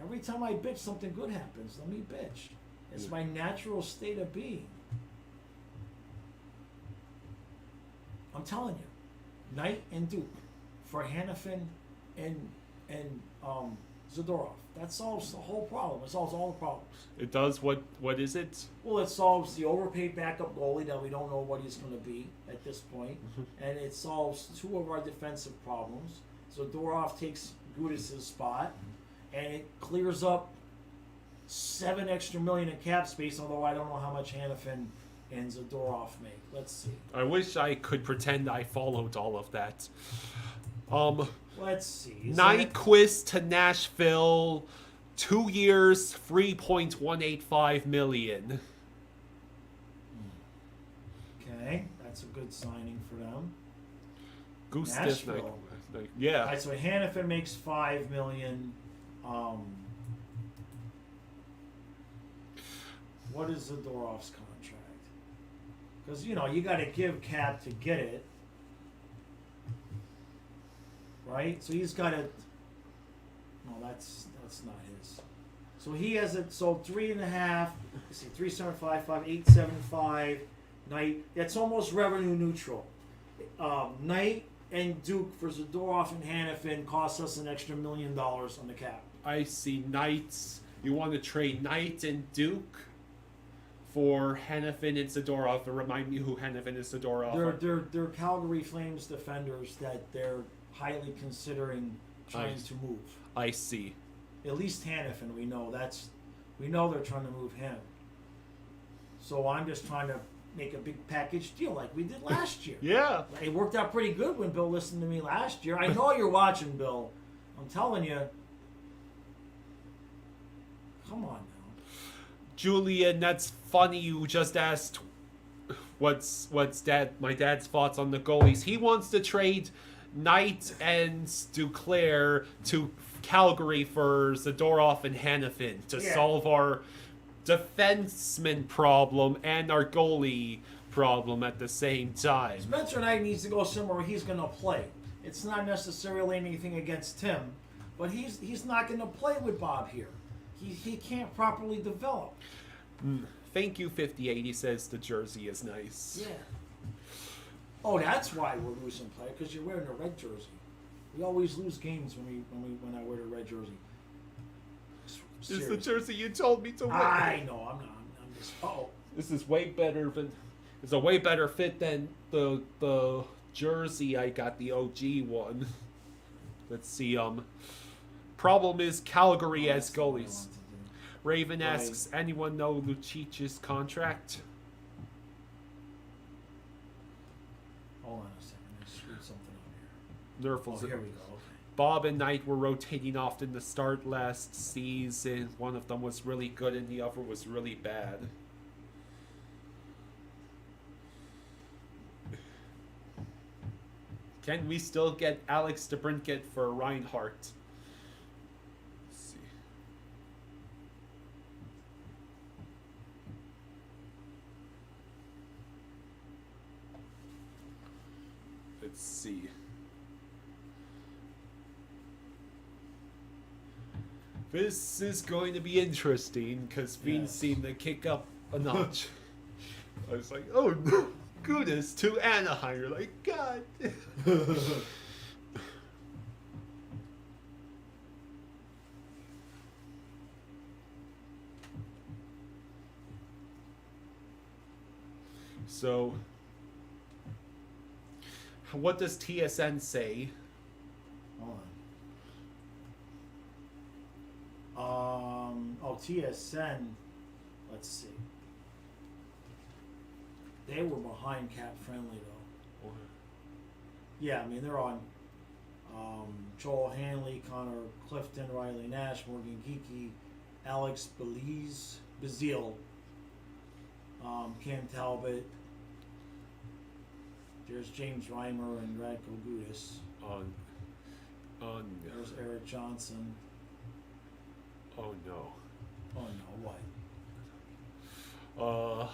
Every time I bitch, something good happens. Let me bitch. It's my natural state of being. I'm telling you, Knight and Duke for Hannafin and Zadorov. That solves the whole problem. It solves all the problems. It does what is it? Well, it solves the overpaid backup goalie that we don't know what he's going to be at this point, and it solves two of our defensive problems. Zadorov takes Gudas' spot, and it clears up $7 extra million in cap space. Although I don't know how much Hannafin and Zadorov make? Let's see. I wish I could pretend I followed all of that. Let's see. Nyquist to Nashville, 2 years, $3.185 million. Okay, that's a good signing for them. Gudas, Nashville. yeah. All right, so Hannafin makes $5 million. What is Zadorov's contract? Because you got to give cap to get it, right? So he's got to. No, that's not his. So he has it. So 3.5. Let's see, 375, 875. Knight. That's almost revenue neutral. Knight and Duke for Zadorov and Hannafin cost us an extra $1 million on the cap. I see Knights. You want to trade Knight and Duke for Hannafin and Zadorov. To remind me who Hannafin and Zadorov are. They're Calgary Flames defenders that they're highly considering trying to move. I see. At least Hannafin, we know they're trying to move him. So I'm just trying to make a big package deal like we did last year. Yeah. It worked out pretty good when Bill listened to me last year. I know you're watching, Bill. I'm telling you. Come on now. Julian, that's funny you just asked what's my dad's thoughts on the goalies. He wants to trade Knight and Duclair to Calgary for Zadorov and Hannafin to solve our defenseman problem and our goalie problem at the same time. Spencer Knight needs to go somewhere where he's going to play. It's not necessarily anything against him, but he's not going to play with Bob here. He can't properly develop. Thank you, 58. He says the jersey is nice. Yeah. Oh, that's why we're losing play, because you're wearing a red jersey. We always lose games when I wear the red jersey. This is the jersey you told me to wear. I know. I'm not. I'm just. Oh. This is way better than. It's a way better fit than the jersey I got, the OG one. Let's see. Problem is Calgary as goalies. Raven asks, anyone know Lucic's contract? Hold on a second. I screwed something up here. Nerfles. Oh, here we go. Okay. Bob and Knight were rotating often to start last season. One of them was really good and the other was really bad. Can we still get Alex DeBrincat for Reinhardt? Let's see. Let's see. This is going to be interesting because Fiends seem to kick up a notch. I was like, oh no, Gudas to Anaheim. You're like, God. So, what does TSN say? Hold on. TSN. Let's see. They were behind Cap Friendly though. Yeah, I mean they're on Joel Hanley, Connor Clifton, Riley Nash, Morgan Geeky, Alex Bazile, Cam Talbot. There's James Reimer and Radko Gudas. There's Eric Johnson. Oh no. Oh no, what?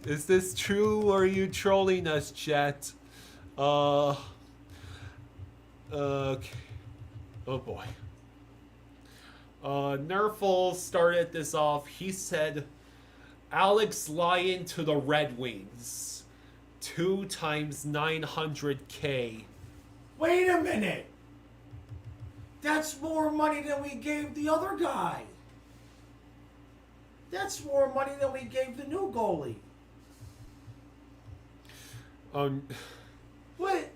Is this true or are you trolling us, chat? Okay. Oh boy. Nerfle started this off. He said Alex Lyon to the Red Wings. 2 times $900K. Wait a minute! That's more money than we gave the other guy. That's more money than we gave the new goalie. What?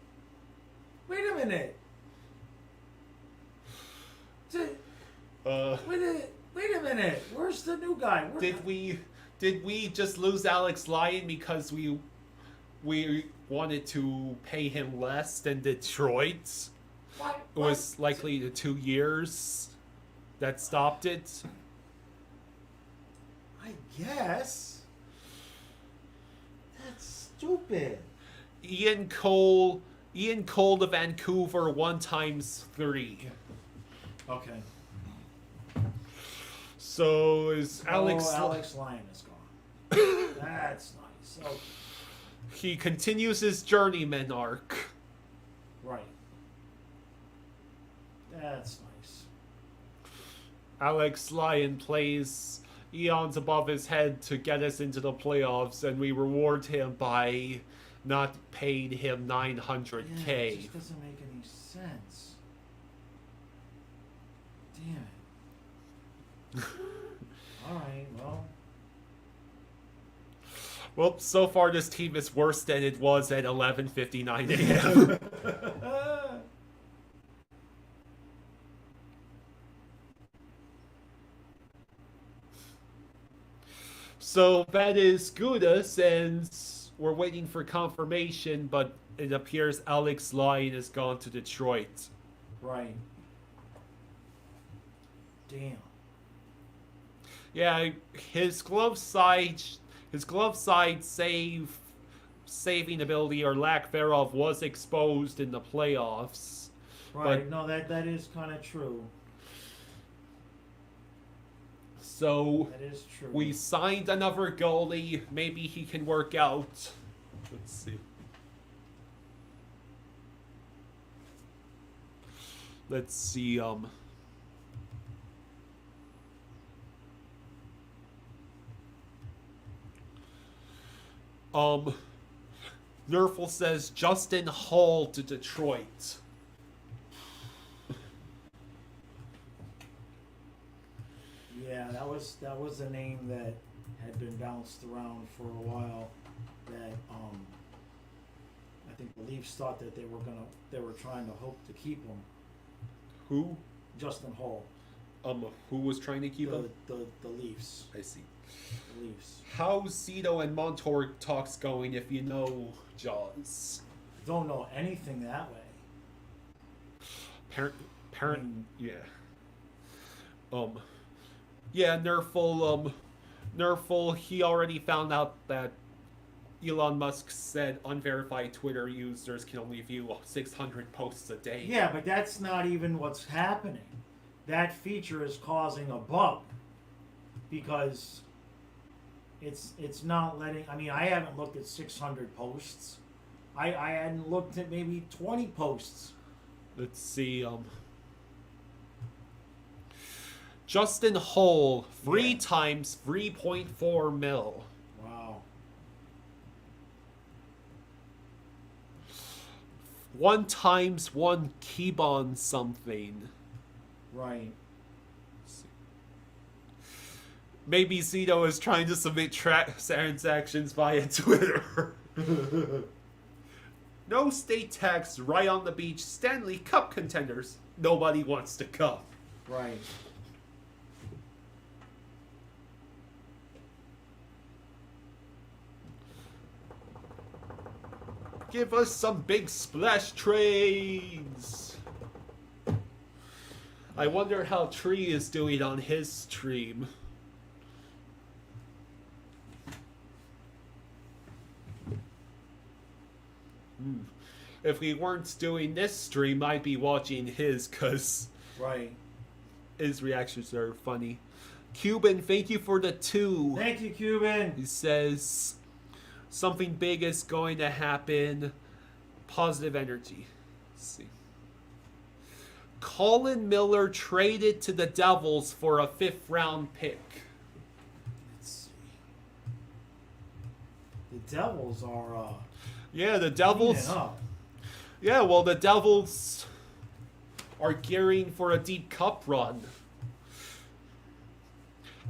Wait a minute. Wait a minute. Where's the new guy? Did we just lose Alex Lyon because we wanted to pay him less than Detroit? What? It was likely the 2 years that stopped it. I guess. That's stupid. Ian Cole to Vancouver 1 times 3. Okay. So is Alex Lyon is gone. That's nice. Okay. He continues his journeyman arc. Right. That's nice. Alex Lyon plays eons above his head to get us into the playoffs, and we reward him by not paying him $900K. Yeah, it just doesn't make any sense. Damn it. Alright, well. Well, so far this team is worse than it was at 11:59 a.m. So that is Gudas, and we're waiting for confirmation, but it appears Alex Lyon has gone to Detroit. Right. Damn. Yeah, his glove side saving ability or lack thereof was exposed in the playoffs. Right. But, No, that is kind of true. So That is true. we signed another goalie. Maybe he can work out. Let's see. Let's see. Nerfle says Justin Hall to Detroit. Yeah, that was a name that had been bounced around for a while. That I think the Leafs thought that they were trying to hope to keep him. Who? Justin Hall. Who was trying to keep him? The Leafs. I see. The Leafs. How's Zito and Montour talks going if you know Jaws? Don't know anything that way. Yeah. Yeah, Nerfle, he already found out that Elon Musk said unverified Twitter users can only view 600 posts a day. Yeah, but that's not even what's happening. That feature is causing a bug because it's not letting. I mean, I haven't looked at 600 posts. I hadn't looked at maybe 20 posts. Let's see. Justin Hall, 3 times 3.4 mil. Wow. 1 times 1 Keybon something. Right. Maybe Zito is trying to submit transactions via Twitter. No state tax, right on the beach, Stanley Cup contenders. Nobody wants to come. Right. Give us some big splash trades. I wonder how Tree is doing on his stream. If we weren't doing this stream, I'd be watching his, because Right. his reactions are funny. Cuban, thank you for the 2. Thank you, Cuban. He says, something big is going to happen. Positive energy. Let's see. Colin Miller traded to the Devils for a 5th round pick. Let's see. The Devils are Yeah, the Devils. cleaning up. Yeah, well, the Devils are gearing for a deep cup run.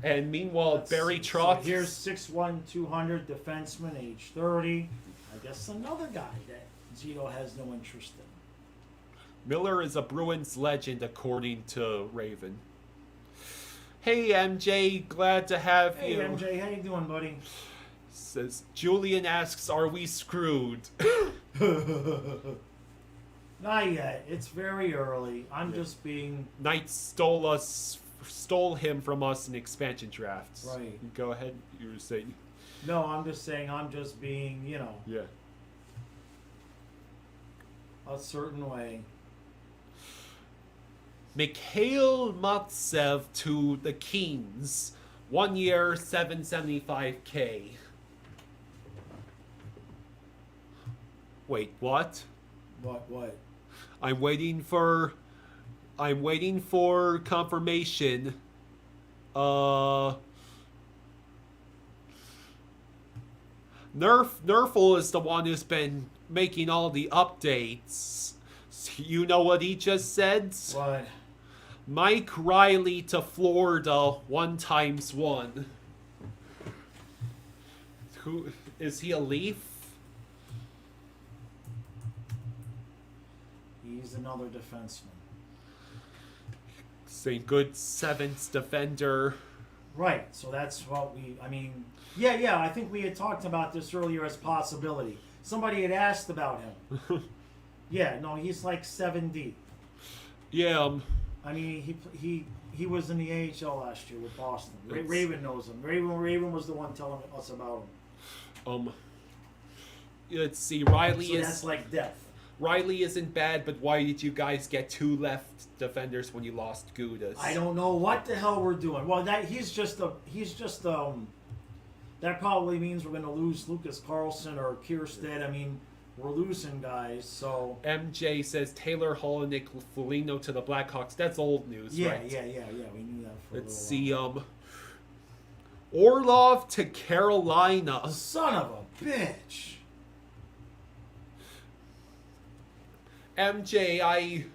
And meanwhile, Barry Trotz. So here's 6'1", 200 defenseman, age 30. I guess another guy that Zito has no interest in. Miller is a Bruins legend, according to Raven. Hey MJ, glad to have Hey you. MJ, how you doing, buddy? Says Julian asks, are we screwed? Not yet. It's very early. I'm just being Knight stole him from us in expansion drafts. Right. Go ahead. You were saying. no. I'm just saying. I'm just being, Yeah. a certain way. Mikhail Matsev to the Kings. 1 year, $775K. Wait, what? What? I'm waiting for confirmation. Nerful is the one who's been making all the updates. You know what he just said? What? Mike Riley to Florida 1x1. Who is he, a Leaf? He's another defenseman. Saying good seventh defender. Right. So that's what I mean. Yeah. I think we had talked about this earlier as possibility. Somebody had asked about him. Yeah. No, he's like 7D. Yeah. I mean, he was in the AHL last year with Boston. It's- Raven knows him. Raven was the one telling us about him. Let's see. Riley So is that's like death. Riley isn't bad, but why did you guys get 2 left defenders when you lost Gudas? I don't know what the hell we're doing. Well, that that probably means we're going to lose Lucas Karlsson or Kierstead. I mean, we're losing guys. So MJ says Taylor Hall and Nick Foligno to the Blackhawks. That's old news, yeah. right? We knew that for Let's a little see. Orlov to Carolina. while. Son of a bitch. MJ, I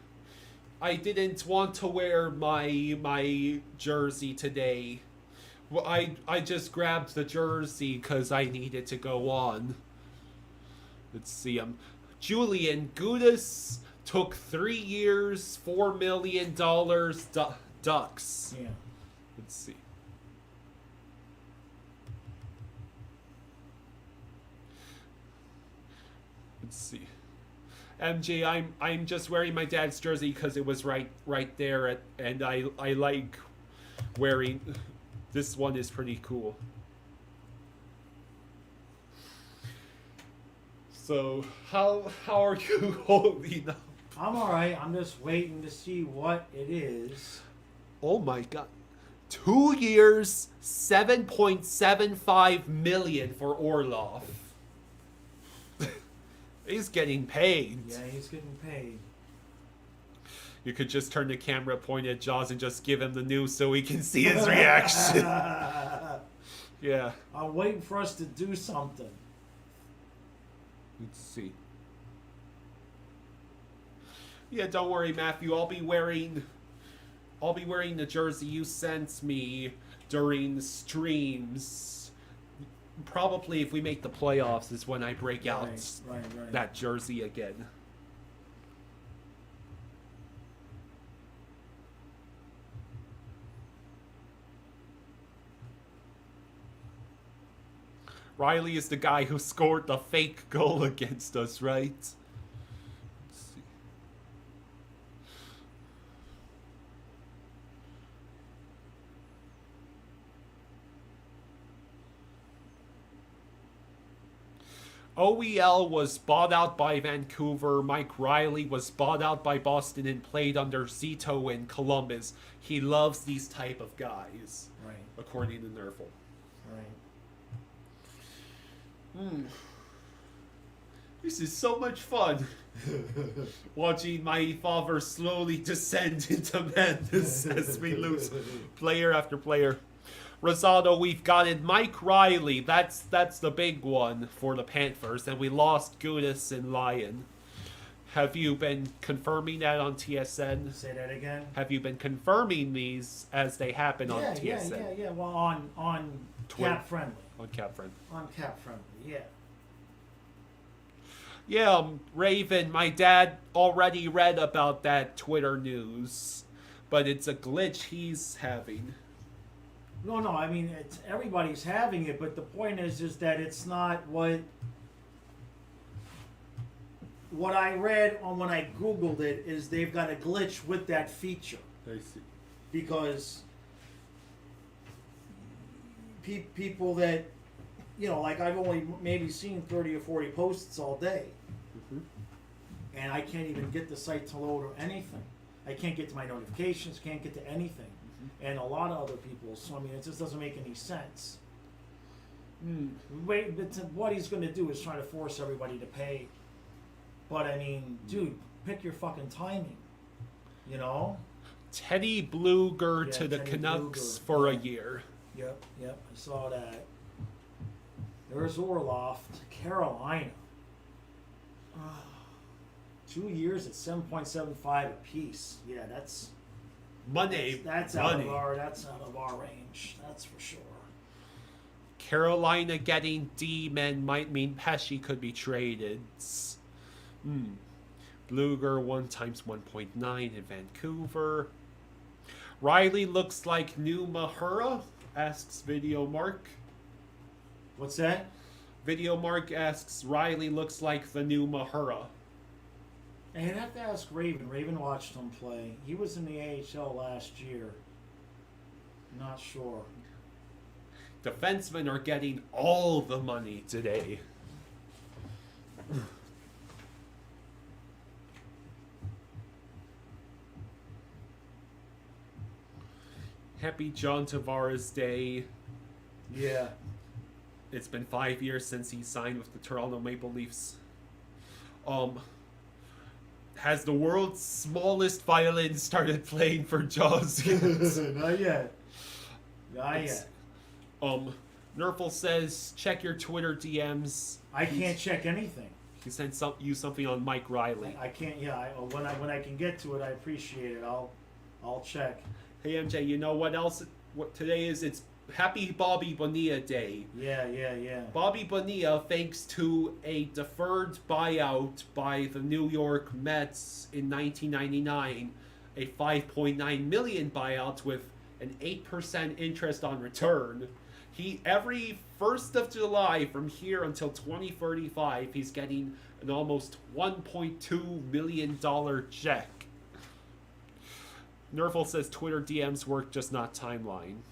didn't want to wear my jersey today. Well, I just grabbed the jersey because I needed to go on. Let's see. Julian Gudas took 3 years, $4 million Ducks. Yeah. Let's see. Let's see. MJ, I'm just wearing my dad's jersey because it was right there and I like wearing. This one is pretty cool. So how are you holding up? I'm all right. I'm just waiting to see what it is. Oh my god. 2 years, $7.75 million for Orlov. He's getting paid. Yeah, he's getting paid. You could just turn the camera, point at Jaws, and just give him the news so he can see his reaction. Yeah. I'm waiting for us to do something. Let's see. Yeah, don't worry, Matthew. I'll be wearing the jersey you sent me during the streams. Probably if we make the playoffs is when I break out Right. that jersey again. Riley is the guy who scored the fake goal against us, right? Let's see. OEL was bought out by Vancouver. Mike Riley was bought out by Boston and played under Zito in Columbus. He loves these type of guys, Right. according to Nerful. Right. This is so much fun. Watching my father slowly descend into madness as we lose player after player. Rosado, we've got it. Mike Riley, that's the big one for the Panthers, and we lost Gudas and Lyon. Have you been confirming that on TSN? Say that again. Have you been confirming these as they happen on TSN? Yeah. Well, on Twitter. Cap Friendly. On CapFriend. On Cap Friendly. Yeah. Yeah, Raven, my dad already read about that Twitter news, but it's a glitch he's having. No, I mean, it's everybody's having it, but the point is that it's not what I read on when I Googled it is they've got a glitch with that feature I see. because people that, you know, like I've only maybe seen 30 or 40 posts all day, and I can't even get the site to load or anything. I can't get to my notifications, can't get to anything. And a lot of other people, so I mean, it just doesn't make any sense. Wait, but what he's going to do is try to force everybody to pay. But I mean, dude, pick your fucking timing. You know? Teddy Bluger Yeah, to the Teddy Canucks Bluger. for a year. Yep, I saw that. There's Orloff to Carolina. 2 years at 7.75 apiece. Yeah, that's Money. that's out of our range. That's for sure. Carolina getting D-men might mean Pesci could be traded. Bluger 1 times 1.9 in Vancouver. Riley looks like new Mahura, asks Video Mark. What's that? Video Mark asks, Riley looks like the new Mahura. And I'd have to ask Raven. Raven watched him play. He was in the AHL last year. Not sure. Defensemen are getting all the money today. Happy John Tavares Day. Yeah. It's been 5 years since he signed with the Toronto Maple Leafs. Has the world's smallest violin started playing for Jaws yet? Not yet. Not yet. Nerfle says, check your Twitter DMs. I can't check anything. He sent you something on Mike Riley. I can't. Yeah. When I can get to it, I appreciate it. I'll check. Hey MJ, you know what else? What today is? It's Happy Bobby Bonilla Day. Yeah. Bobby Bonilla, thanks to a deferred buyout by the New York Mets in 1999, a $5.9 million buyout with an 8% interest on return. Every 1st of July from here until 2035, he's getting an almost $1.2 million check. Nerfle says Twitter DMs work, just not timeline.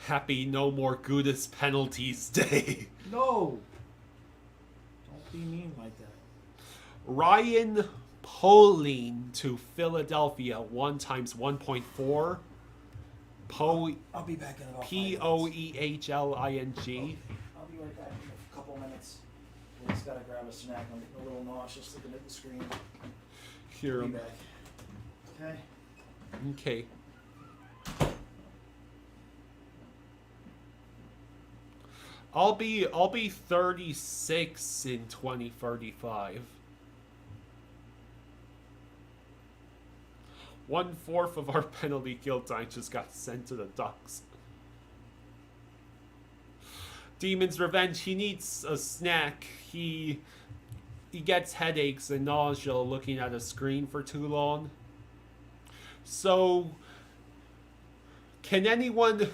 Happy No More Gudas Penalties Day. No. Don't be mean like that. Ryan Poehling to Philadelphia 1 times 1.4. I'll be back in about 5 minutes. Poehling. I'll be right back in a couple minutes. I just gotta grab a snack. I'm getting a little nauseous looking at the screen. Here. I'll be back. Okay. Okay. I'll be 36 in 2035. 1/4 of our penalty kill time just got sent to the Ducks. Demon's Revenge, he needs a snack. He gets headaches and nausea looking at a screen for too long. So, can anyone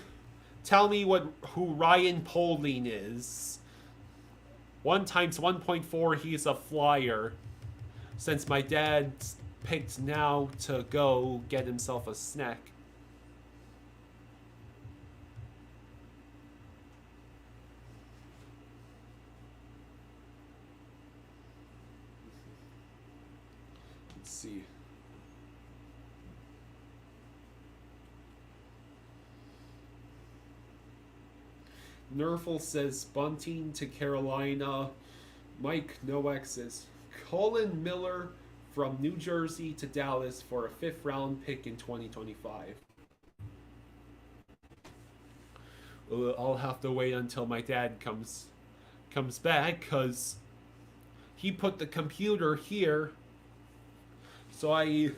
tell me who Ryan Poehling is? 1 times 1.4, he's a flyer. Since my dad picked now to go get himself a snack. Let's see. Nerfle says Bunting to Carolina. Mike Nowak says Colin Miller from New Jersey to Dallas for a 5th round pick in 2025. Well, I'll have to wait until my dad comes back, because he put the computer here, so I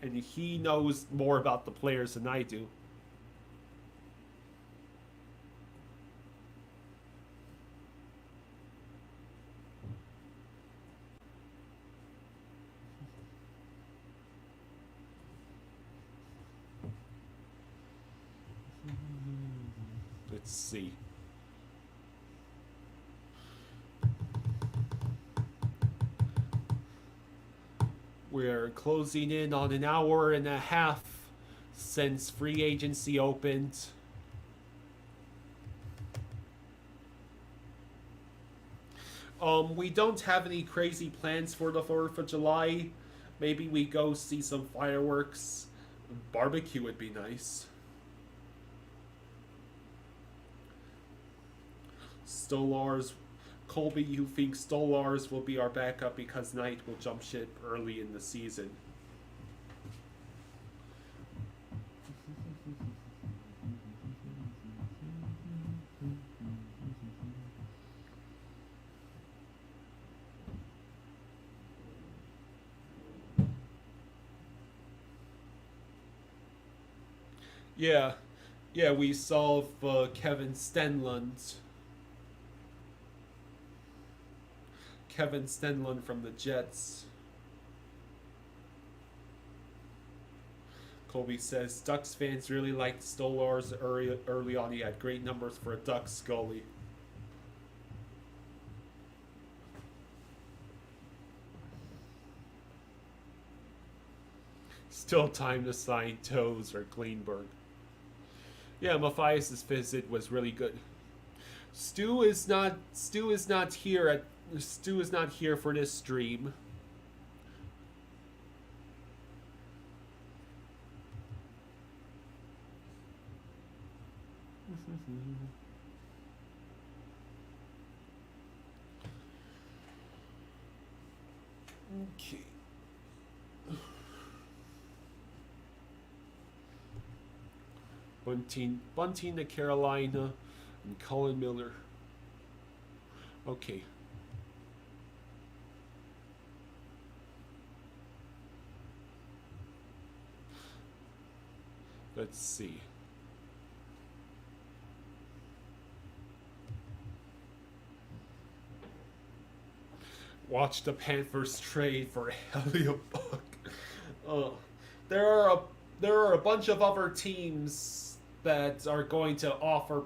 And he knows more about the players than I do. Let's see. We're closing in on an hour and a half since free agency opened. We don't have any crazy plans for the 4th of July. Maybe we go see some fireworks. Barbecue would be nice. Stolars. Colby, you think Stolars will be our backup because Knight will jump ship early in the season? Yeah, we saw Kevin Stenlund. Kevin Stenlund from the Jets. Colby says, Ducks fans really liked Stolars early on. He had great numbers for a Ducks goalie. Still time to sign Toes or Kleinberg. Yeah, Matthias's visit was really good. Stu is not here for this stream. Okay. Bunting to Carolina and Colin Miller. Okay. Let's see. Watch the Panthers trade for Helium Buck. There are a bunch of other teams that are going to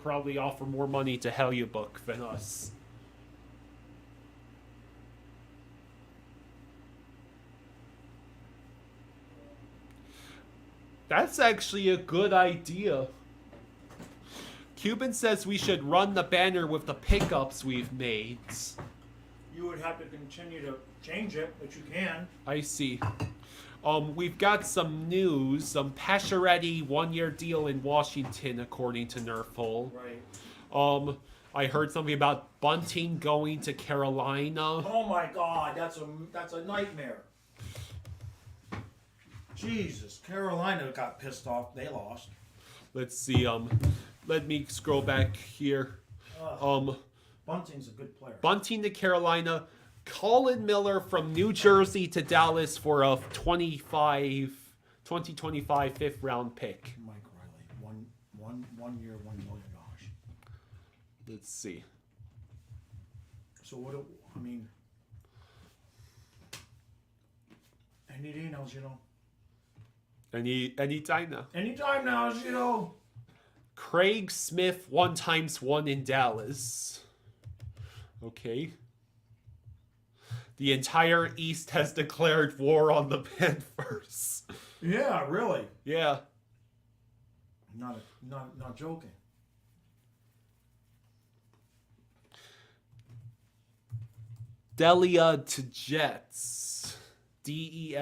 probably offer more money to Helium-Buck than us. That's actually a good idea. Cuban says we should run the banner with the pickups we've made. You would have to continue to change it, but you can. I see. We've got some news. Pacioretty 1-year deal in Washington, according to Nerfhole. Right. I heard something about Bunting going to Carolina. Oh my God, that's a nightmare. Jesus, Carolina got pissed off. They lost. Let's see. Let me scroll back here. Bunting's a good player. Bunting to Carolina. Colin Miller from New Jersey to Dallas for a 2025 5th round pick. Mike Riley, one year, $1 million. Let's see. So any day now, Anytime now. Anytime now, Craig Smith 1x1 in Dallas. Okay. The entire East has declared war on the Panthers. Yeah, really. Yeah. Not joking. Delia to Jets. Delia.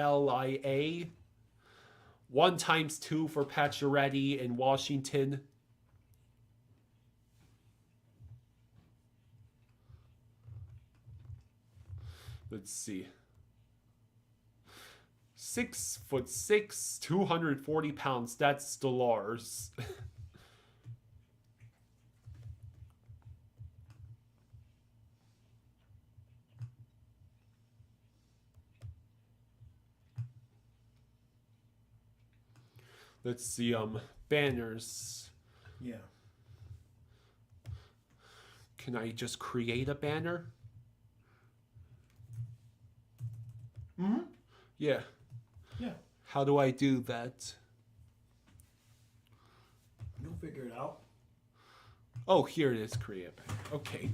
1x2 for Pacioretty in Washington. Let's see. 6'6", 240 pounds. That's Stolars. Let's see, banners. Yeah. Can I just create a banner? Mm-hmm. Yeah. Yeah. How do I do that? You'll figure it out. Oh, here it is, create a banner. Okay.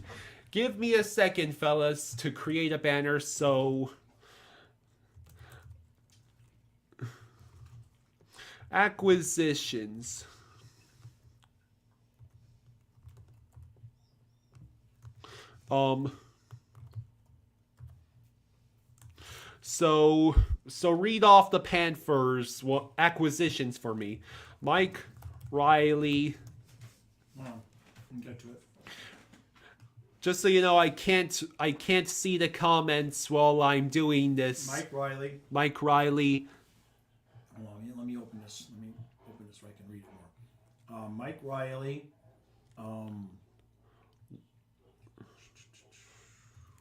Give me a second, fellas, to create a banner, so... Acquisitions. So read off the Panthers acquisitions for me. Mike Riley. I'll get to it. Just so you know, I can't see the comments while I'm doing this. Mike Riley. Hold on, let me open this. Let me open this so I can read it more. Mike Riley.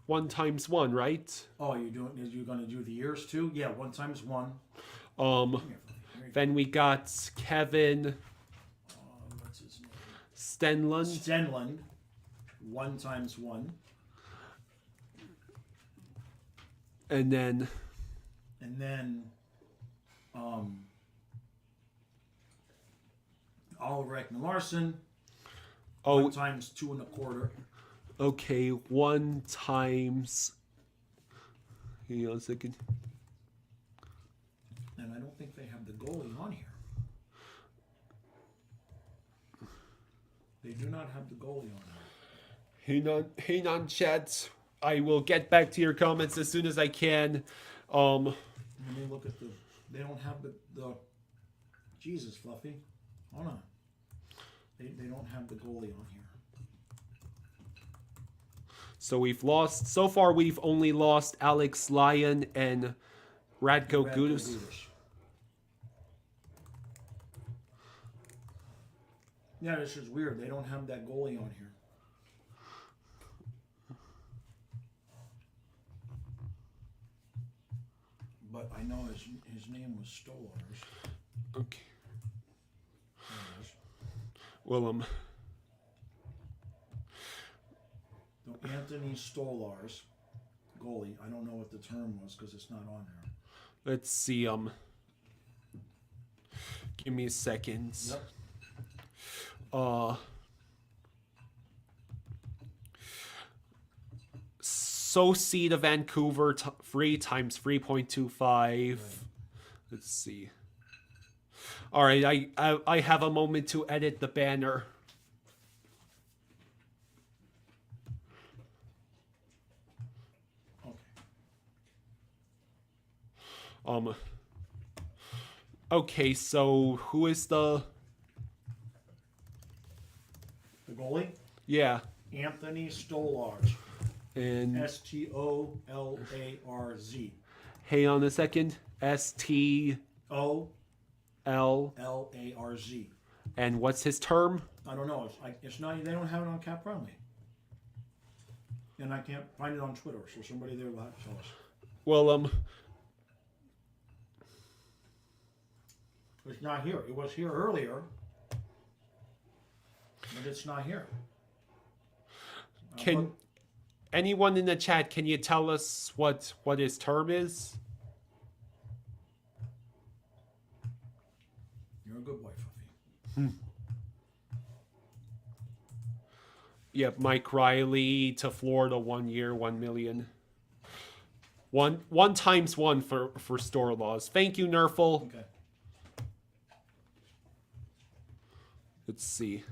1 times 1, right? Oh, you're going to do the years too? Yeah, 1 times 1. Then we got Kevin What's his name? Stenlund. 1 times 1. And then Oliver Ekman-Larsson. Oh, 1 times 2 1/4. okay, 1 times. Hang on a second. And I don't think they have the goalie on here. They do not have the goalie on here. Hang on, chat. I will get back to your comments as soon as I can. Let me look at the. They don't have the. Jesus, Fluffy. Hold on. They don't have the goalie on here. So so far we've only lost Alex Lyon and Radko Gudas. Yeah, this is weird. They don't have that goalie on here. But I know his name was Stolars. Okay. Well, Anthony Stolars, goalie. I don't know what the term was because it's not on there. let's see. Give me a second. Yep. Soci to Vancouver 3 times 3.25. Right. Let's see. All right, I have a moment to edit the banner. Okay. Okay, so who is the goalie? Yeah. Anthony Stolars. And Stolarz. Hang on a second. STOLARZ. And what's his term? I don't know. It's not. They don't have it on Cap Friendly, and I can't find it on Twitter. So somebody there will have to tell us. Well, it's not here. It was here earlier, but it's not here. Can anyone in the chat, can you tell us what his term is? You're a good boy, Fluffy. Yep, Mike Riley to Florida 1 year, 1 million. One times 1 for store laws. Thank you, Nerful. Okay. Let's see.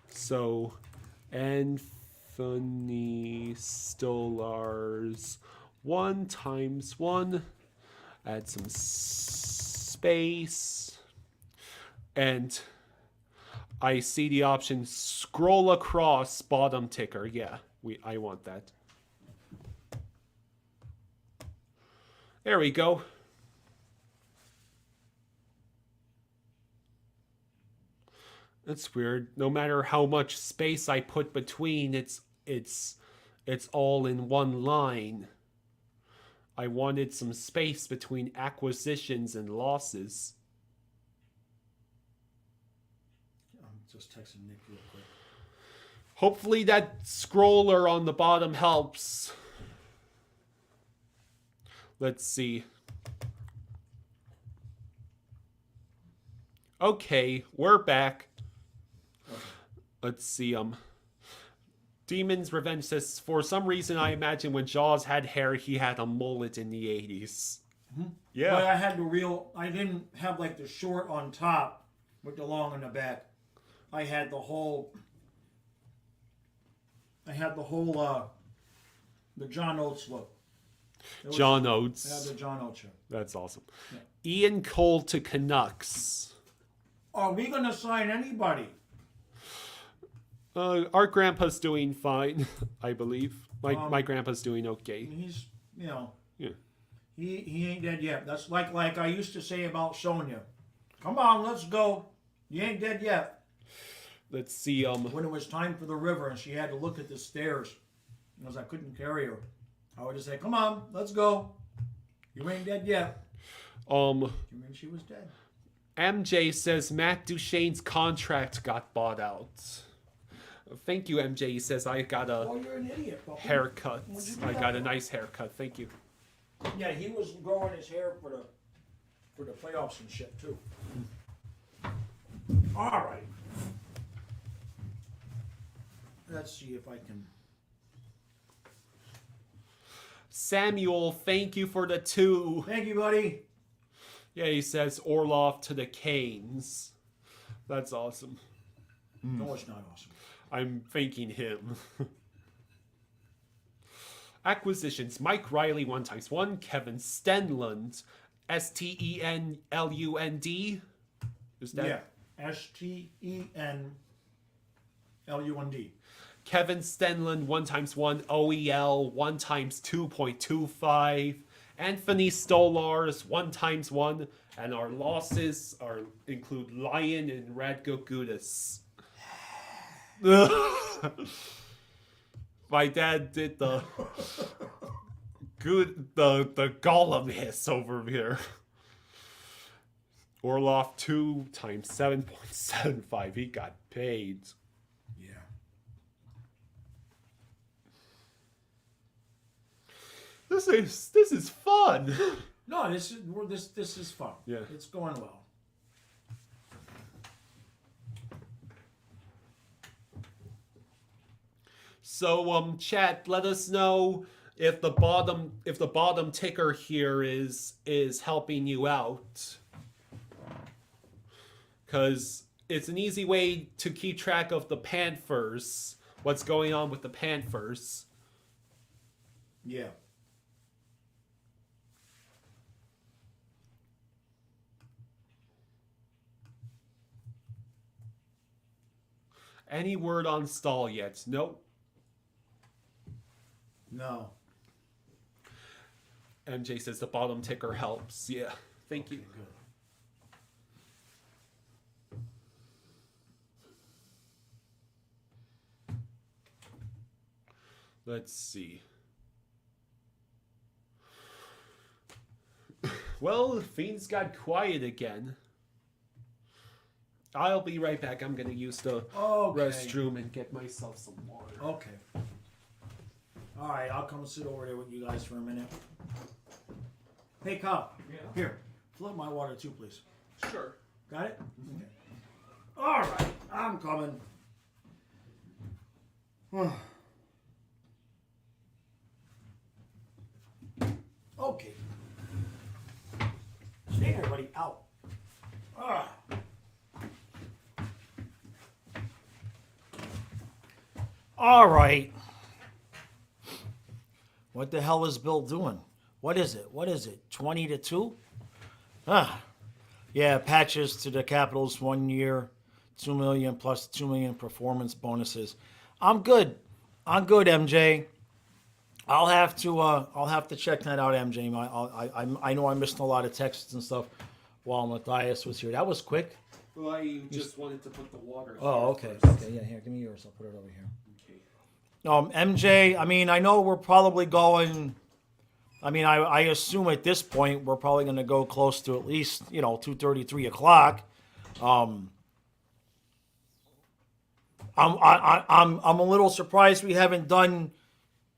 So, Anthony Stolarz 1 times 1. Add some space. And I see the option scroll across bottom ticker. Yeah, I want that. There we go. That's weird. No matter how much space I put between, it's all in one line. I wanted some space between acquisitions and losses. I'm just texting Nick real quick. Hopefully that scroller on the bottom helps. Let's see. Okay, we're back. Okay. Let's see. Demon's Revenge says, for some reason, I imagine when Jaws had hair, he had a mullet in the 80s. Mm-hmm. Yeah. But I had I didn't have like the short on top with the long on the back. I had the whole, the John Oates look. John Oates. Yeah, the John Oates. That's awesome. Yeah. Ian Cole to Canucks. Are we going to sign anybody? Our grandpa's doing fine, I believe. My grandpa's doing okay. He's, Yeah. He ain't dead yet. That's like I used to say about Sonia. Come on, let's go. You ain't dead yet. Let's see. When it was time for the river and she had to look at the stairs because I couldn't carry her, I would just say, "Come on, let's go. You ain't dead yet." You mean she was dead? MJ says Matt Duchene's contract got bought out. Thank you, MJ. He says I got a You're an idiot, puppy. haircut. I got a nice haircut. Thank you. Yeah, he was growing his hair for the playoffs and shit too. All right. Let's see if I can. Samuel, thank you for the 2. Thank you, buddy. Yeah, he says Orlov to the Canes. That's awesome. No, it's not awesome. I'm thanking him. Acquisitions. Mike Riley 1x1. Kevin Stenlund. Stenlund. Is that? Yeah. Stenlund. Kevin Stenlund 1x1. OEL 1x2.25. Anthony Stolars 1x1. And our losses include Lyon and Radko Gudas. My dad did the Gollum hiss over here. Orlov 2 times 7.75. He got paid. Yeah. This is fun. No, this is fun. Yeah. It's going well. So, chat, let us know if the bottom ticker here is helping you out, because it's an easy way to keep track of the Panthers. What's going on with the Panthers? Yeah. Any word on Stahl yet? Nope. No. MJ says the bottom ticker helps. Yeah. Thank you. Good. Let's see. Well, things got quiet again. I'll be right back. I'm going to use the restroom and get myself some water. Okay. All right, I'll come sit over there with you guys for a minute. Hey, Kyle. Yeah. Here, flip my water too, please. Sure. Got it? Okay. All right, I'm coming. Okay. Stay there, buddy. Out. Ah. All right. What the hell is Bill doing? What is it? 20-2? Ah. Yeah, patches to the Capitals 1 year, $2 million plus $2 million performance bonuses. I'm good, MJ. I'll have to check that out, MJ. I know I missed a lot of texts and stuff while Matthias was here. That was quick. Well, I just wanted to put the water. Oh, okay. First. Okay, yeah, here, give me yours. I'll put it over here. Okay. MJ, I mean, I know we're probably going I mean, I assume at this point we're probably going to go close to at least 2:30, 3 o'clock. I'm a little surprised we haven't done.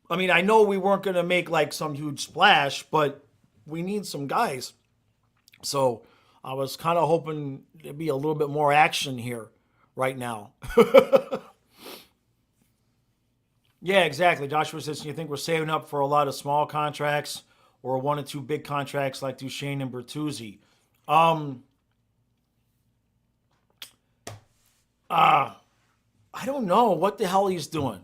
I mean, I know we weren't going to make like some huge splash, but we need some guys. So I was kind of hoping there'd be a little bit more action here right now. Yeah, exactly. Joshua says, you think we're saving up for a lot of small contracts or one or two big contracts like Duchesne and Bertuzzi? I don't know what the hell he's doing.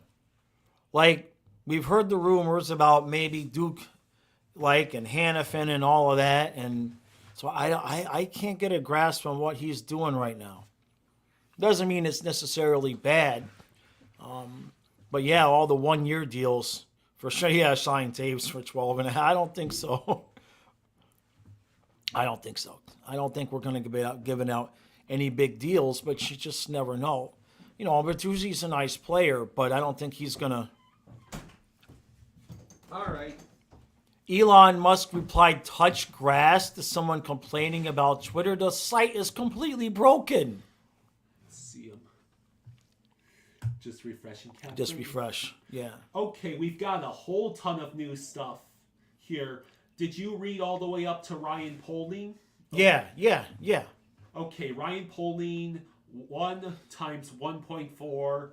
Like, we've heard the rumors about maybe Duke, and Hannafin and all of that, and so I can't get a grasp on what he's doing right now. Doesn't mean it's necessarily bad. But yeah, all the 1-year deals for sure. Yeah, signed tapes for 12 and a half. I don't think so. I don't think so. I don't think we're going to be giving out any big deals, but you just never know. Bertuzzi's a nice player, but I don't think he's going to. All right. Elon Musk replied, touch grass to someone complaining about Twitter. The site is completely broken. See him. Just refreshing. Captain. Just refresh. Yeah. Okay, we've got a whole ton of new stuff here. Did you read all the way up to Ryan Poling? Yeah. Okay, Ryan Poling, 1 times 1.4.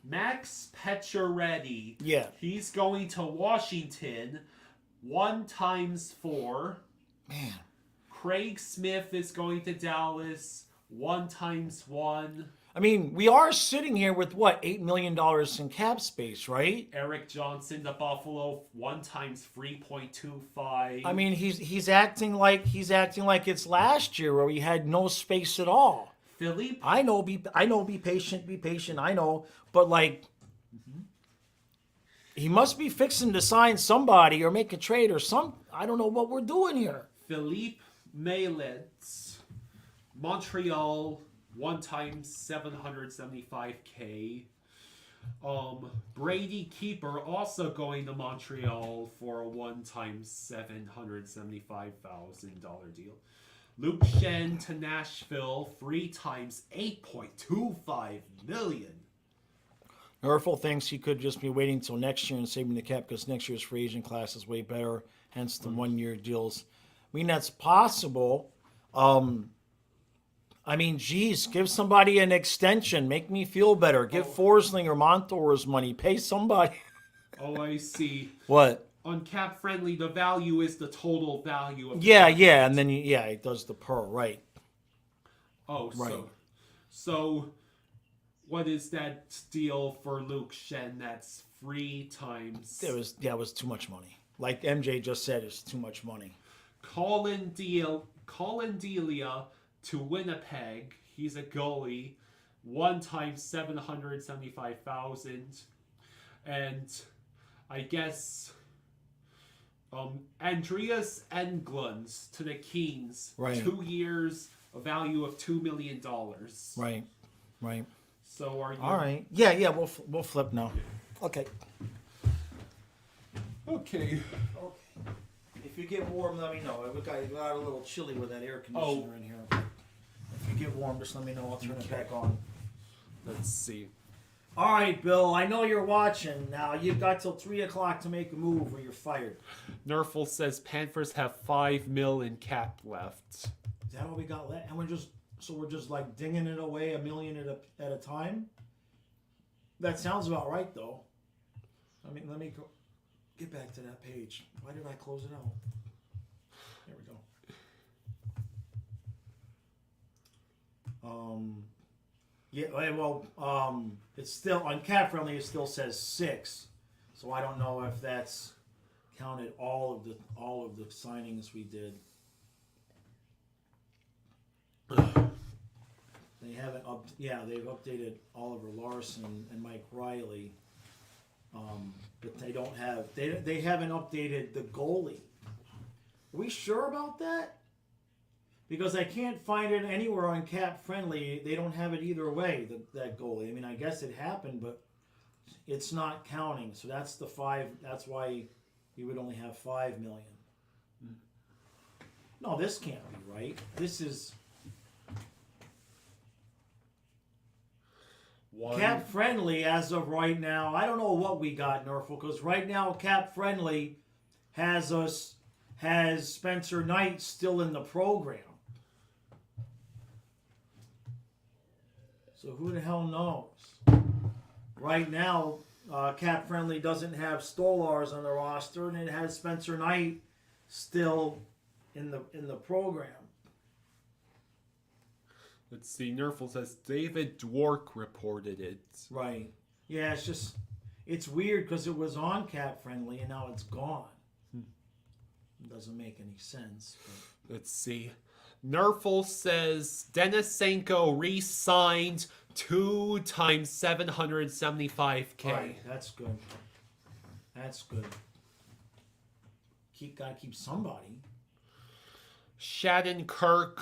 Max Pacioretty. Yeah. He's going to Washington, 1 times 4. Man. Craig Smith is going to Dallas, 1 times 1. I mean, we are sitting here with what, $8 million in cap space, right? Eric Johnson to Buffalo, 1 times 3.25. I mean, he's acting like it's last year where we had no space at all. Philippe. I know. Be patient. I know, but he must be fixing to sign somebody or make a trade or some. I don't know what we're doing here. Philippe Maillet, Montreal, 1 times 775K. Brady Keeper also going to Montreal for a 1 times $775,000 deal. Luke Shen to Nashville, 3 times $8.25 million. Nerfel thinks he could just be waiting till next year and saving the cap because next year's free agent class is way better, hence the 1-year deals. I mean, that's possible. Geez, give somebody an extension. Make me feel better. Give Forsling or Montour his money. Pay somebody. Oh, I see. What? On Cap Friendly, the value is the total value of the Yeah, and then it does the per, right. Oh, right. So what is that deal for Luke Shen? That's 3 times. It was too much money. Like MJ just said, it's too much money. Colin Delia to Winnipeg. He's a goalie. 1 times $775,000. And I guess Andreas Englund to the Kings. Right. 2 years, a value of $2 million. Right. So are you... All right. Yeah, we'll flip now. Okay. Okay. If you get warm, let me know. It got a little chilly with that air conditioner in here. If you get warm, just let me know. I'll turn it back on. Let's see. All right, Bill. I know you're watching. Now you've got till 3 o'clock to make a move, or you're fired. Nerfel says Panthers have $5 million in cap left. Is that all we got left? And we're just like dinging it away $1 million at a time. That sounds about right, though. I mean, let me go. Get back to that page. Why did I close it out? There we go. It's still on Cap Friendly. It still says 6, so I don't know if that's counted all of the signings we did. They haven't they've updated Oliver Larson and Mike Riley. But they don't have they haven't updated the goalie. Are we sure about that? Because I can't find it anywhere on Cap Friendly. They don't have it either way, that goalie. I mean, I guess it happened, but it's not counting. So that's the 5. That's why you would only have $5 million. No, this can't be right. This is One. cap friendly as of right now. I don't know what we got, Nerful, because right now cap friendly has Spencer Knight still in the program. So who the hell knows? Right now, cap friendly doesn't have Stolars on the roster, and it has Spencer Knight still in the program. Let's see. Nerful says David Dwork reported it. Right. Yeah, it's weird because it was on cap friendly and now it's gone. It doesn't make any sense. But. Let's see. Nerful says Denisenko re-signed 2 times $775K. Right, that's good. That's good. Gotta keep somebody. Shattenkirk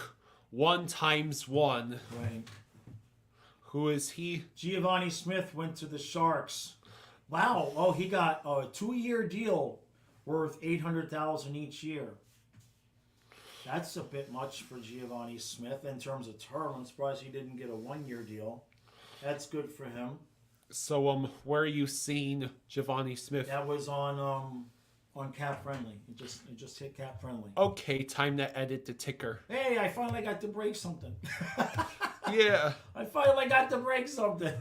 1 times 1. Right. Who is he? Giovanni Smith went to the Sharks. Wow. Oh, he got a 2-year deal worth $800,000 each year. That's a bit much for Giovanni Smith in terms of term. I'm surprised he didn't get a 1-year deal. That's good for him. So where are you seeing Giovanni Smith? That was on Cap Friendly. It just hit Cap Friendly. Okay, time to edit the ticker. Hey, I finally got to break something. Yeah. I finally got to break something.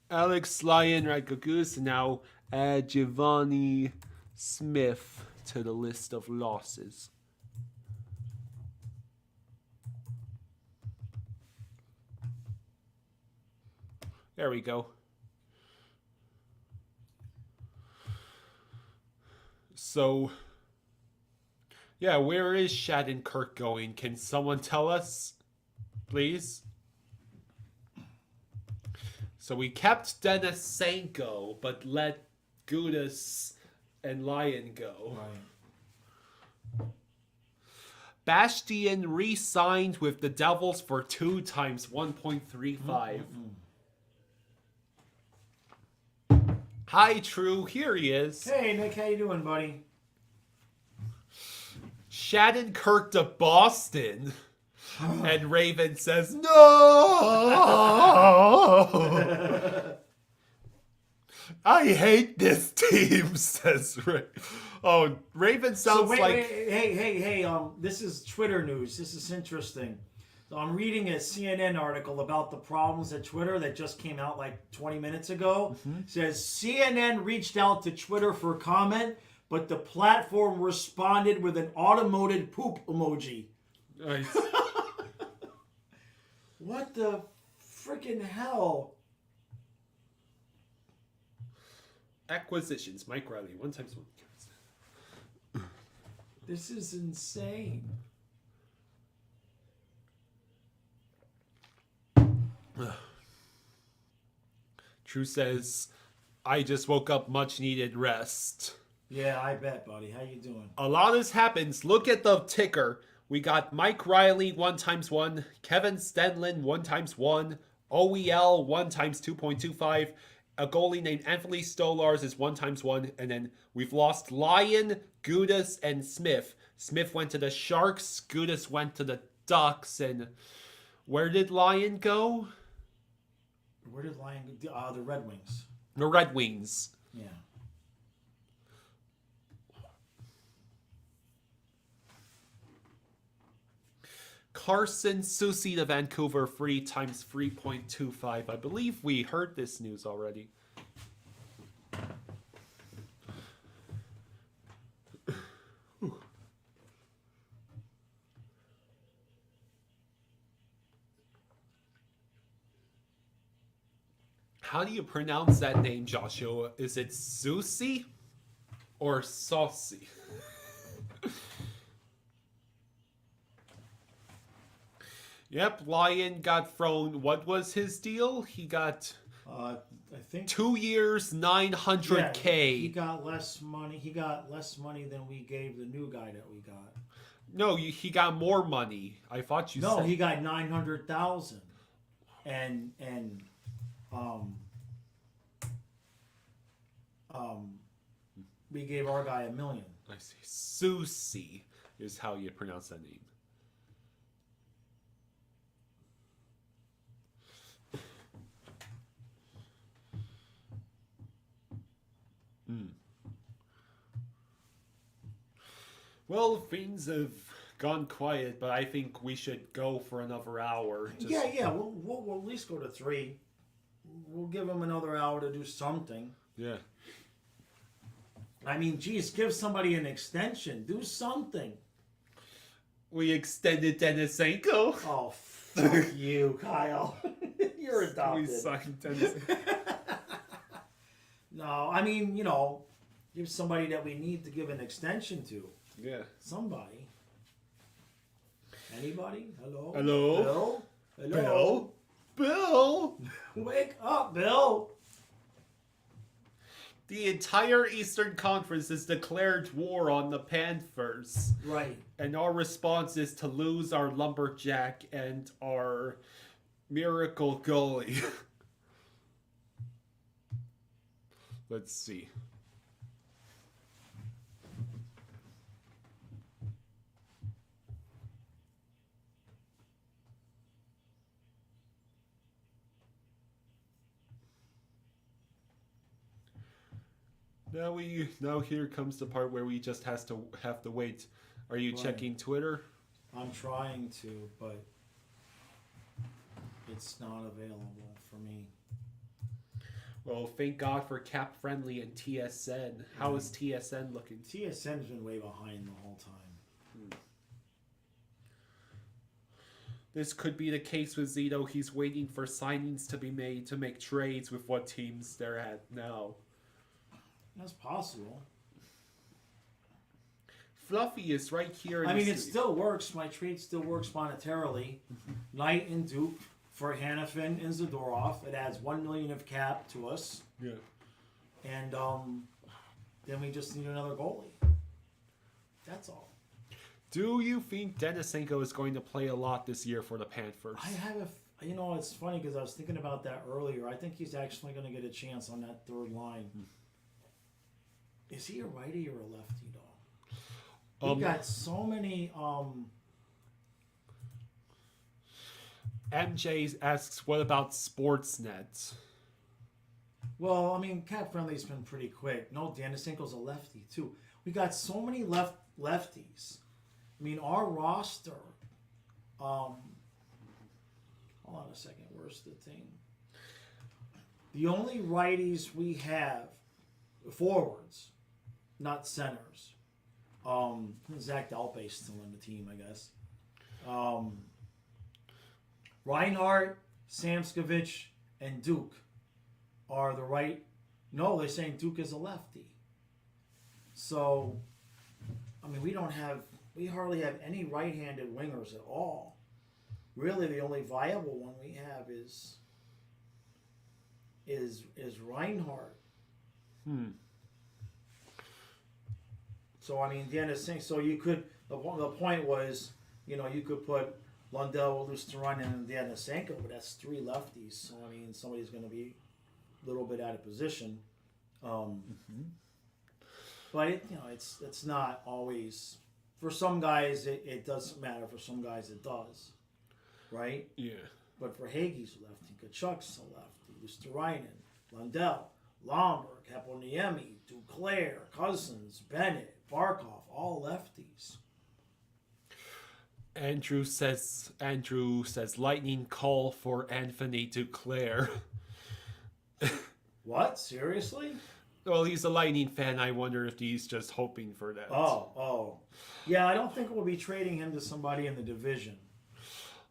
Alex Lyon, Radko Gudas, and now add Giovanni Smith to the list of losses. There we go. So, yeah, where is Shattenkirk going? Can someone tell us, please? So we kept Denisenko, but let Gudas and Lyon go. Right. Bastian re-signed with the Devils for 2 times 1.35. Hi, True. Here he is. Hey, Nick, how you doing, buddy? Shattenkirk to Boston. And Raven says, no! I hate this team, says Raven. Oh, Raven sounds like... Hey, this is Twitter news. This is interesting. So I'm reading a CNN article about the problems at Twitter that just came out like 20 minutes ago. It says CNN reached out to Twitter for comment, but the platform responded with an automated poop emoji. Nice. What the freaking hell? Acquisitions. Mike Riley, 1 times 1. This is insane. True says, I just woke up, much needed rest. Yeah, I bet, buddy. How you doing? A lot has happened. Look at the ticker. We got Mike Riley 1 times 1, Kevin Stenlin 1 times 1, OEL 1 times 2.25, a goalie named Anthony Stolars is 1 times 1, and then we've lost Lyon, Gudas, and Smith. Smith went to the Sharks, Gudas went to the Ducks, and where did Lyon go? Where did Lyon go? The Red Wings. The Red Wings. Yeah. Karlsson, Susie to Vancouver, 3 times 3.25. I believe we heard this news already. How do you pronounce that name, Joshua? Is it Susie or Saucy? Yep, Lyon got thrown. What was his deal? He got I think 2 years, $900K. Yeah, he got less money. He got less money than we gave the new guy that we got. No, he got more money. I thought you said. No, he got 900,000, and we gave our guy $1 million. I see. Susie. is how you pronounce that name. Well, things have gone quiet, but I think we should go for another hour. Yeah. We'll at least go to 3. We'll give them another hour to do something. Yeah. I mean, geez, give somebody an extension. Do something. We extended Denisenko. Oh, fuck you, Kyle. You're We adopted. signed Denisenko. No, I mean, give somebody that we need to give an extension to. Yeah. Somebody. Anybody? Hello? Hello? Bill? Hello? Bill? Wake up, Bill! The entire Eastern Conference has declared war on the Panthers. Right. And our response is to lose our lumberjack and our miracle goalie. Let's see. Now here comes the part where we just have to wait. Are you Right. checking Twitter? I'm trying to, but it's not available for me. Well, thank God for Cap Friendly and TSN. How is TSN looking? TSN's been way behind the whole time. This could be the case with Zito. He's waiting for signings to be made to make trades with what teams they're at now. That's possible. Fluffy is right here. I mean, it still works. My trade still works monetarily. Knight and Duke for Hannafin and Zadorov. It adds $1 million of cap to us, Yeah. and then we just need another goalie. That's all. Do you think Denisenko is going to play a lot this year for the Panthers? I have it's funny because I was thinking about that earlier. I think he's actually going to get a chance on that third line. Is he a righty or a lefty, though? He got so many. MJ asks, what about Sportsnet? Well, I mean, Cap Friendly's been pretty quick. No, Denisenko's a lefty too. We got so many lefties. I mean, our roster. Hold on a second. Where's the thing? The only righties we have, forwards, not centers. Zach Dalpe's still in the team, I guess. Reinhardt, Samskovich, and Duke are the right. No, they're saying Duke is a lefty. So, I mean, we hardly have any right-handed wingers at all. Really, the only viable one we have is Reinhardt. So I mean, so you could. The point was, you could put Lundell, Lusteran, and Denisenko, but that's 3 lefties. So I mean, somebody's going to be a little bit out of position. But it's not always. For some guys, it doesn't matter. For some guys, it does. Right? Yeah. But for Hagee's a lefty, Kachuk's a lefty, Lusterainen, Lundell, Lomberg, Heponiemi, Duclair, Cousins, Bennett, Barkov, all lefties. Andrew says lightning call for Anthony Duclair. What? Seriously? Well, he's a Lightning fan. I wonder if he's just hoping for that. Oh. Yeah, I don't think we'll be trading him to somebody in the division.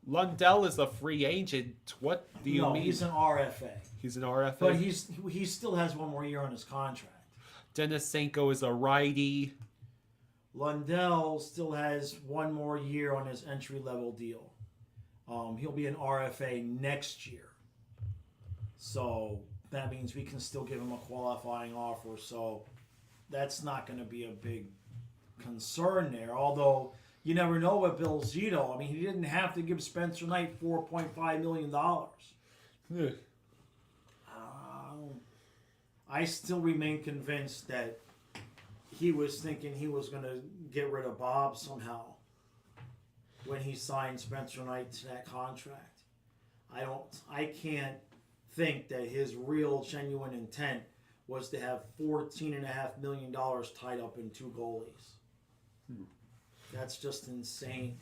Lundell is a free agent. What do you mean? No, he's an RFA. He's an RFA? But he still has 1 more year on his contract. Denisenko is a righty. Lundell still has 1 more year on his entry-level deal. He'll be an RFA next year. So that means we can still give him a qualifying offer. So that's not going to be a big concern there. Although you never know with Bill Zito. I mean, he didn't have to give Spencer Knight $4.5 million. Yeah. I still remain convinced that he was thinking he was going to get rid of Bob somehow when he signed Spencer Knight to that contract. I can't think that his real genuine intent was to have $14.5 million tied up in 2 goalies. That's just insane.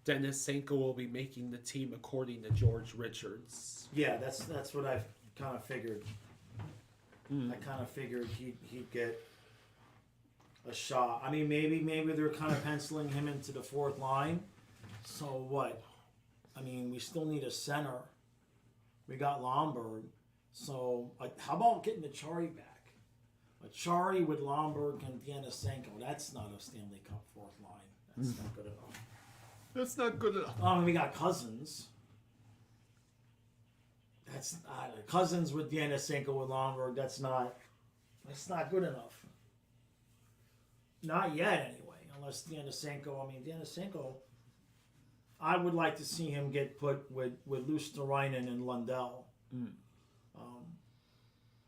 Denisenko will be making the team according to George Richards. Yeah, that's what I kind of figured. I kind of figured he'd get a shot. I mean, maybe they're kind of penciling him into the 4th line. So what? I mean, we still need a center. We got Lomberg. So how about getting Achari back? Achari with Lomberg and Denisenko. That's not a Stanley Cup 4th line. That's not good enough. That's not good enough. We got Cousins. That's Cousins with Denisenko with Lomberg. That's not good enough. Not yet, anyway. Unless Denisenko. I would like to see him get put with Luosterainen and Lundell.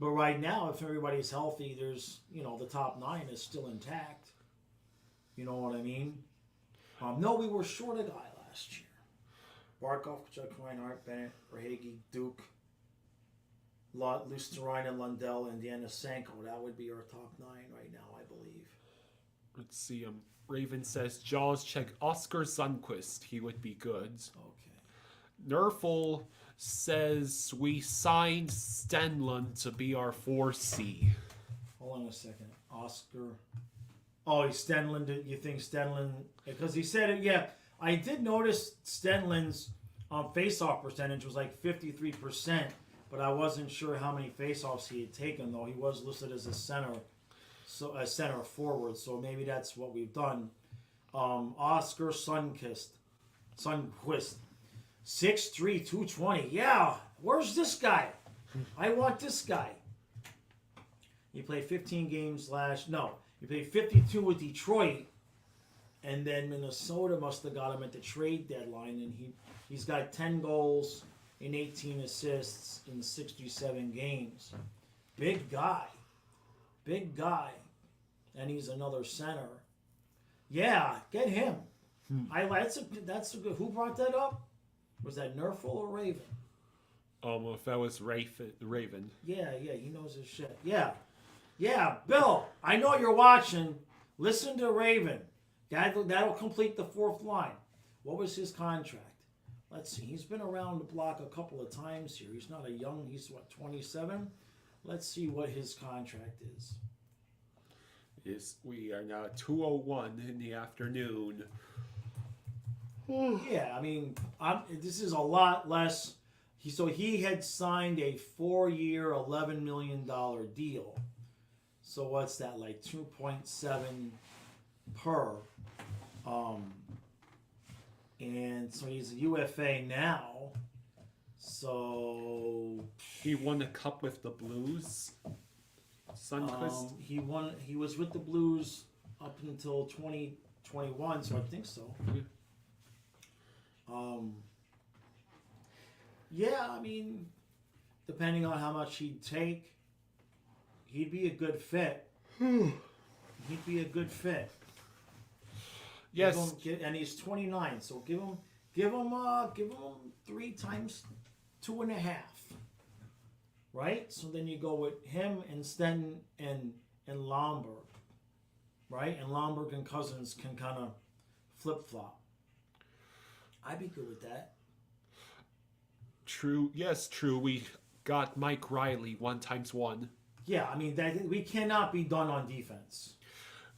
But right now, if everybody's healthy, there's the top 9 is still intact. You know what I mean? No, we were short a guy last year. Barkov, Kachuk, Reinhardt, Bennett, Verhaeghe, Duke, Luosterainen, Lundell, and Denisenko. That would be our top 9 right now, I believe. Let's see. Raven says, Jaws, check Oscar Sundqvist. He would be good. Okay. Nerful says, we signed Stenlund to be our 4C. Hold on a second. Oscar. Oh, Stenlund. You think Stenlund? Because he said it, yeah. I did notice Stenlund's face-off percentage was like 53%, but I wasn't sure how many face-offs he had taken, though. He was listed as a center. So a center forward, so maybe that's what we've done. Oscar Sundqvist, 6'3", 220. Yeah, where's this guy? I want this guy. He played 15 games he played 52 with Detroit, and then Minnesota must have got him at the trade deadline, and he's got 10 goals and 18 assists in 67 games. Big guy. And he's another center. Yeah, get him. That's a good. Who brought that up? Was that Nerful or Raven? If that was Raven. Yeah, he knows his shit. Yeah, Bill. I know you're watching. Listen to Raven. That'll complete the 4th line. What was his contract? Let's see. He's been around the block a couple of times here. He's not he's 27? Let's see what his contract is. We are now at 2:01 in the afternoon. Yeah, I mean, this is a lot less. He had signed a 4-year, $11 million deal. So what's that, like 2.7 per? And so he's a UFA now. So he won the cup with the Blues. Sundqvist. He was with the Blues up until 2021, so I think so. Yeah, I mean, depending on how much he'd take, he'd be a good fit. He'd be a good fit. Yes. And he's 29, so give him 3 times 2.5. Right? So then you go with him and Sten and Lomberg. Right? And Lomberg and Cousins can kind of flip-flop. I'd be good with that. True. Yes, true. We got Mike Riley 1x1. Yeah, I mean, we cannot be done on defense.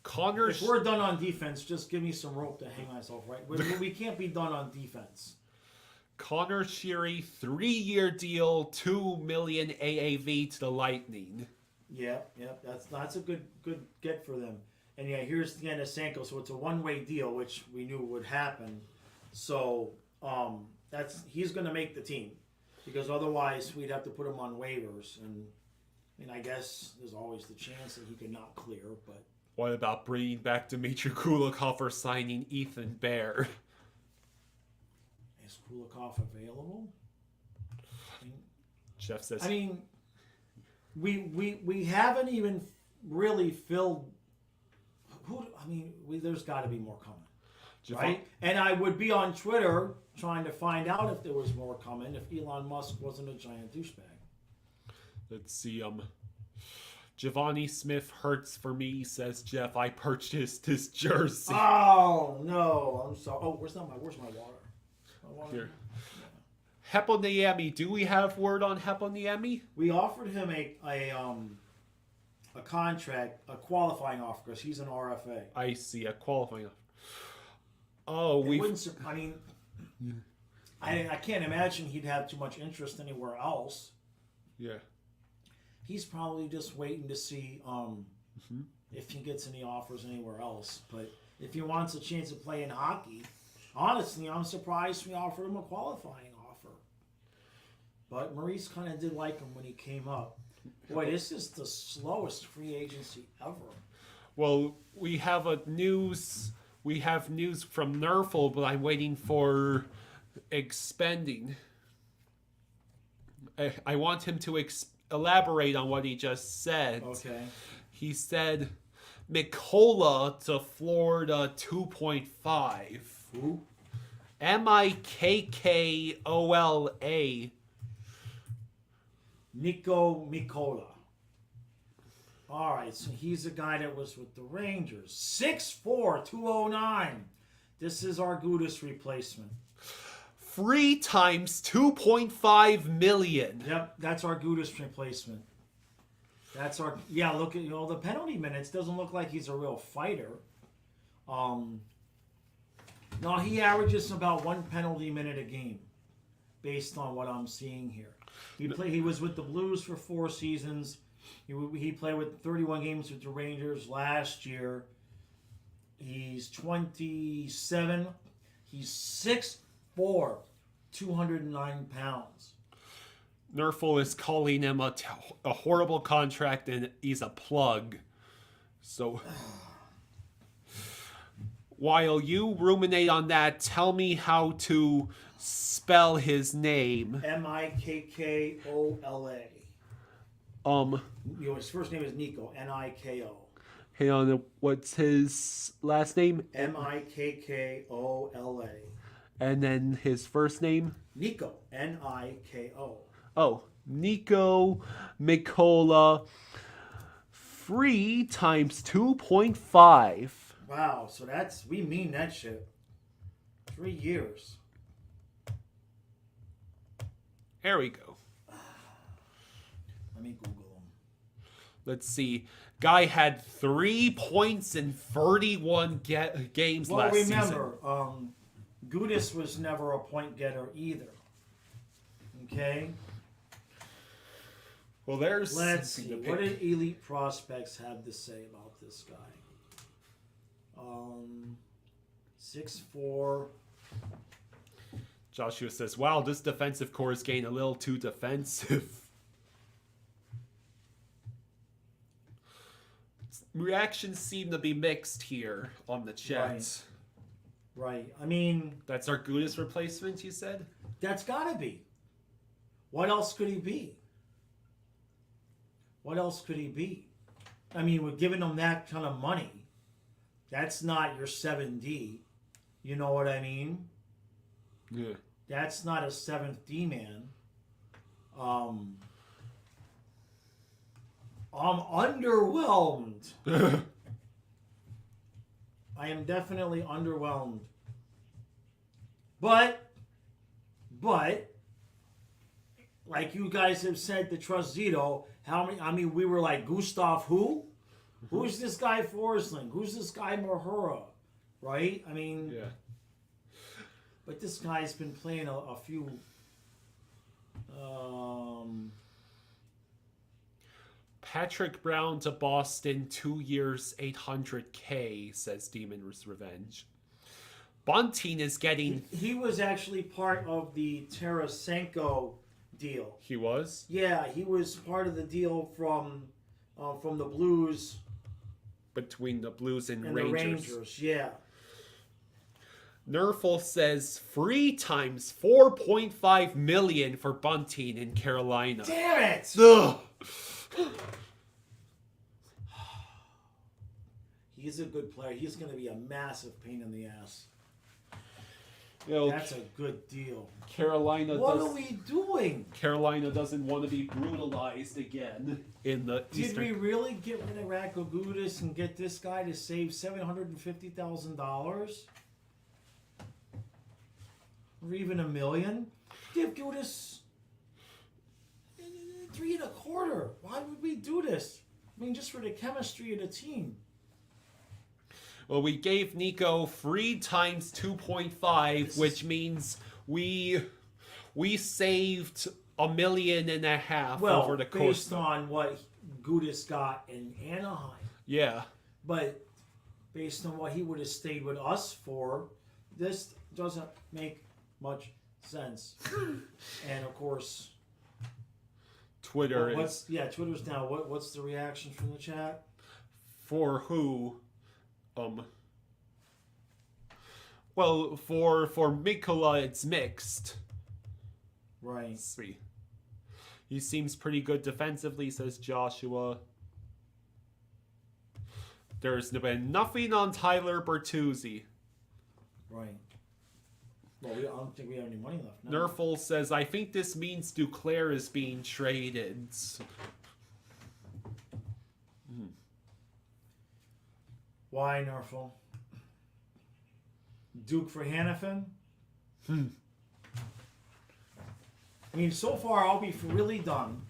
Connor... If we're done on defense, just give me some rope to hang myself, right? We can't be done on defense. Connor Sheary, 3-year deal, $2 million AAV to the Lightning. Yeah, that's a good get for them. And yeah, here's Denisenko, so it's a one-way deal, which we knew would happen. So he's going to make the team, because otherwise we'd have to put him on waivers. And I mean, I guess there's always the chance that he could not clear. But what about bringing back Dmitry Kulikoff or signing Ethan Bear? Is Kulikoff available? Jeff says. I mean, we haven't even really filled There's got to be more coming, Javon- right? And I would be on Twitter trying to find out if there was more coming if Elon Musk wasn't a giant douchebag. Let's see. Giovanni Smith hurts for me, says Jeff. I purchased his jersey. Oh no, I'm sorry. Oh, where's my water? My water? Here. Heponiemi. Do we have word on Heponiemi? We offered him a contract, a qualifying offer because he's an RFA. I see a qualifying. Oh, It wouldn't I mean, I can't imagine he'd have too much interest anywhere else. Yeah. He's probably just waiting to see if he gets any offers anywhere else. But if he wants a chance to play in hockey, honestly, I'm surprised we offered him a qualifying offer. But Maurice kind of did like him when he came up. Boy, this is the slowest free agency ever. Well, we have news from Nerfel, but I'm waiting for expending. I want him to elaborate on what he just said. Okay. He said Mikola to Florida 2.5. Who? Mikkola. Nico Mikola. All right, so he's a guy that was with the Rangers. 6'4", 209. This is our Gudas replacement. Free times 2.5 million. Yep, that's our Gudas replacement. That's our look at the penalty minutes. Doesn't look like he's a real fighter. No, he averages about 1 penalty minute a game, based on what I'm seeing here. He was with the Blues for 4 seasons. He played with 31 games with the Rangers last year. He's 27. He's 6'4", 209 pounds. Nerfel is calling him a horrible contract and he's a plug. So, while you ruminate on that, tell me how to spell his name. Mikkola. His first name is Nico. Niko. Hang on, what's his last name? Mikkola. And then his first name? Nico. Niko. Oh, Nico Mikola. Free times 2.5. Wow, so we mean that shit. 3 years. There we go. Let me Google him. Let's see. Guy had 3 points in 31 games last season. Well, remember, Gudas was never a point getter either. Okay? Well, Let's see. What did Elite Prospects have to say about this guy? 6'4". Joshua says, wow, this defensive core is getting a little too defensive. Reactions seem to be mixed here on the chat. Right. I mean... That's our Gudas replacement, you said? That's got to be. What else could he be? What else could he be? I mean, we're giving him that kind of money. That's not your 7D. You know what I mean? Yeah. That's not a 7th D man. I'm underwhelmed. I am definitely underwhelmed. But, like you guys have said to trust Zito, we were like, Gustav who? Who's this guy Forsling? Who's this guy Mahura? Right? I mean... Yeah. But this guy's been playing a few... Patrick Brown to Boston, 2 years, $800K, says Demon's Revenge. Bunting is getting... He was actually part of the Tarasenko deal. He was? Yeah, he was part of the deal from the Blues. Between the Blues and the Rangers. Rangers, yeah. Nerfel says free times 4.5 million for Bunting in Carolina. Damn it! Ugh. He's a good player. He's going to be a massive pain in the ass. You know, That's a good deal. Carolina. What are we doing? Carolina doesn't want to be brutalized again in the Did Eastern. we really get rid of Radko Gudas and get this guy to save $750,000? Or even $1 million? Give Gudas $3.25. Why would we do this? I mean, just for the chemistry of the team. Well, we gave Nico free times 2.5, which means we saved $1.5 million over the course. Based on what Gudas got in Anaheim. Yeah. But based on what he would have stayed with us for, this doesn't make much sense. And of course, Twitter Twitter's now. What's the reaction from the chat? For who? Well, for Mikola, it's mixed. Right. Let's see. He seems pretty good defensively, says Joshua. There's been nothing on Tyler Bertuzzi. Right. Well, I don't think we have any money left. No. Nerful says, I think this means Duclair is being traded. Why, Nerful? Duke for Hannafin? I mean, so far, all we've really done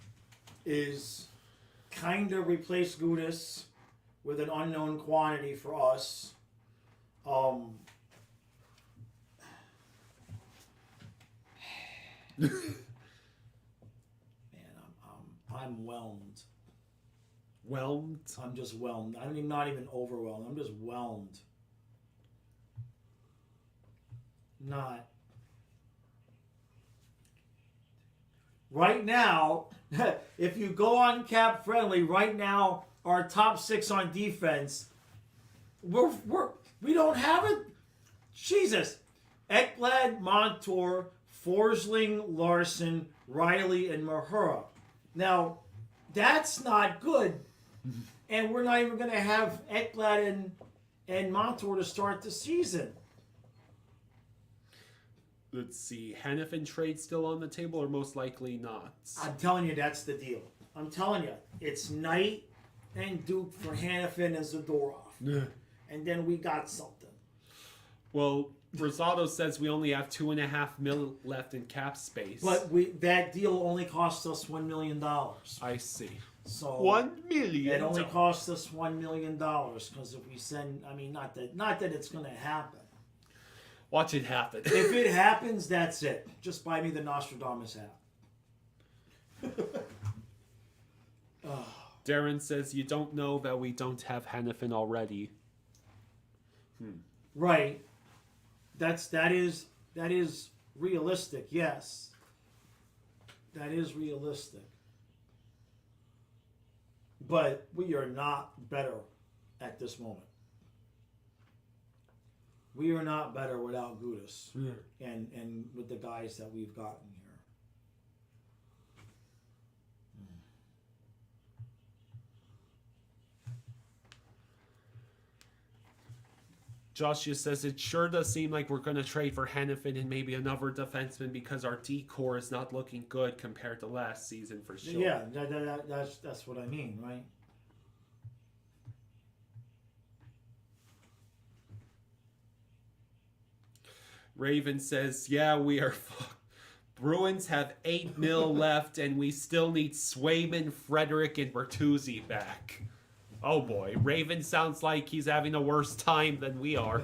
is kind of replace Gudas with an unknown quantity for us. Man, I'm whelmed. Whelmed? I'm just whelmed. I'm not even overwhelmed. I'm just whelmed. Not. Right now, if you go on Cap Friendly, right now, our top 6 on defense, we don't have it. Jesus. Ekblad, Montour, Forsling, Larson, Riley, and Mahura. Now, that's not good. And we're not even going to have Ekblad and Montour to start the season. Let's see. Hannafin trade still on the table, or most likely not? I'm telling you, that's the deal. I'm telling you, it's Knight and Duke for Hannafin and Zadorov. And then we got something. Well, Rosado says we only have $2.5 million left in cap space. But that deal only cost us $1 million. I see. So $1 million. It only cost us $1 million because if we send, I mean, not that it's going to happen. Watch it happen. If it happens, that's it. Just buy me the Nostradamus hat. Darren says you don't know that we don't have Hannafin already. Right. That is realistic. Yes. That is realistic. But we are not better at this moment. We are not better without Gudas and with the guys that we've gotten here. Joshua says it sure does seem like we're going to trade for Hannafin and maybe another defenseman because our D-core is not looking good compared to last season for sure. Yeah, that's what I mean, right? Raven says, yeah, we are Bruins have $8 million left and we still need Swayman, Frederick, and Bertuzzi back. Oh boy, Raven sounds like he's having a worse time than we are.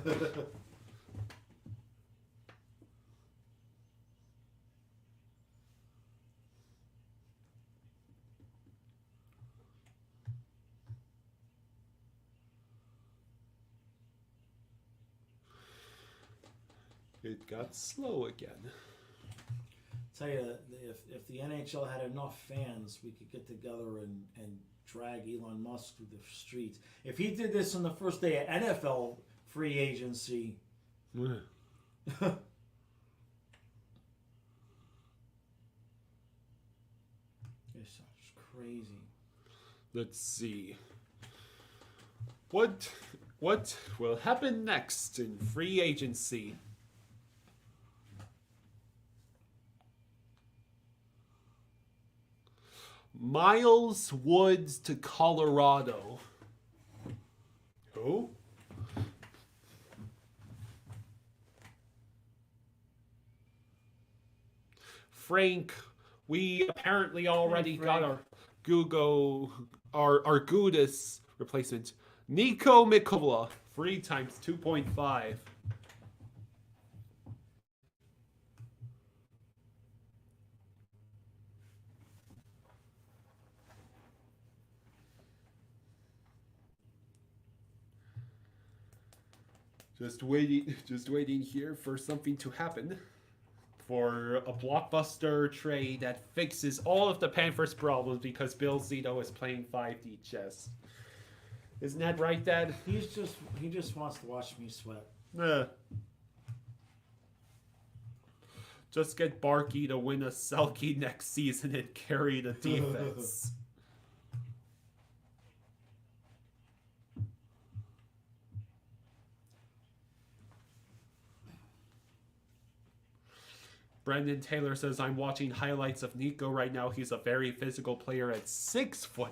It got slow again. Tell you, if the NHL had enough fans, we could get together and drag Elon Musk through the streets. If he did this on the first day of NFL free agency, it's crazy. Let's see. What What will happen next in free agency? Miles Woods to Colorado. Who? Frank, we apparently already got our our Gudas replacement. Nico Mikola, free times 2.5. Just waiting here for something to happen. For a blockbuster trade that fixes all of the Panthers' problems because Bill Zito is playing 5D chess. Isn't that right, Dad? He just wants to watch me sweat. Just get Barkey to win a Selkie next season and carry the defense. Brendan Taylor says, I'm watching highlights of Nico right now. He's a very physical player at 6'5".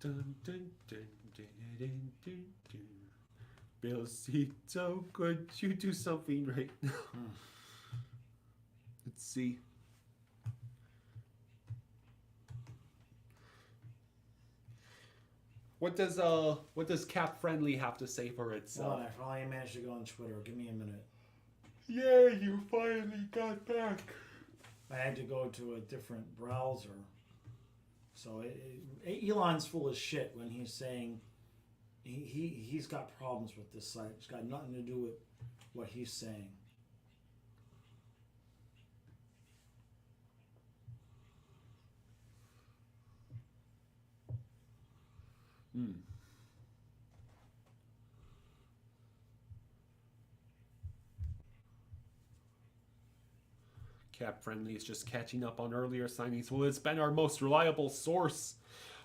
Dun, dun, dun, dun, dun, dun, dun. Bill Zito, could you do something right now? Let's see. What does Cap Friendly have to say for itself? Well, I finally managed to go on Twitter. Give me a minute. Yeah, you finally got back. I had to go to a different browser. So Elon's full of shit when he's saying he's got problems with this site. It's got nothing to do with what he's saying. Cap Friendly is just catching up on earlier signings. Well, it's been our most reliable source.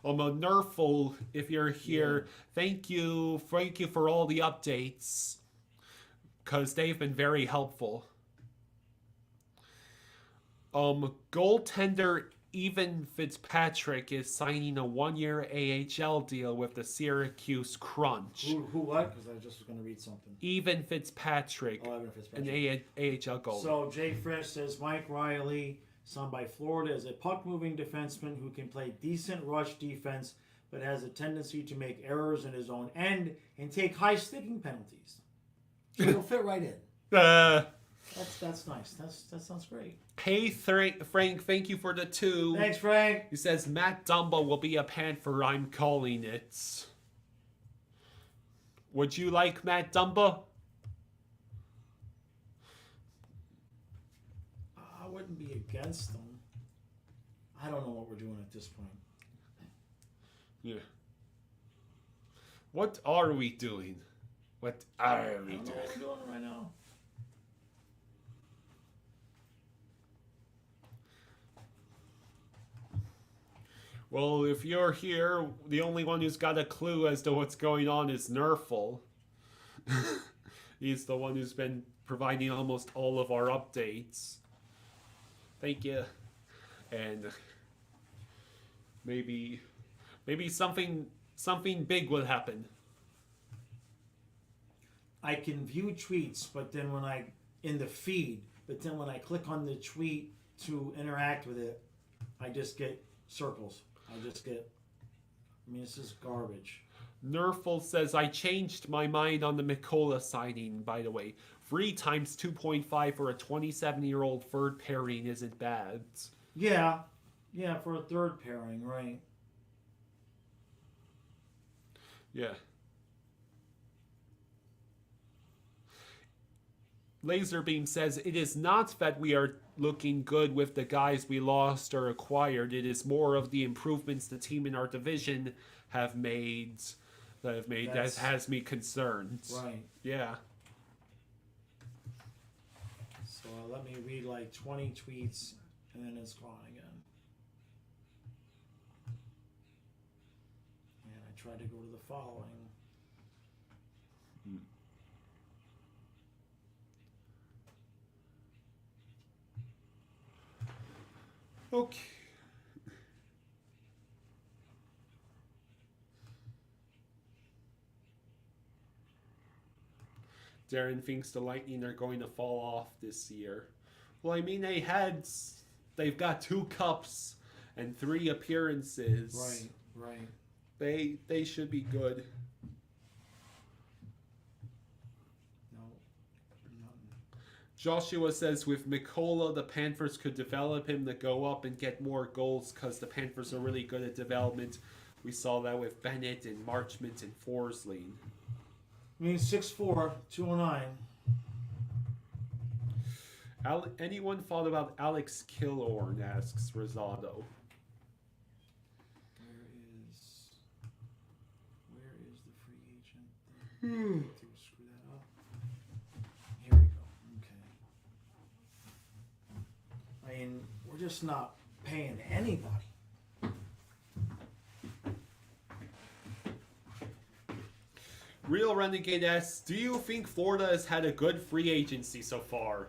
A Nerful, if you're here, thank you for all the updates, because they've been very helpful. Goaltender Evan Fitzpatrick is signing a 1-year AHL deal with the Syracuse Crunch. Who what? Because I just was going to read something. Evan Fitzpatrick, Evan Fitzpatrick. An AHL goalie. So Jay Fresh says Mike Riley, signed by Florida, is a puck-moving defenseman who can play decent rush defense, but has a tendency to make errors in his own end and take high sticking penalties. So he'll fit right in. That's nice. That sounds great. Hey, Frank, thank you for the 2. Thanks, Frank. He says, Matt Dumba will be a Panther, I'm calling it. Would you like Matt Dumba? I wouldn't be against them. I don't know what we're doing at this point. Yeah. What are we doing? What are we I don't know what we're doing right now. Well, if you're here, the only one who's got a clue as to what's going on is Nerful. He's the one who's been providing almost all of our updates. Thank you. And maybe something big will happen. I can view tweets, but then when I click on the tweet to interact with it, I just get circles. This is garbage. Nerful says, I changed my mind on the Mikola signing, by the way. Free times 2.5 for a 27-year-old third pairing isn't bad. Yeah, for a third pairing, right. Yeah. Laserbeam says it is not that we are looking good with the guys we lost or acquired. It is more of the improvements the team in our division have made that has me concerned. Right. Yeah. So let me read like 20 tweets and then it's gone again. And I tried to go to the following. Okay. Darren thinks the Lightning are going to fall off this year. Well, I mean, they've got 2 cups and 3 appearances. Right. They should be good. No, nothing. Joshua says with Mikola, the Panthers could develop him to go up and get more goals because the Panthers are really good at development. We saw that with Bennett and Marchment and Forsling. I mean, 6'4", 209. Anyone thought about Alex Killorn, asks Rosado. Where is the free agent thing? To screw that up. Here we go. Okay. I mean, we're just not paying anybody. Real Renegade asks, do you think Florida has had a good free agency so far?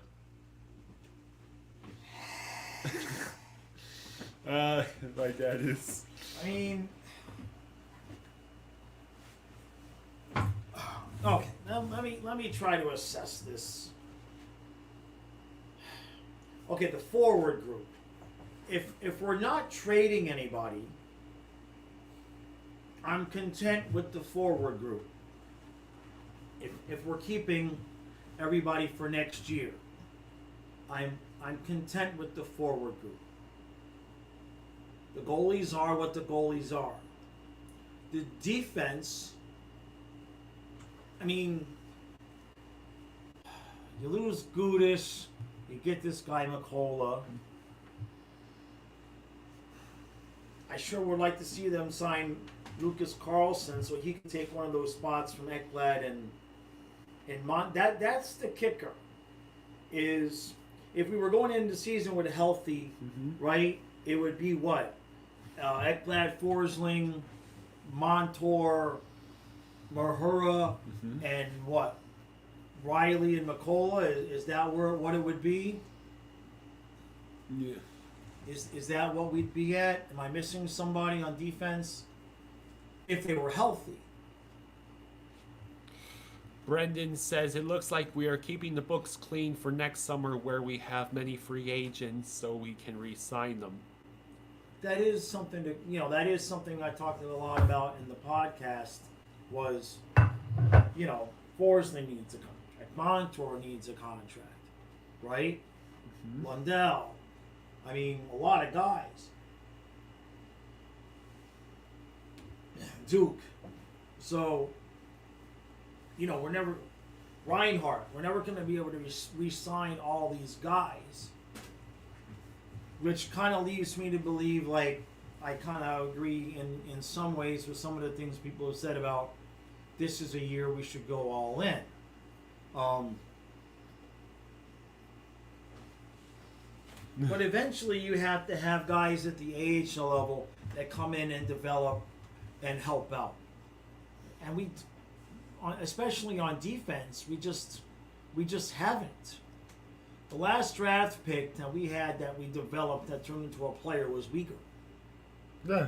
My dad is. I mean, okay. Now let me try to assess this. Okay, the forward group. If we're not trading anybody, I'm content with the forward group. If we're keeping everybody for next year, I'm content with the forward group. The goalies are what the goalies are. The defense, I mean, you lose Gudas, you get this guy Mikola. I sure would like to see them sign Lucas Karlsson so he can take one of those spots from Ekblad and that's the kicker. Is if we were going into the season with a healthy, right, it would be what? Ekblad, Forsling, Montour, Mahura, and what? Riley and Mikola? Is that what it would be? Yeah. Is that what we'd be at? Am I missing somebody on defense? If they were healthy. Brendan says, it looks like we are keeping the books clean for next summer where we have many free agents so we can re-sign them. That is something that is something I talked a lot about in the podcast was, Forsling needs a contract. Montour needs a contract, right? Lundell. I mean, a lot of guys. Duke. So, we're never... Reinhardt. We're never going to be able to re-sign all these guys. Which kind of leaves me to believe, like, I kind of agree in some ways with some of the things people have said about this is a year we should go all in. But eventually you have to have guys at the AHL level that come in and develop and help out. And we, especially on defense, we just haven't. The last draft pick that we had that we developed that turned into a player was Weegar. Yeah.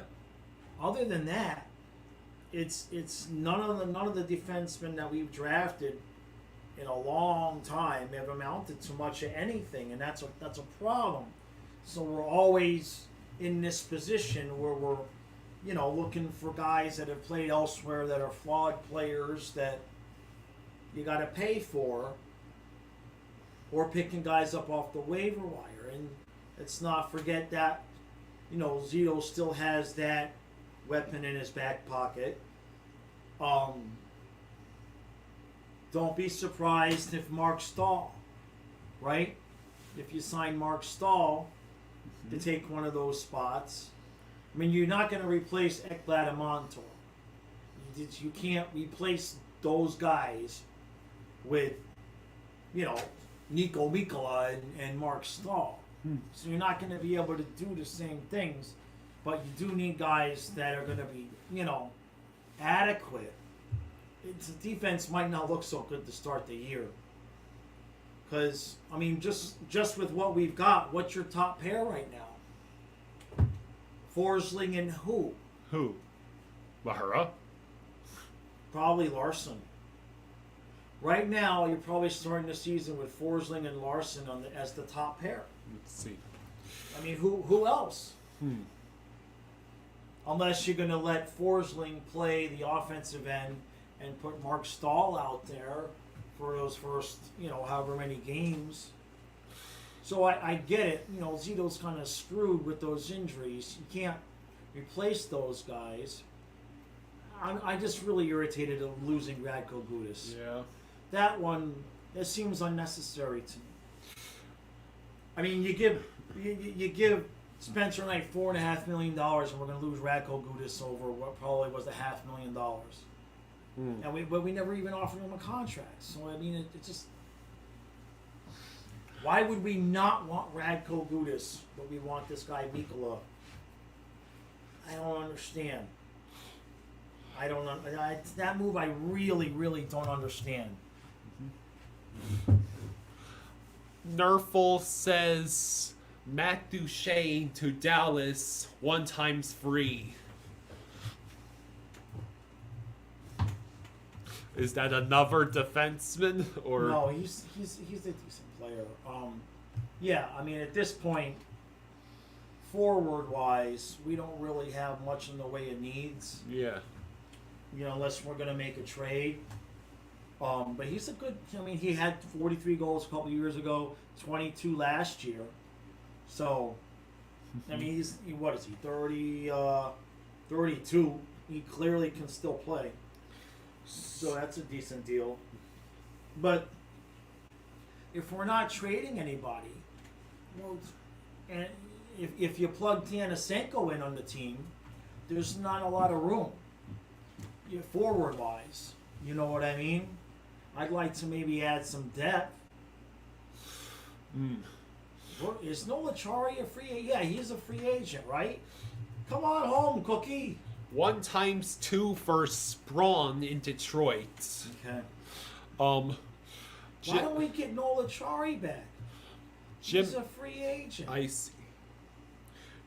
Other than that, it's none of the defensemen that we've drafted in a long time have amounted to much of anything, and that's a problem. So we're always in this position where we're, looking for guys that have played elsewhere that are flawed players that you got to pay for, or picking guys up off the waiver wire. And let's not forget that, Zito still has that weapon in his back pocket. Don't be surprised if Mark Stahl right? If you sign Mark Stahl to take one of those spots, I mean, you're not going to replace Ekblad and Montour. You can't replace those guys with, Nico Mikkola and Mark Stahl. So you're not going to be able to do the same things, but you do need guys that are going to be, adequate. The defense might not look so good to start the year. Because, I mean, just with what we've got, what's your top pair right now? Forsling and who? Who? Mahura? Probably Larson. Right now, you're probably starting the season with Forsling and Larson as the top pair. Let's see. I mean, who else? Unless you're going to let Forsling play the offensive end and put Mark Stahl out there for those first, however many games. So I get it. Zito's kind of screwed with those injuries. You can't replace those guys. I'm just really irritated at losing Radko Gudas. Yeah. That seems unnecessary to me. I mean, you give Spencer Knight $4.5 million, and we're going to lose Radko Gudas over what probably was $500,000. But we never even offered him a contract. So I mean, it just. Why would we not want Radko Gudas, but we want this guy Mikkola? I don't understand. That move I really, really don't understand. Nerful says Matt Duchene to Dallas 1 times free. Is that another defenseman or No, he's a decent player. Yeah, I mean at this point, forward wise, we don't really have much in the way of needs. Yeah. Unless we're gonna make a trade. But he's a good. I mean, he had 43 goals a couple years ago, 22 last year. So, I mean, what is he? 32. He clearly can still play. So that's a decent deal. But if we're not trading anybody, and if you plug Tanasenko in on the team, there's not a lot of room. Forward wise, you know what I mean? I'd like to maybe add some depth. Is Nolachari a free agent? Yeah, he's a free agent, right? Come on home, Cookie. 1 times 2 for Sprawn in Detroit. Okay. Why Why don't we get Nolachari back? He's a free agent. I see.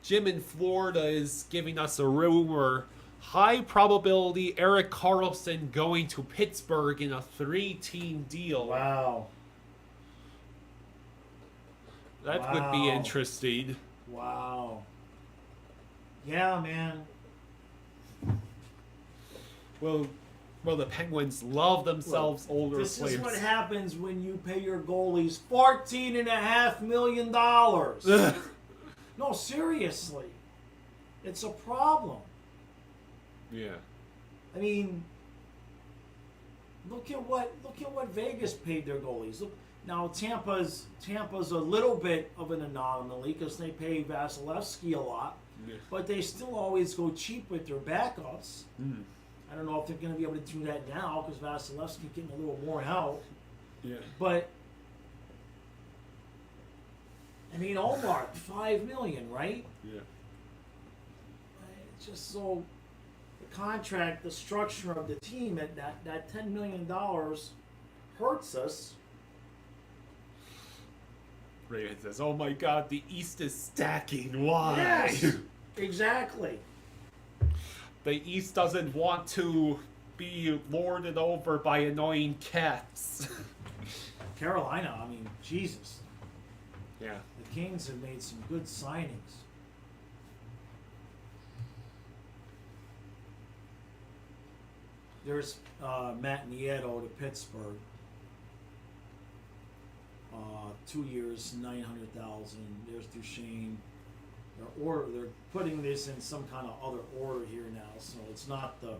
Jim in Florida is giving us a rumor. High probability Erik Karlsson going to Pittsburgh in a 3-team deal. Wow. That would be interesting. Wow. Yeah, man. Well, the Penguins love themselves older This players. is what happens when you pay your goalies $14.5 million. No, seriously. It's a problem. Yeah. I mean, look at what Vegas paid their goalies. Look, now Tampa's a little bit of an anomaly because they pay Vasilevsky a lot, but they still always go cheap with their backups. I don't know if they're going to be able to do that now because Vasilevsky getting a little worn out. Yeah. But I mean, Omar, $5 million, right? Yeah. It's just so. Contract, the structure of the team, that $10 million hurts us. Raven says, "Oh my God, the East is stacking. Why?" Yes, exactly. The East doesn't want to be lorded over by annoying cats. Carolina, I mean, Jesus. Yeah. The Kings have made some good signings. There's Matt Nieto to Pittsburgh. 2 years, $900,000. There's Duchene. They're putting this in some kind of other order here now, so it's not the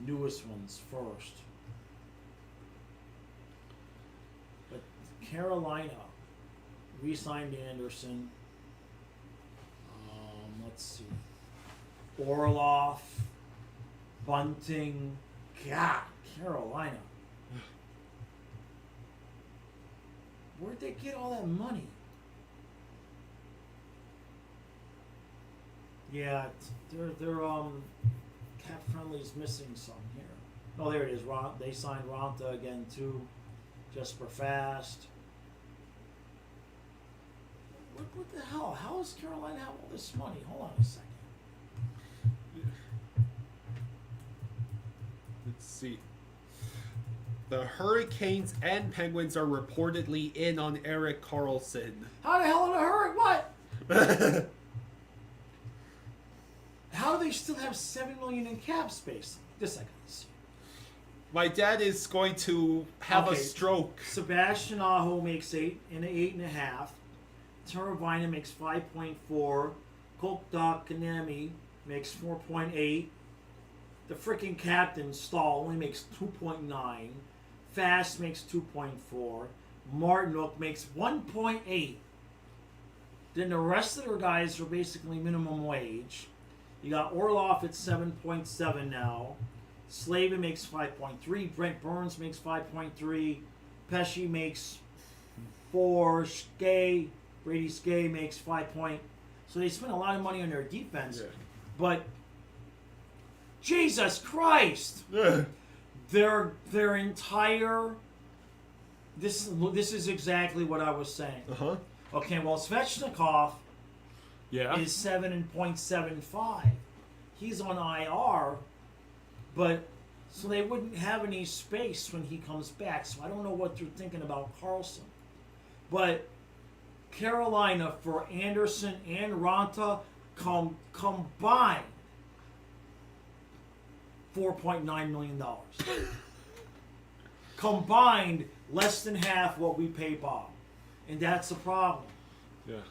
newest ones first. But Carolina, re-signed Anderson. Let's see. Orloff, Bunting. God, Carolina. Where'd they get all that money? Yeah, their cap friendly's missing some here. Oh, there it is. They signed Ronta again too, just for fast. What the hell? How does Carolina have all this money? Hold on a second. Let's see. The Hurricanes and Penguins are reportedly in on Erik Karlsson. How the hell are the Hurricanes? What? How do they still have $7 million in cap space? Just like this. My dad is going to have a stroke. Sebastian Aho makes 8.5. Turavina makes 5.4. Kokdok Kanemi makes 4.8. The freaking captain Stahl only makes 2.9. Fast makes 2.4. Martinook makes 1.8. Then the rest of their guys are basically minimum wage. You got Orloff at 7.7 now. Slavin makes 5.3. Brent Burns makes 5.3. Pesci makes 4. Brady Skay makes 5 point. So they spent a lot of money on their defense. Yeah. But Jesus Christ! Their entire this is exactly what I was saying. Uh-huh. Okay, well Svechnikov is 7.75. He's on IR, but so they wouldn't have any space when he comes back. So I don't know what they're thinking about Karlsson. But Carolina for Anderson and Ronta combined $4.9 million. Combined less than half what we pay Bob. And that's the problem. Yeah.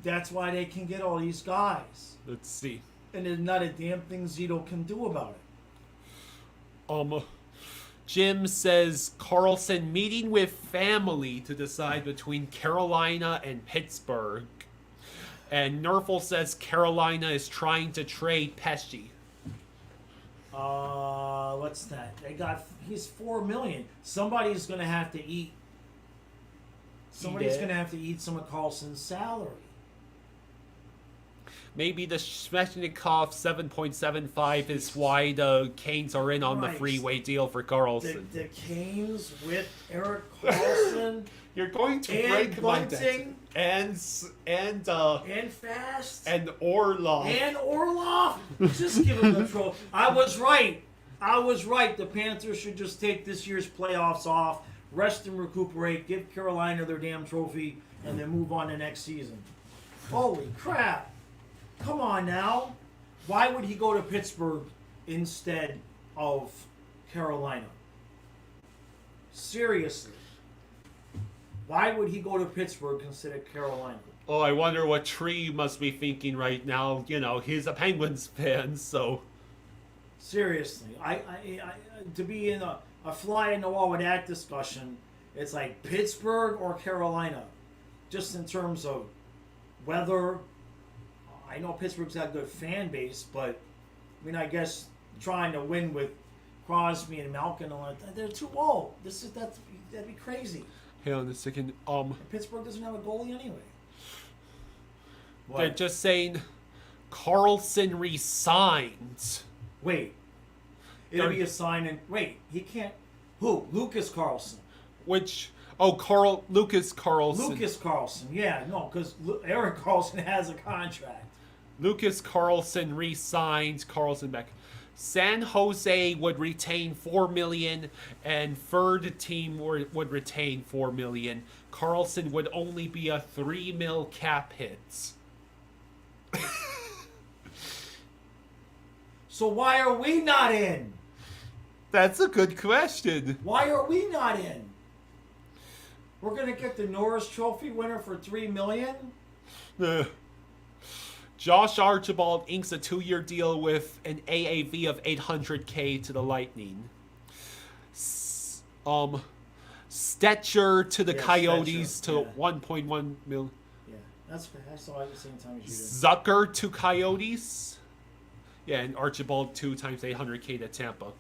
That's why they can get all these guys. Let's see. And there's not a damn thing Zito can do about it. Jim says Karlsson meeting with family to decide between Carolina and Pittsburgh. And Nerfel says Carolina is trying to trade Pesci. What's that? He's $4 million. Somebody's gonna have to eat. Somebody's gonna have to eat some of Karlsson's salary. Maybe the Svechnikov 7.75 is why the Canes are in on the freeway deal for Karlsson. The Canes with Erik Karlsson. You're going to break my bank. And Fast. And Orlov. And Orlov. Just give him the trophy. I was right. The Panthers should just take this year's playoffs off, rest and recuperate, give Carolina their damn trophy, and then move on to next season. Holy crap. Come on now. Why would he go to Pittsburgh instead of Carolina? Seriously. Why would he go to Pittsburgh instead of Carolina? Oh, I wonder what Tree must be thinking right now. You know, he's a Penguins fan, so... Seriously. I to be in a fly in the wall with that discussion, it's like Pittsburgh or Carolina. Just in terms of weather... I know Pittsburgh's got a good fan base, but I mean, I guess trying to win with Crosby and Malkin, they're too old. That'd be crazy. Hang on a second. Pittsburgh doesn't have a goalie anyway. What? They're just saying Karlsson resigns. Wait, it'll be a sign and wait. He can't. Who? Lucas Karlsson. Which? Oh, Lucas Karlsson. Lucas Karlsson. Yeah, no, because Erik Karlsson has a contract. Lucas Karlsson re-signs Karlsson back. San Jose would retain $4 million, and third team would retain $4 million. Karlsson would only be a $3 million cap hit. So why are we not in? That's a good question. Why are we not in? We're gonna get the Norris Trophy winner for $3 million. Josh Archibald inks a 2-year deal with an AAV of $800K to the Lightning. Stetcher to the Yeah, Coyotes Stetcher, to yeah. 1.1 million. Yeah, that's all at the same time as you Zucker to Coyotes. Yeah, and Archibald 2 times 800K to Tampa.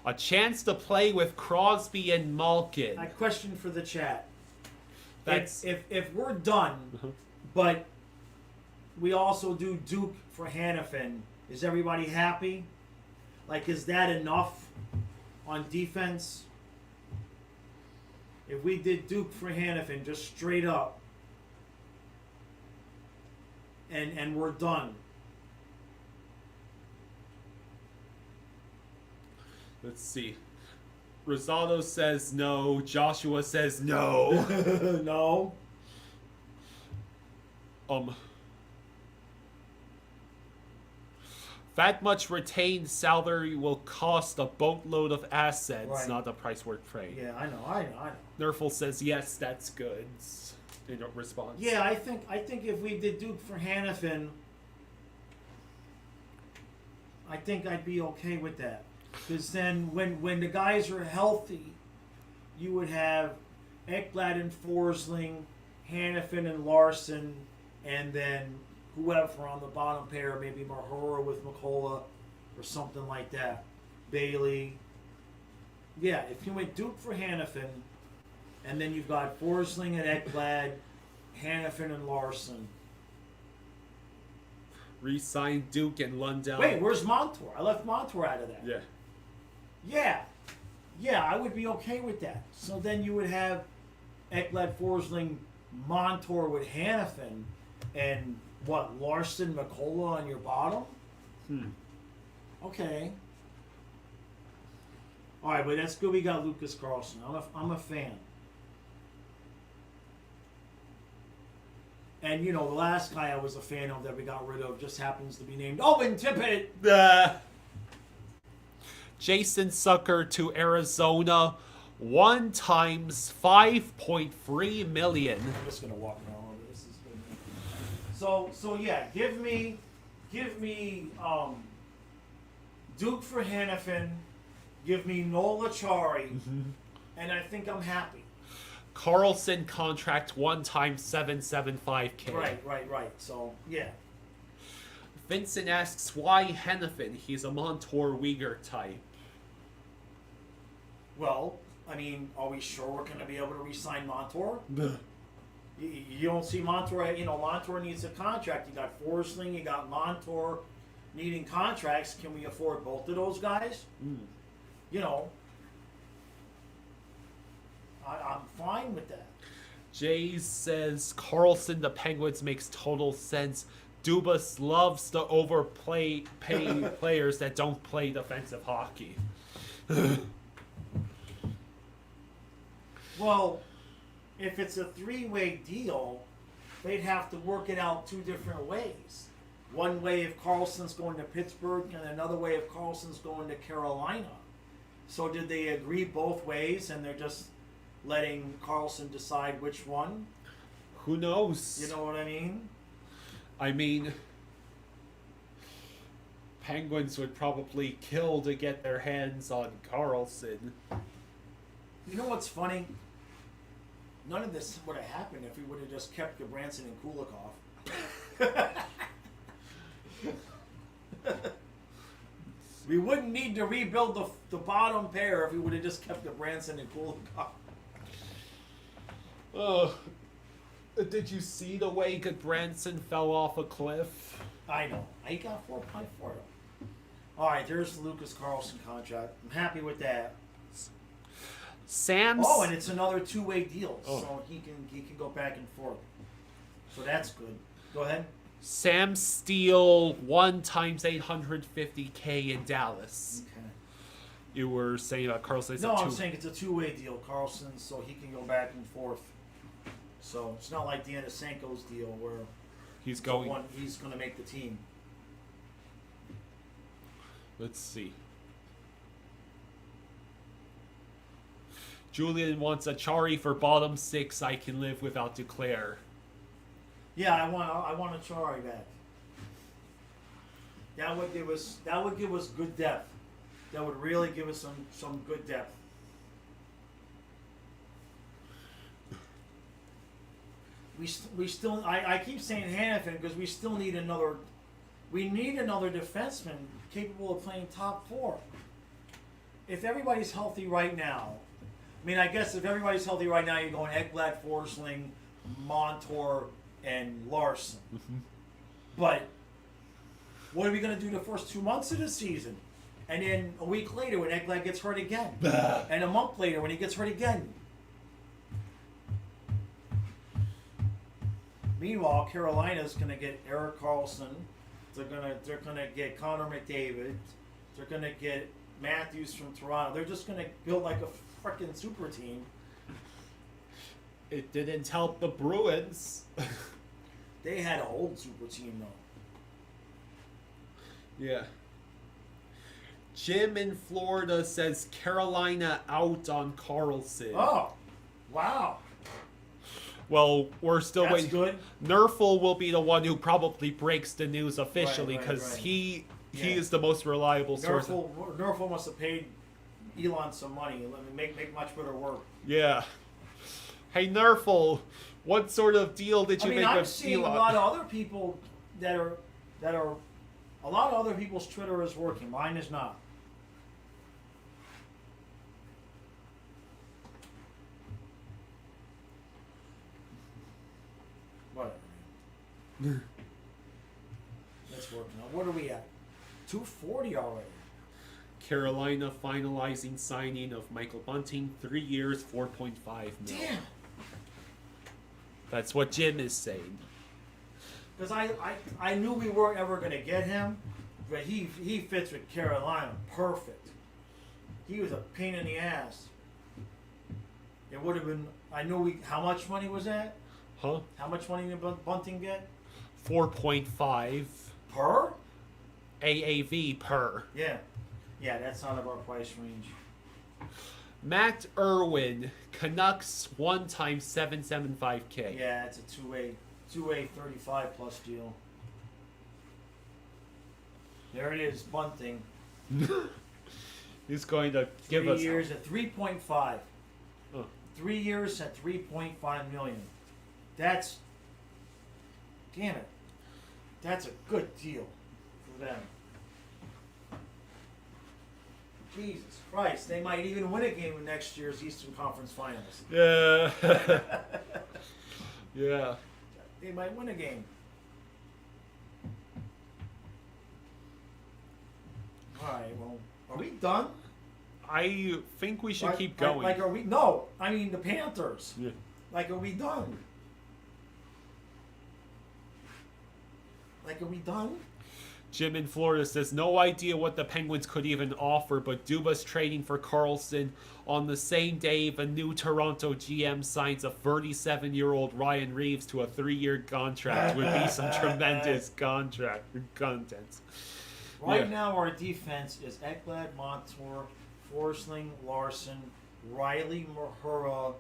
A chance to play with Crosby and Malkin. do. I question for the chat. That's If we're done, but we also do Duke for Hannafin, is everybody happy? Like, is that enough on defense? If we did Duke for Hannafin, just straight up, and we're done. Let's see. Rosado says no. Joshua says no. No. That much retained salary will cost a boatload of assets, Right. not the price worth paying. Yeah, I know. Nerful says yes, that's good. In response. Yeah, I think if we did Duke for Hannafin, I think I'd be okay with that. Because then when the guys are healthy, you would have Ekblad and Forsling, Hannafin and Larson, and then whoever on the bottom pair, maybe Mahura with McCullough or something like that. Bailey. Yeah, if you went Duke for Hannafin, and then you've got Forsling and Ekblad, Hannafin and Larson. Re-sign Duke and Lundell. Wait, where's Montour? I left Montour out of that. Yeah. Yeah, I would be okay with that. So then you would have Ekblad, Forsling, Montour with Hannafin, and what, Larson, McCullough on your bottom? Okay. All right, but that's good. We got Lucas Karlsson. I'm a fan. And, you know, the last guy I was a fan of that we got rid of just happens to be named Owen Tippett. Jason Sucker to Arizona. 1 times 5.3 million. I'm just gonna walk around over this. Is good. So yeah, give me Duke for Hannafin, give me Nola Chari, and I think I'm happy. Karlsson contract 1 times 775K. Right. So yeah. Vincent asks why Hannafin? He's a Montour Uyghur type. Well, I mean, are we sure we're going to be able to re-sign Montour? You don't see Montour. You know, Montour needs a contract. You got Forsling, you got Montour needing contracts. Can we afford both of those guys? You know, I'm fine with that. Jay says Karlsson the Penguins makes total sense. Dubas loves to pay players that don't play defensive hockey. Well, if it's a 3-way deal, they'd have to work it out 2 different ways. One way if Karlsson's going to Pittsburgh, and another way if Karlsson's going to Carolina. So did they agree both ways, and they're just letting Karlsson decide which one? Who knows? You know what I mean? I mean, Penguins would probably kill to get their hands on Karlsson. You know what's funny? None of this would have happened if we would have just kept Gabranson and Kulikoff. We wouldn't need to rebuild the bottom pair if we would have just kept Gabranson and Kulikoff. Did you see the way Goodbranson fell off a cliff? I know. He got 4.4. All right, there's the Lucas Karlsson contract. I'm happy with that. Sam's. Oh, and it's another 2-way deal, Oh. so he can go back and forth. So that's good. Go ahead. Sam Steele 1 times 850K in Dallas. Okay. You were saying about Karlsson. No, I'm saying it's a 2-way deal, Karlsson, so he can go back and forth. So it's not like Danisenko's deal where he's going. He's going to make the team. Let's see. Julian wants Achari for bottom 6. I can live without Duclair. Yeah, I want a Chari back. That would give us good depth. That would really give us some good depth. we still I keep saying Hannafin because we still need another. We need another defenseman capable of playing top four. If everybody's healthy right now, I mean, I guess if everybody's healthy right now, you're going Ekblad, Forsling, Montour, and Larson. Mm-hmm. But what are we going to do the first 2 months of the season? And then a week later when Ekblad gets hurt again. And a month later when he gets hurt again. Meanwhile, Carolina's going to get Erik Karlsson. They're gonna get Connor McDavid. They're gonna get Matthews from Toronto. They're just gonna build like a freaking super team. It didn't help the Bruins. They had a whole super team though. Yeah. Jim in Florida says Carolina out on Karlsson. Oh, wow. Well, we're still That's waiting. good. Nerful will be the one who probably breaks the news officially because right. he Yeah. is the most reliable source. Nerful must have paid Elon some money. Let me make much better work. Yeah. Hey Nerful, what sort of deal did you make I'm with seeing Elon? a lot of other people that are a lot of other people's Twitter is working. Mine is not. Whatever. That's working out. What are we at? 240 already. Carolina finalizing signing of Michael Bunting, 3 years, $4.5 million. Damn. That's what Jim is saying. Because I knew we weren't ever going to get him, but he fits with Carolina perfect. He was a pain in the ass. It would have been. I knew how much money was that? Huh? How much money did Bunting get? 4.5 Per? AAV per. Yeah. Yeah, that's out of our price range. Matt Irwin, Canucks 1 times $775K. Yeah, it's a two-way 35 plus deal. There it is, Bunting. He's going to give us 3 years at 3.5. Oh. 3 years at 3.5 million. That's, damn it. That's a good deal for them. Jesus Christ, they might even win a game in next year's Eastern Conference Finals. Yeah. Yeah. They might win a game. Alright, well, are we done? I think we should keep Like, going. like, are we? No, I mean the Panthers. Yeah. Like, are we done? Like, are we done? Jim in Florida says, no idea what the Penguins could even offer, but Dubas trading for Karlsson on the same day the new Toronto GM signs a 37-year-old Ryan Reeves to a 3-year contract would be some tremendous contract content. Right now, our defense is Ekblad, Montour, Forsling, Larson, Riley, Mahura,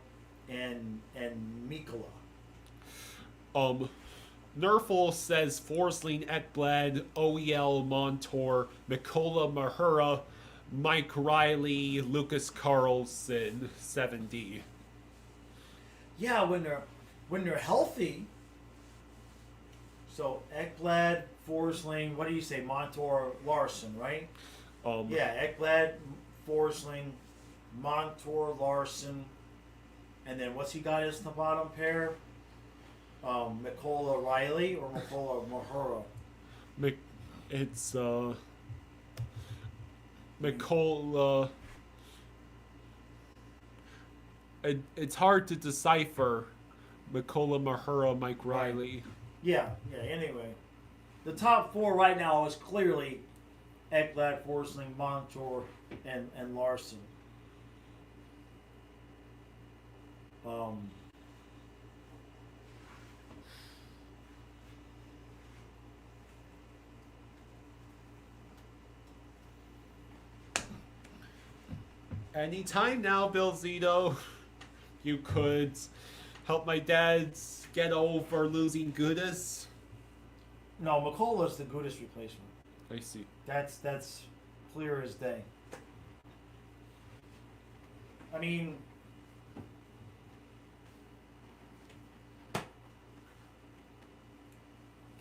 and Mikkola. Nerful says Forsling, Ekblad, OEL, Montour, Mikola Mahura, Mike Riley, Lucas Karlsson, 7D. Yeah, when they're healthy. So Ekblad, Forsling, what do you say? Montour, Larson, right? Yeah, Ekblad, Forsling, Montour, Larson, and then what's he got as the bottom pair? Mikola Riley or Mikola Mahura? It's Mikola. It's hard to decipher. Mikola Mahura, Mike Riley. Yeah. Anyway, the top four right now is clearly Ekblad, Forsling, Montour, and Larson. Anytime now, Bill Zito. You could help my dad get over losing Gudas. No, Mikola's the Gudas replacement. I see. That's clear as day. I mean,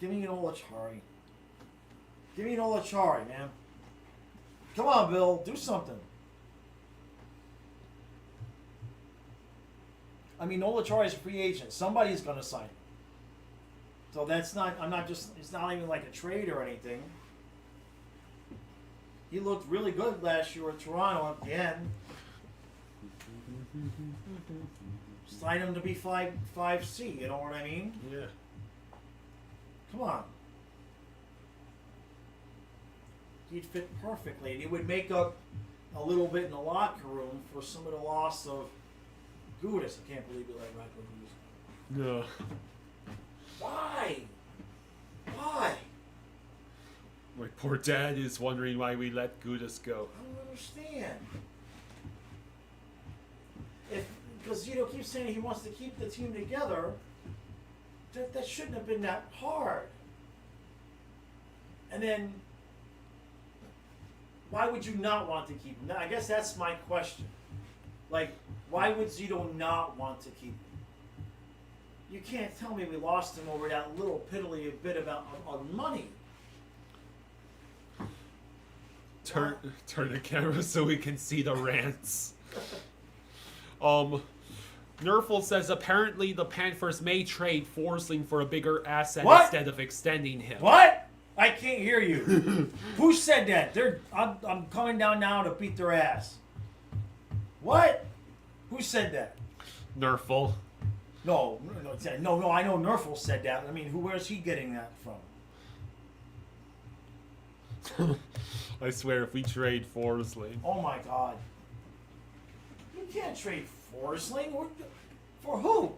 Give me an Olachari. Give me an Olachari, man. Come on, Bill. Do something. I mean, Olachari is a free agent. Somebody's going to sign him. So that's not, I'm not just, it's not even like a trade or anything. He looked really good last year at Toronto at the end. Sign him to be 5C, you know what I mean? Yeah. Come on. He'd fit perfectly, and he would make up a little bit in the locker room for some of the loss of Gudas. I can't believe you let Radko Gudas. No. Why? Why? My poor dad is wondering why we let Gudas go. I don't understand. Because keeps saying he wants to keep the team together. That shouldn't have been that hard. And then, why would you not want to keep him? Now, I guess that's my question. Like, why would Zito not want to keep him? You can't tell me we lost him over that little piddly bit about on money. Turn the camera so we can see the rants. Nerfel says apparently the Panthers may trade Forsling for a bigger asset What? instead of extending him. What? I can't hear you. Who said that? I'm coming down now to beat their ass. What? Who said that? Nerfel. No. I know Nerfel said that. I mean, where's he getting that from? I swear, if we trade Forsling. Oh my God. You can't trade Forsling. For who?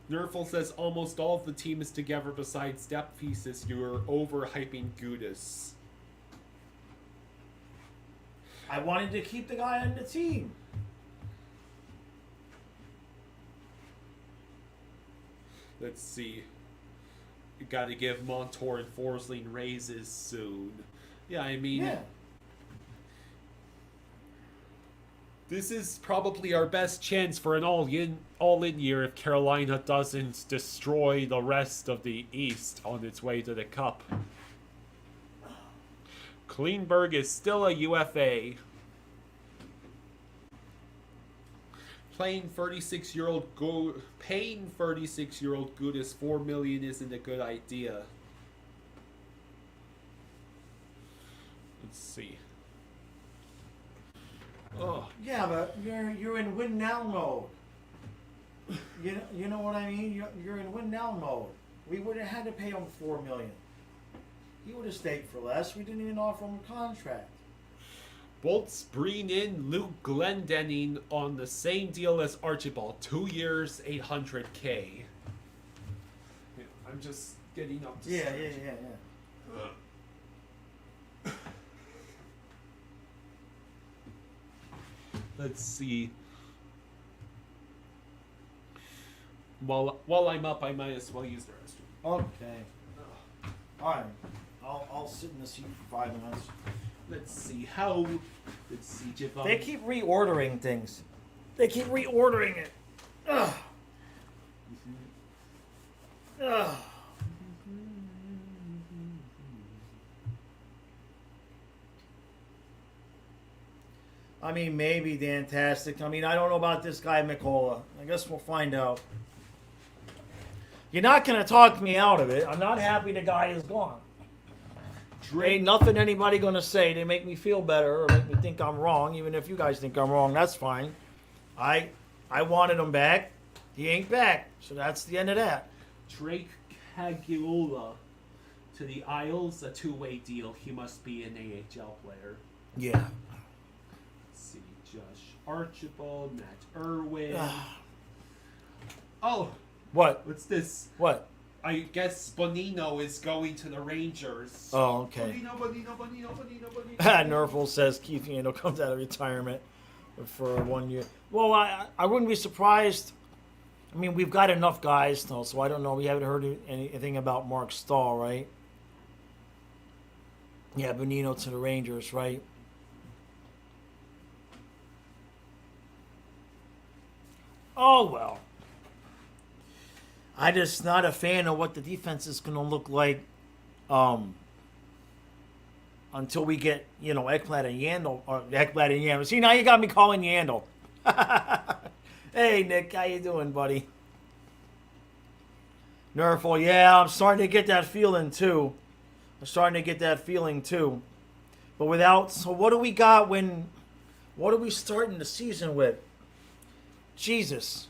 Nerfel says almost all of the team is together besides depth pieces. You are overhyping Gudas. I wanted to keep the guy on the team. Let's see. You gotta give Montour and Forsling raises soon. Yeah, I mean... Yeah. This is probably our best chance for an all-in year if Carolina doesn't destroy the rest of the East on its way to the Cup. Klingberg is still a UFA. Paying 36-year-old Gudas $4 million isn't a good idea. Let's see. Oh. Yeah, but you're in win now mode. You know what I mean? You're in win now mode. We would have had to pay him $4 million. He would have stayed for less. We didn't even offer him a contract. Bolts bring in Luke Glendening on the same deal as Archibald. 2 years, $800K. Yeah, I'm just getting up to Yeah. Let's see. While I'm up, I might as well use the restroom. Okay. All right. I'll sit in the seat for 5 minutes. Let's see, Javon. They keep reordering things. They keep reordering it. Ugh. Ugh. I mean, maybe fantastic. I mean, I don't know about this guy, Mikola. I guess we'll find out. You're not going to talk me out of it. I'm not happy the guy is gone. Ain't nothing anybody going to say to make me feel better or make me think I'm wrong. Even if you guys think I'm wrong, that's fine. I wanted him back. He ain't back. So that's the end of that. Drake Cagiola to the Isles, a two-way deal. He must be an AHL player. Yeah. Let's see, Josh Archibald, Matt Irwin. Oh, What? what's this? What? I guess Bonino is going to the Rangers. Oh, okay. Bonino. Nerfel says Keith Yandel comes out of retirement for 1 year. Well, I wouldn't be surprised. I mean, we've got enough guys, though, so I don't know. We haven't heard anything about Mark Stahl, right? Yeah, Bonino to the Rangers, right? Oh, well. I just not a fan of what the defense is going to look like until we get, Ekblad and Yandel. Or Ekblad and Yandel. See, now you got me calling Yandel. Hey, Nick, how you doing, buddy? Nerful, yeah, I'm starting to get that feeling, too. But so what do we got what are we starting the season with? Jesus.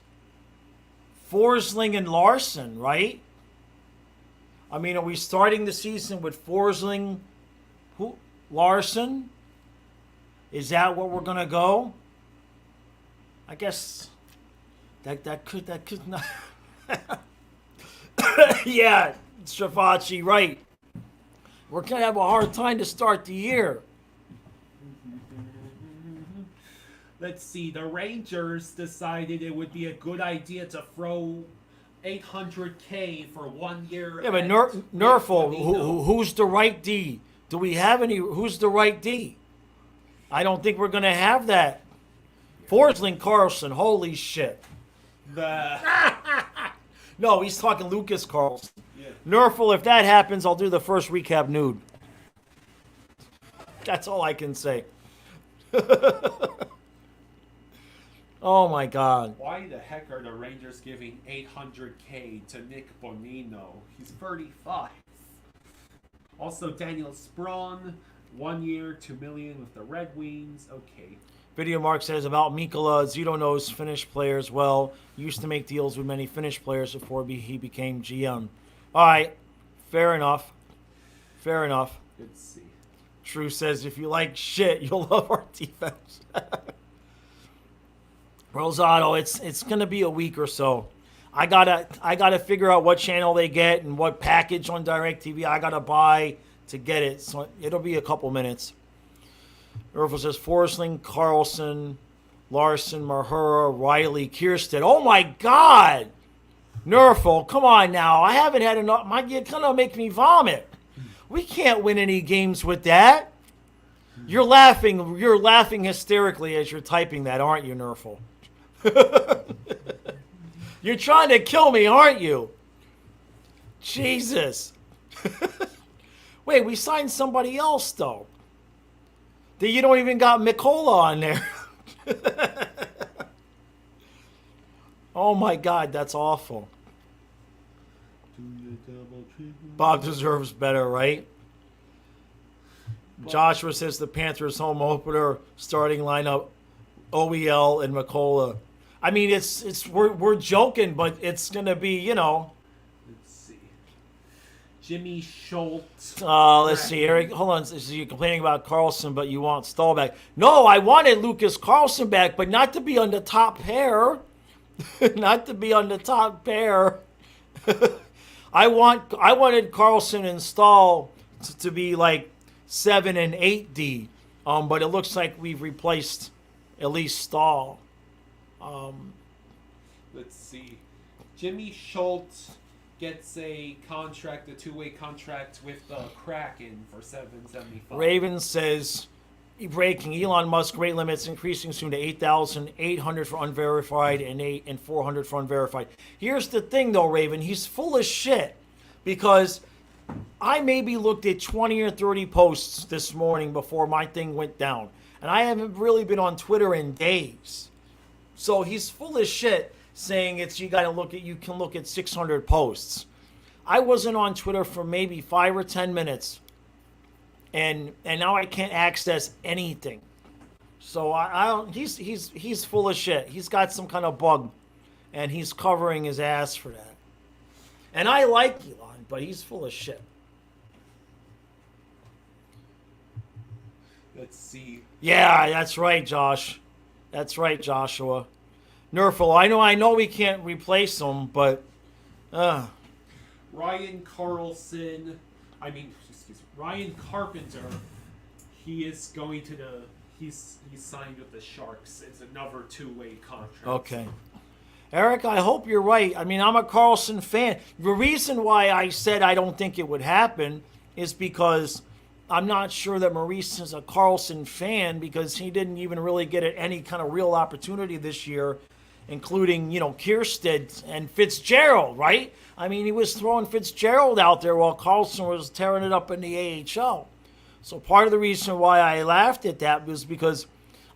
Forsling and Larson, right? I mean, are we starting the season with Forsling, Larson? Is that what we're gonna go? I guess that could not. Yeah, Stravachi, right. We're gonna have a hard time to start the year. Let's see. The Rangers decided it would be a good idea to throw $800K for 1 year. Yeah, but Nerful, who's the right D? Do we have any? Who's the right D? I don't think we're gonna have that. Forsling Karlsson, holy shit. No, he's talking Lucas Karlsson. Yeah. Nerful, if that happens, I'll do the first recap nude. That's all I can say. Oh my God. Why the heck are the Rangers giving $800K to Nick Bonino? He's 35. Also, Daniel Sprong, 1 year, $2 million with the Red Wings. Okay. Video Mark says about Mikkola, Zito knows Finnish players well. Used to make deals with many Finnish players before he became GM. All right. Fair enough. Let's see. True says, if you like shit, you'll love our defense. Rosado, it's gonna be a week or so. I gotta figure out what channel they get and what package on DirecTV I gotta buy to get it. So it'll be a couple minutes. Nerfel says Forsling, Karlsson, Larson, Mahura, Riley, Kierstead. Oh my God! Nerfel, come on now. I haven't had enough. You're gonna make me vomit. We can't win any games with that. You're laughing hysterically as you're typing that, aren't you, Nerfel? You're trying to kill me, aren't you? Jesus. Wait, we signed somebody else, though. You don't even got Mikkola on there. Oh, my God, that's awful. Bob deserves better, right? Joshua says the Panthers home opener starting lineup, OEL and Mikkola. I mean, we're joking, but it's gonna be, Let's see. Jimmy Schultz. Let's see, Eric. Hold on. So you're complaining about Karlsson, but you want Stahl back. No, I wanted Lucas Karlsson back, but not to be on the top pair. Not to be on the top pair. I wanted Karlsson and Stahl to be like 7 and 8D. But it looks like we've replaced at least Stahl. Let's see. Jimmy Schultz gets a two-way contract with the Kraken for $775. Raven says, breaking Elon Musk rate limits increasing soon to 8,800 for unverified and 400 for unverified. Here's the thing, though, Raven. He's full of shit because I maybe looked at 20 or 30 posts this morning before my thing went down, and I haven't really been on Twitter in days. So he's full of shit saying you can look at 600 posts. I wasn't on Twitter for maybe 5 or 10 minutes. And now I can't access anything. So he's full of shit. He's got some kind of bug and he's covering his ass for that. And I like Elon, but he's full of shit. Let's see. Yeah, that's right, Josh. That's right, Joshua. Nerful, I know we can't replace him, but Ryan Carlson, Ryan Carpenter, he is going to he's signed with the Sharks. It's another two-way contract. Okay. Eric, I hope you're right. I mean, I'm a Karlsson fan. The reason why I said I don't think it would happen is because I'm not sure that Maurice is a Karlsson fan because he didn't even really get any kind of real opportunity this year. including, Kierstead and Fitzgerald, right? I mean, he was throwing Fitzgerald out there while Karlsson was tearing it up in the AHL. So part of the reason why I laughed at that was because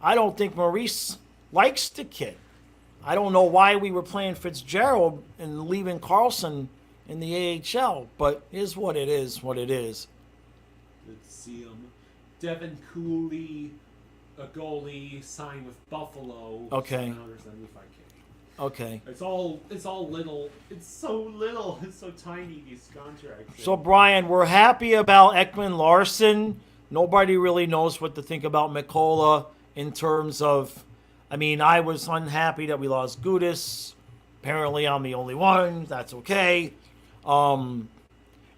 I don't think Maurice likes the kid. I don't know why we were playing Fitzgerald and leaving Karlsson in the AHL, but is what it is, what it is. Let's see Devin Cooley, a goalie, signed with Buffalo. Okay. $775K. Okay. It's all little. It's so little. It's so tiny, these contracts. So, Brian, we're happy about Ekman Larson. Nobody really knows what to think about Mikola in terms of, I mean, I was unhappy that we lost Gudas. Apparently, I'm the only one. That's okay.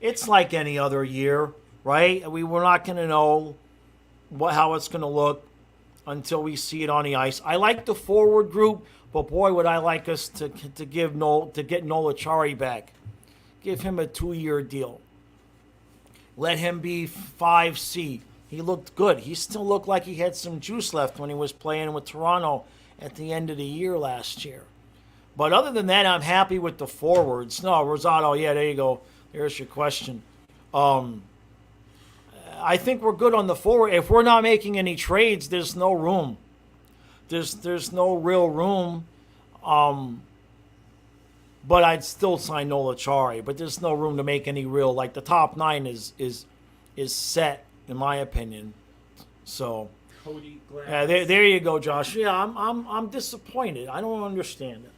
It's like any other year, right? We're not going to know how it's going to look until we see it on the ice. I like the forward group, but boy, would I like us to get Nolachari back. Give him a 2-year deal. Let him be 5C. He looked good. He still looked like he had some juice left when he was playing with Toronto at the end of the year last year. But other than that, I'm happy with the forwards. No, Rosado, yeah, there you go. There's your question. I think we're good on the forward. If we're not making any trades, there's no room. There's no real room. But I'd still sign Nolachari. But there's no room to make any real, like the top 9 is set, in my opinion. So Cody Glass. yeah, there you go, Josh. Yeah, I'm disappointed. I don't understand it.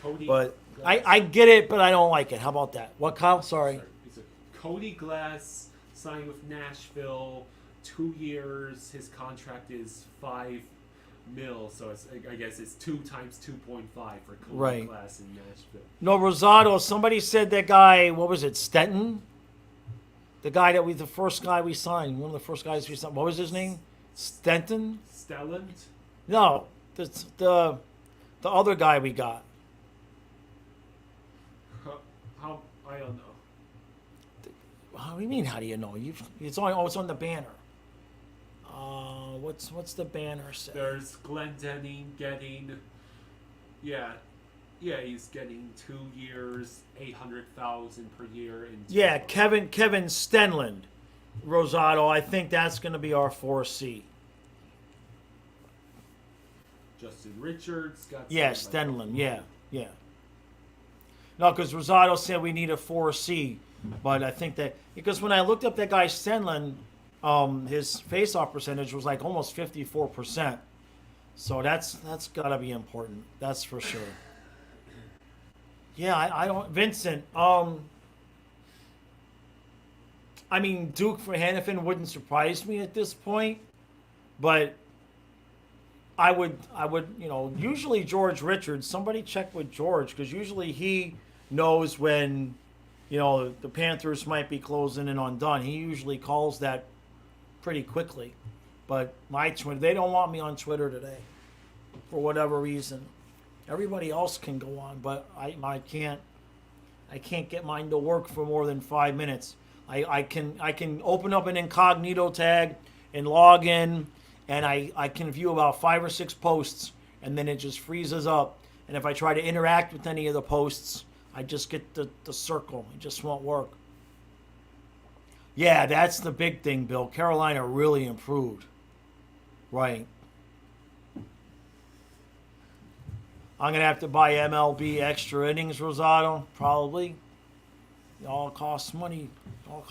Cody But Glass. I get it, but I don't like it. How about that? What, Kyle? Sorry. It's a Cody Glass signed with Nashville, 2 years. His contract is $5 million, so I guess it's 2 times 2.5 for Cody Right. Glass in Nashville. No, Rosado. Somebody said that guy. What was it? Stenton. The first guy we signed. One of the first guys we signed. What was his name? Stenton. Stelland? No, the other guy we got. How I don't know. What do you mean? How do you know? It's on the banner. What's the banner say? There's Glendening getting, he's getting 2 years, $800,000 per year. Yeah, Kevin Stenland, Rosado. I think that's going to be our 4C. Justin Richards got. Yeah, Stenland. Yeah. No, because Rosado said we need a 4C, but I think that because when I looked up that guy Stenland, his face-off percentage was like almost 54%. So that's got to be important. That's for sure. Yeah, I don't. Vincent. I mean, Duke for Hannafin wouldn't surprise me at this point, but I would. Usually George Richards. Somebody check with George because usually he knows when, the Panthers might be closing in on done. He usually calls that pretty quickly. But my Twitter, they don't want me on Twitter today, for whatever reason. Everybody else can go on, but I can't. I can't get mine to work for more than 5 minutes. I can open up an incognito tag and log in, and I can view about 5 or 6 posts, and then it just freezes up. And if I try to interact with any of the posts, I just get the circle. It just won't work. Yeah, that's the big thing, Bill. Carolina really improved. Right. I'm going to have to buy MLB extra innings, Rosado, probably. It all costs money. More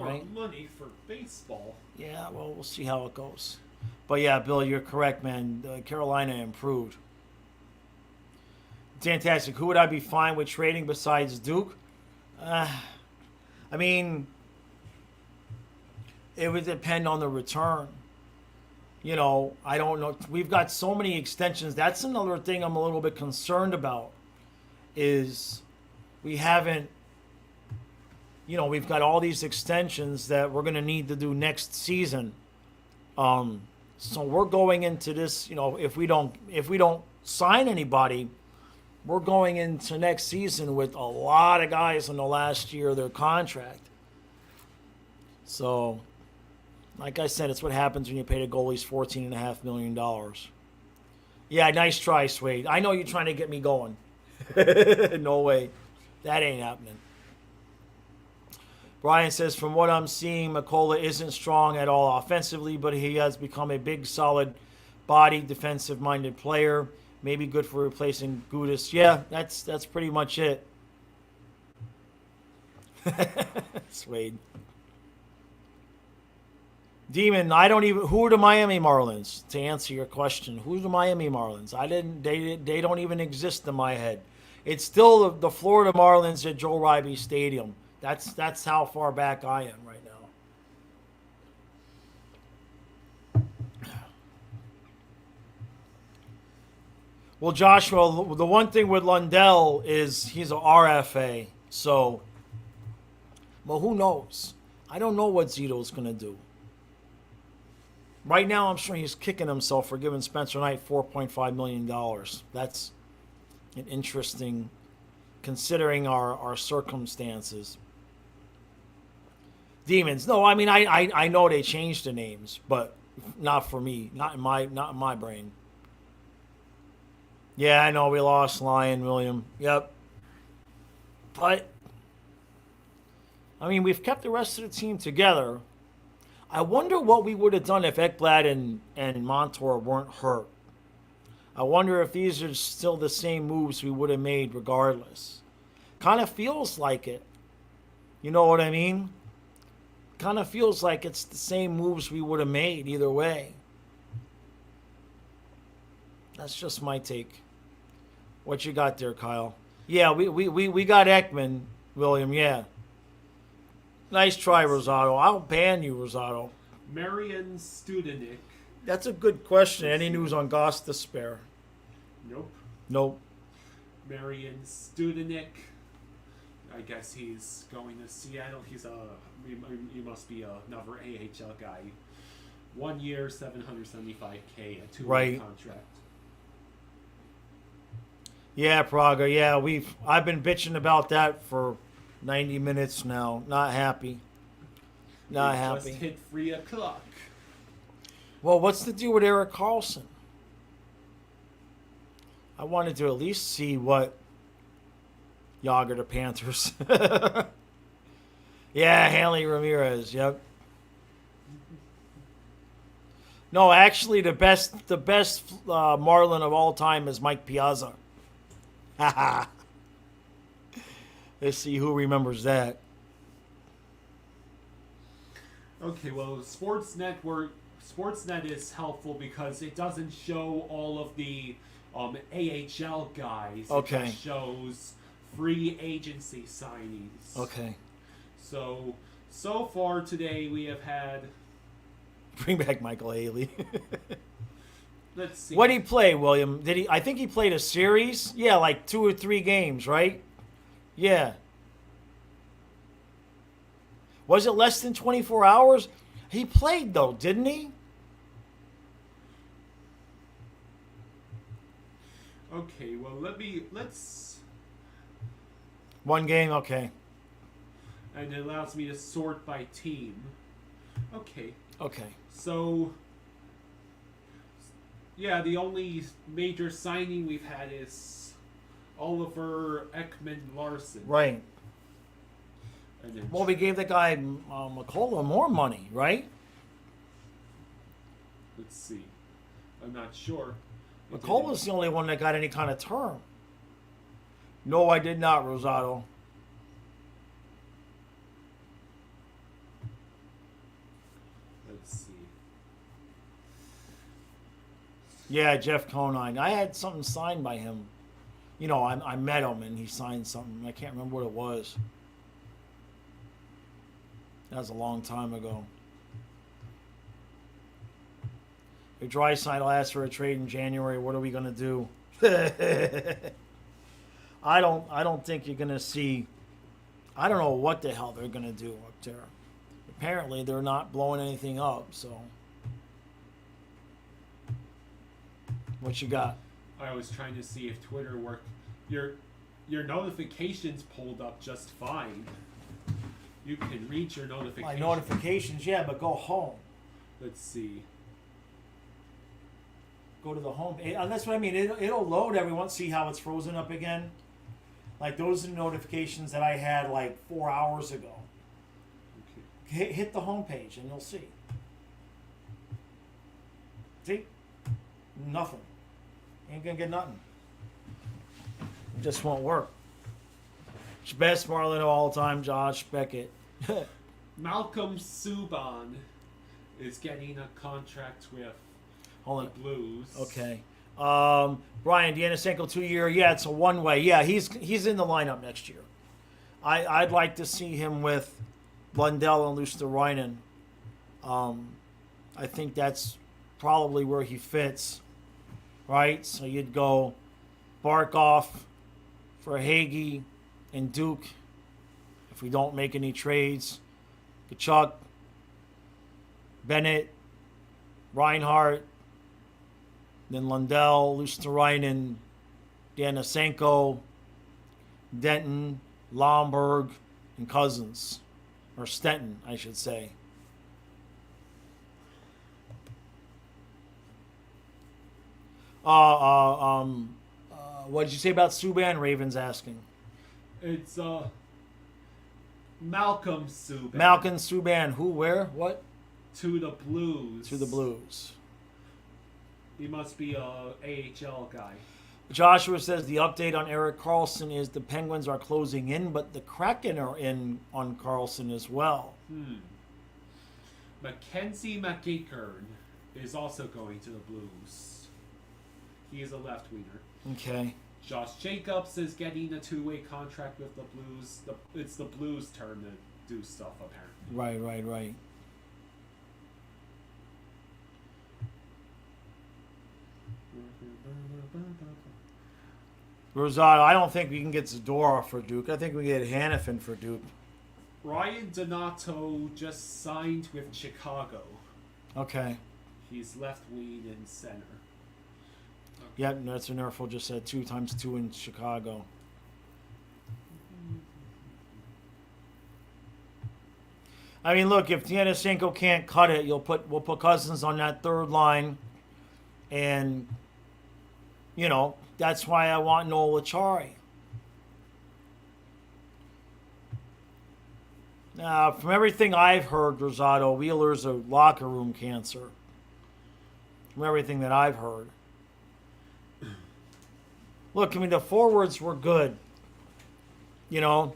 right? money for baseball. Yeah, well, we'll see how it goes. But yeah, Bill, you're correct, man. Carolina improved. Fantastic. Who would I be fine with trading besides Duke? I mean, it would depend on the return. I don't know. We've got so many extensions. That's another thing I'm a little bit concerned about is we haven't, we've got all these extensions that we're going to need to do next season. So we're going into this, if we don't sign anybody, we're going into next season with a lot of guys in the last year of their contract. So, like I said, it's what happens when you pay the goalies $14.5 million. Yeah, nice try, Swade. I know you're trying to get me going. No way. That ain't happening. Brian says, from what I'm seeing, McCullough isn't strong at all offensively, but he has become a big, solid body, defensive-minded player. Maybe good for replacing Gudas. Yeah, that's pretty much it. Swade. Demon, I don't even. Who are the Miami Marlins? To answer your question, who's the Miami Marlins? They don't even exist in my head. It's still the Florida Marlins at Joe Ribey Stadium. That's how far back I am right now. Well, Joshua, the one thing with Lundell is he's a RFA. So, well, who knows? I don't know what Zito's going to do. Right now, I'm sure he's kicking himself for giving Spencer Knight $4.5 million. That's an interesting, considering our circumstances. Demons. No, I mean, I know they changed the names, but not for me. Not in my brain. Yeah, I know we lost Lion William. Yep. But, I mean, we've kept the rest of the team together. I wonder what we would have done if Ekblad and Montour weren't hurt. I wonder if these are still the same moves we would have made regardless. Kind of feels like it. You know what I mean? Kind of feels like it's the same moves we would have made either way. That's just my take. What you got there, Kyle? Yeah, we got Ekman, William, yeah. Nice try, Rosado. I'll ban you, Rosado. Marian Studenik. That's a good question. Any news on Goss to spare? Nope. Marian Studenik. I guess he's going to Seattle. He must be another AHL guy. 1 year, $775K, a 2-year contract. Yeah, Praga. Yeah, I've been bitching about that for 90 minutes now. Not happy. Not happy. Just hit 3 o'clock. Well, what's the deal with Erik Karlsson? I wanted to at least see what Yager the Panthers. Yeah, Hanley Ramirez. Yep. No, actually, the best Marlin of all time is Mike Piazza. Haha. Let's see who remembers that. Okay, well, Sportsnet is helpful because it doesn't show all of the AHL guys. Okay. It just shows free agency signings. Okay. So far today we have had. Bring back Michael Haley. Let's see. What did he play, William? I think he played a series. Yeah, like 2 or 3 games, right? Yeah. Was it less than 24 hours? He played, though, didn't he? Okay, well, let's... 1 game, okay. And it allows me to sort by team. Okay. Okay. So, yeah, the only major signing we've had is Oliver Ekman-Larsson. Right. And then Well, we gave the guy McCullough more money, right? let's see. I'm not sure. McCullough's the only one that got any kind of term. No, I did not, Rosado. Let's see. Yeah, Jeff Conine. I had something signed by him. You know, I met him and he signed something. I can't remember what it was. That was a long time ago. If Draisaitl asks for a trade in January, what are we gonna do? I don't think you're gonna see. I don't know what the hell they're gonna do up there. Apparently, they're not blowing anything up. So, what you got? I was trying to see if Twitter worked. Your notifications pulled up just fine. You can read your notifications. My notifications, yeah, but go home. Let's see. go to the home. And that's what I mean. It'll load every once. See how it's frozen up again? Like those are notifications that I had like 4 hours ago. Okay. Hit the home page and you'll see. See? Nothing. Ain't gonna get nothing. It just won't work. Best Marlin of all time, Josh Beckett. Malcolm Subban is getting a contract with Hold on. the Blues. Okay. Brian Danisenko 2-year. Yeah, it's a one-way. Yeah, he's in the lineup next year. I'd like to see him with Lundell and Luosterainen. I think that's probably where he fits. Right? So you'd go Barkov for Hagee and Duke if we don't make any trades. Kachuk, Bennett, Reinhardt, then Lundell, Luosterainen, Danisenko, Denton, Lomberg, and Cousins. Or Stenton, I should say. What did you say about Subban? Ravens asking. It's Malcolm Subban. Malcolm Subban. Who? Where? What? To the Blues. To the Blues. He must be a AHL guy. Joshua says the update on Erik Karlsson is the Penguins are closing in, but the Kraken are in on Karlsson as well. Mackenzie McEachern is also going to the Blues. He is a left winger. Okay. Josh Jacobs is getting a 2-way contract with the Blues. It's the Blues' turn to do stuff, apparently. Right. Rosado, I don't think we can get Zadorov for Duke. I think we get Hannafin for Duke. Ryan Donato just signed with Chicago. Okay. He's left wing and center. Yep, that's what Nerful just said. 2 times 2 in Chicago. I mean, look, if Danisenko can't cut it, we'll put Cousins on that third line, and that's why I want Noel Achari. Now, from everything I've heard, Rosado, Wheeler's a locker room cancer. From everything that I've heard. Look, I mean, the forwards were good. You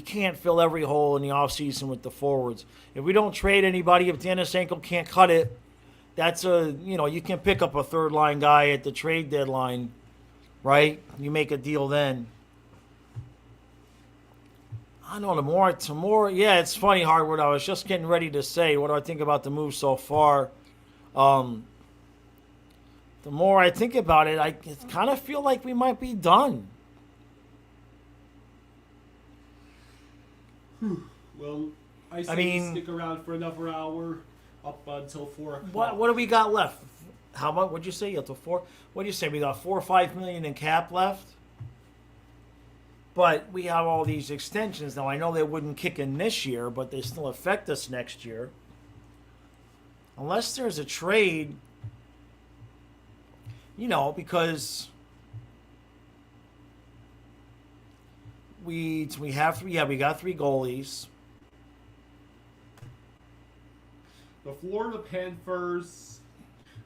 can't fill every hole in the offseason with the forwards. If we don't trade anybody, if Danisenko can't cut it, that's you can pick up a third-line guy at the trade deadline, right? You make a deal then. I know, the more, yeah, it's funny, Hardwood. I was just getting ready to say, what do I think about the move so far? The more I think about it, I kind of feel like we might be done. Well, I say stick around for another hour up until 4 o'clock. What do we got left? How much? What'd you say? Until 4? What'd you say? We got 4 or 5 million in cap left. But we have all these extensions now. I know they wouldn't kick in this year, but they still affect us next year. Unless there's a trade, because we have 3. Yeah, we got 3 goalies. The Florida Panthers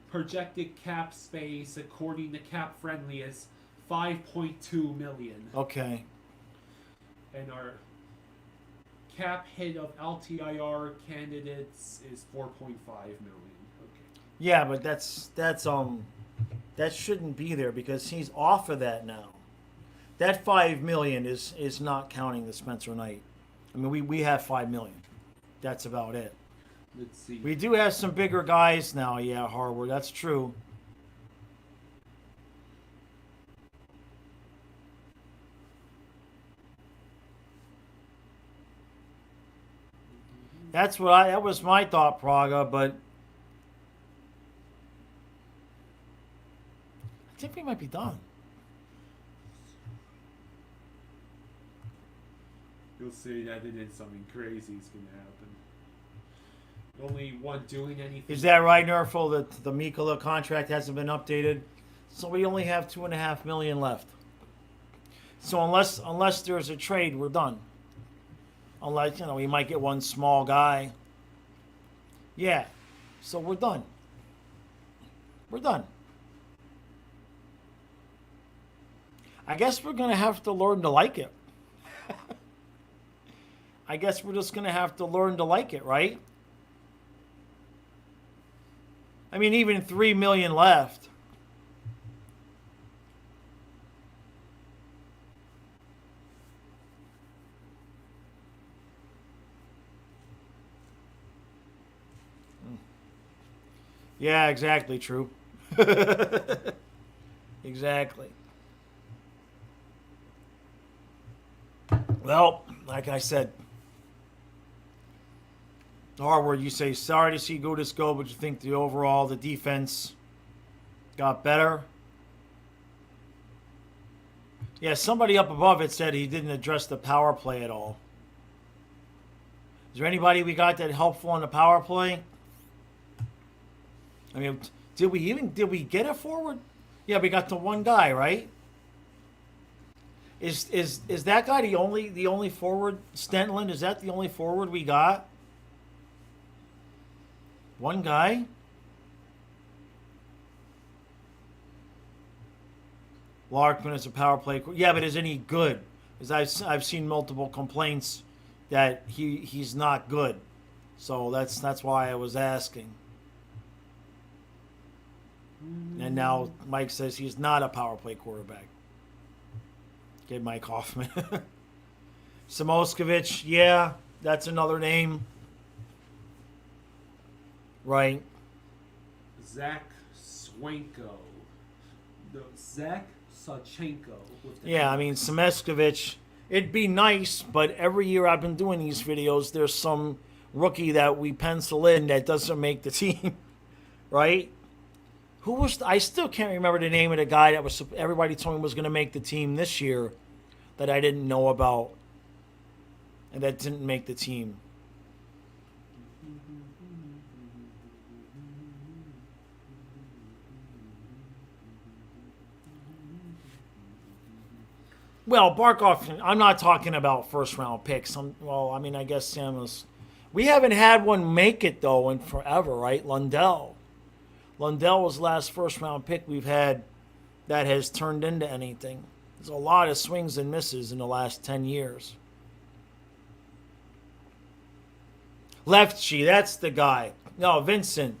projected cap space, according to Cap Friendly, is $5.2 million. Okay. And our cap hit of LTIR candidates is $4.5 million. Okay. Yeah, but that shouldn't be there because he's off of that now. That $5 million is not counting the Spencer Knight. I mean, we have $5 million. That's about it. Let's see. We do have some bigger guys now, yeah, Harvard. That's true. That was my thought, Praga, but I think we might be done. You'll see that it is something crazy is going to happen. Only one doing anything. Is that right, Nerful? That the Mikula contract hasn't been updated, so we only have $2.5 million left. So unless there's a trade, we're done. Unless we might get one small guy. Yeah, so we're done. We're done. I guess we're gonna have to learn to like it. I guess we're just gonna have to learn to like it, right? I mean, even 3 million left. Yeah, exactly. True. Exactly. Well, like I said, Harvard, you say sorry to see Gudas go, but you think the defense got better. Yeah, somebody up above it said he didn't address the power play at all. Is there anybody we got that helpful on the power play? I mean, did we get a forward? Yeah, we got the one guy, right? Is that guy the only forward? Stentland, is that the only forward we got? One guy? Larkman is a power play. Yeah, but is any good? Because I've seen multiple complaints that he's not good. So that's why I was asking. And now Mike says he's not a power play quarterback. Get Mike Hoffman. Samoskovich, yeah, that's another name. Right. Zach Swanko. No, Zach Sachenko. Yeah, I mean, Samoskovich, it'd be nice, but every year I've been doing these videos, there's some rookie that we pencil in that doesn't make the team. Right? Who was? I still can't remember the name of the guy that was. Everybody told me was going to make the team this year, that I didn't know about, and that didn't make the team. Well, Barkov. I'm not talking about first round picks. I mean, I guess Sam was. We haven't had one make it though in forever, right? Lundell was the last first-round pick we've had that has turned into anything. There's a lot of swings and misses in the last 10 years. Lefty, that's the guy. No, Vincent.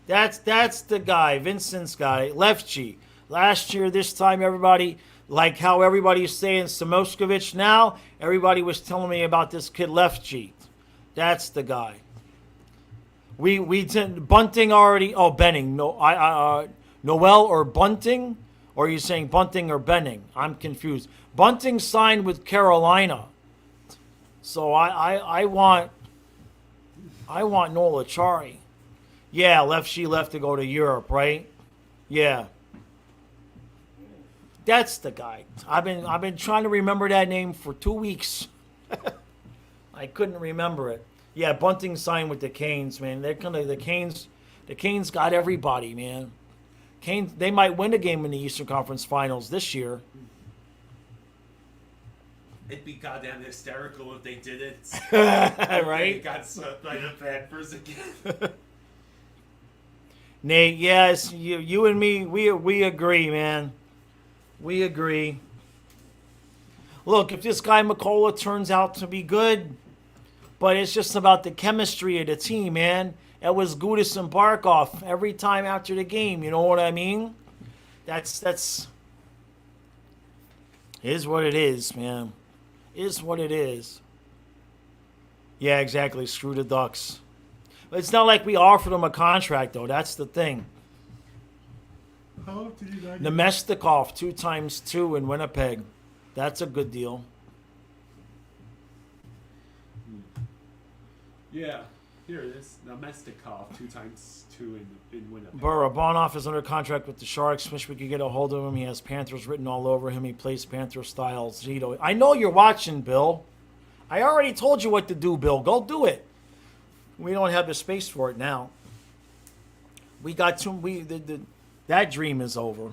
That's the guy. Vincent's guy. Lefty. Last year, this time, everybody, like how everybody's saying Samoskovich now, everybody was telling me about this kid Lefty. That's the guy. We did Bunting already. Oh, Benning. No, Noel or Bunting, or are you saying Bunting or Benning? I'm confused. Bunting signed with Carolina, so I want Noel Achari. Yeah, she left to go to Europe, right? Yeah, that's the guy. I've been trying to remember that name for 2 weeks. I couldn't remember it. Yeah, Bunting signed with the Canes, man. They're kind of the Canes got everybody, man. Canes, they might win a game in the Eastern Conference Finals this year. It'd be goddamn hysterical if they did it. Right? They got swept by the Panthers again. Nate, yes, you and me, we agree, man. We agree. Look, if this guy McCullough turns out to be good, but it's just about the chemistry of the team, man. It was Gudas and Barkov every time after the game. You know what I mean? That's is what it is, man. Is what it is. Yeah, exactly. Screw the Ducks. But it's not like we offered him a contract, though. That's the thing. How did you like Nemestikov 2x2 in Winnipeg. That's a good deal. Yeah, here it is. Nemestikov 2x2 in Winnipeg. Barabanov is under contract with the Sharks. Wish we could get a hold of him. He has Panthers written all over him. He plays Panther style Zito. I know you're watching, Bill. I already told you what to do, Bill. Go do it. We don't have the space for it now. We got too. That dream is over.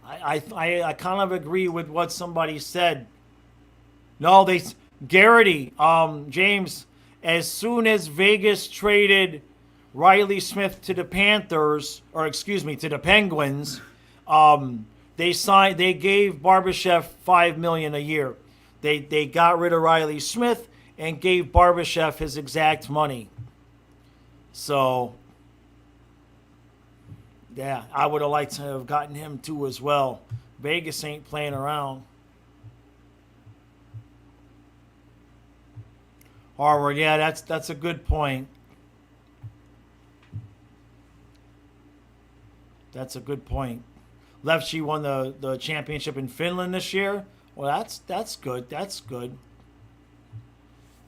I kind of agree with what somebody said. No, Garrity, James. As soon as Vegas traded Riley Smith to the Panthers, or excuse me, to the Penguins, they gave Barbashev $5 million a year. They got rid of Riley Smith and gave Barbashev his exact money. So, yeah, I would have liked to have gotten him too as well. Vegas ain't playing around. Harvard, yeah, that's a good point. That's a good point. Lefty won the championship in Finland this year. Well, that's good. That's good.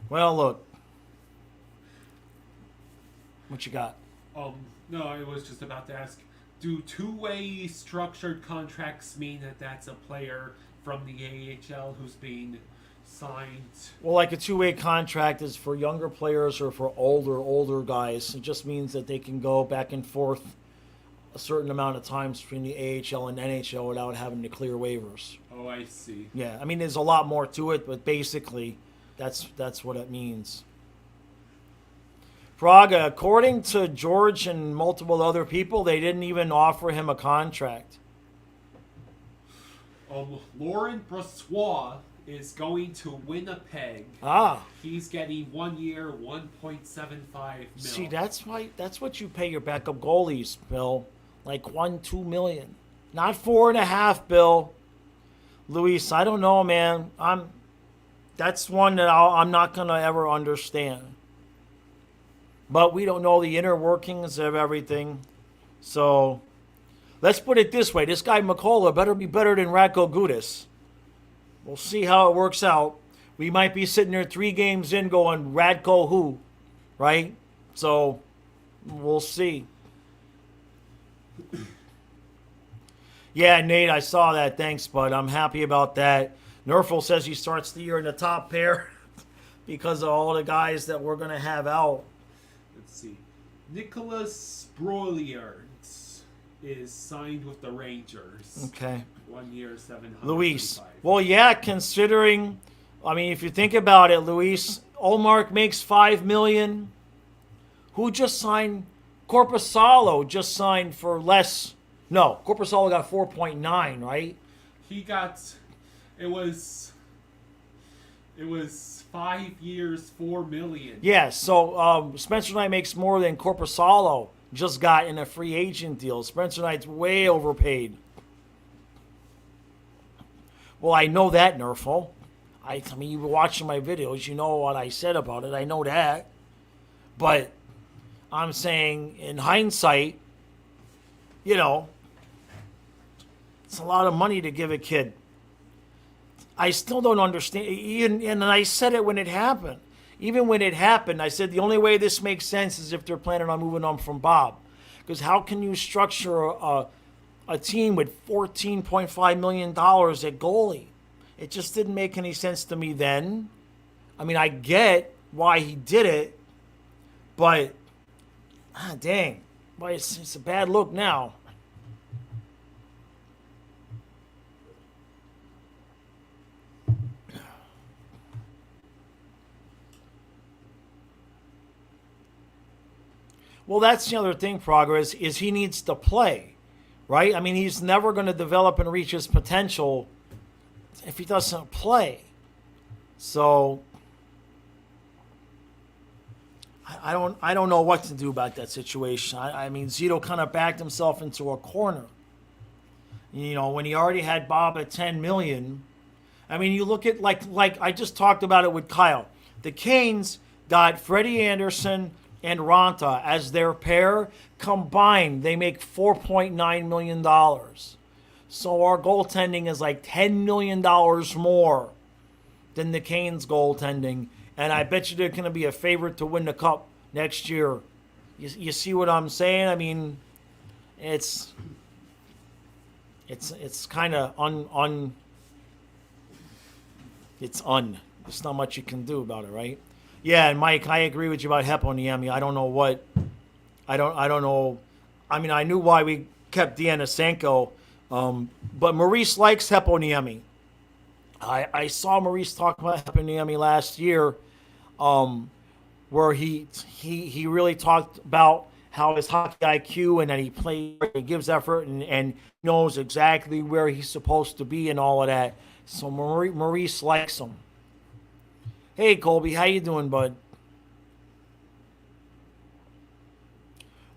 Well, look. What you got? No, I was just about to ask, do two-way structured contracts mean that that's a player from the AHL who's being signed? Well, like a two-way contract is for younger players or for older guys. It just means that they can go back and forth a certain amount of times between the AHL and NHL without having to clear waivers. Oh, I see. Yeah, I mean, there's a lot more to it, but basically, that's what it means. Praga, according to George and multiple other people, they didn't even offer him a contract. Laurent Brossoit is going to Winnipeg. Ah. He's getting 1 year, $1.75 million. See, that's what you pay your backup goalies, Bill. Like $2 million. Not 4.5, Bill. Luis, I don't know, man. That's one that I'm not gonna ever understand. But we don't know the inner workings of everything. So let's put it this way. This guy McCullough better be better than Radko Gudas. We'll see how it works out. We might be sitting there 3 games in going, Radko who? Right? So we'll see. Yeah, Nate, I saw that. Thanks, bud. I'm happy about that. Nerfel says he starts the year in the top pair because of all the guys that we're going to have out. Let's see. Nicholas Broiliards is signed with the Rangers. Okay. 1 year, $725,000. Luis. Well, yeah, considering, I mean, if you think about it, Luis, Olmark makes $5 million. Who just signed? Corpusalo just signed for less. No, Corpusalo got 4.9, right? He got, it was 5 years, $4 million. Yeah, so Spencer Knight makes more than Corpusalo just got in a free agent deal. Spencer Knight's way overpaid. Well, I know that, Nerfel. I mean, you were watching my videos. You know what I said about it. I know that. But I'm saying, in hindsight, you know, it's a lot of money to give a kid. I still don't understand. And I said it when it happened. Even when it happened, I said the only way this makes sense is if they're planning on moving on from Bob. Because how can you structure a team with $14.5 million at goalie? It just didn't make any sense to me then. I mean, I get why he did it, but dang, boy, it's a bad look now. Well, that's the other thing, Progress, is he needs to play, right? I mean, he's never going to develop and reach his potential if he doesn't play. So I don't know what to do about that situation. I mean, Zito kind of backed himself into a corner. You know, when he already had Bob at $10 million. I mean, you look at like I just talked about it with Kyle. The Canes got Freddie Anderson and Ranta as their pair. Combined, they make $4.9 million. So our goaltending is like $10 million more than the Canes' goaltending. And I bet you they're going to be a favorite to win the Cup next year. You see what I'm saying? I mean, it's kind of There's not much you can do about it, right? Yeah, and Mike, I agree with you about Heponiemi. I don't know what. I don't know. I mean, I knew why we kept Dianasenko, but Maurice likes Heponiemi. I saw Maurice talk about Heponiemi last year, where he really talked about how his hockey IQ and that he plays, he gives effort and knows exactly where he's supposed to be and all of that. So Maurice likes him. Hey Colby, how you doing, bud?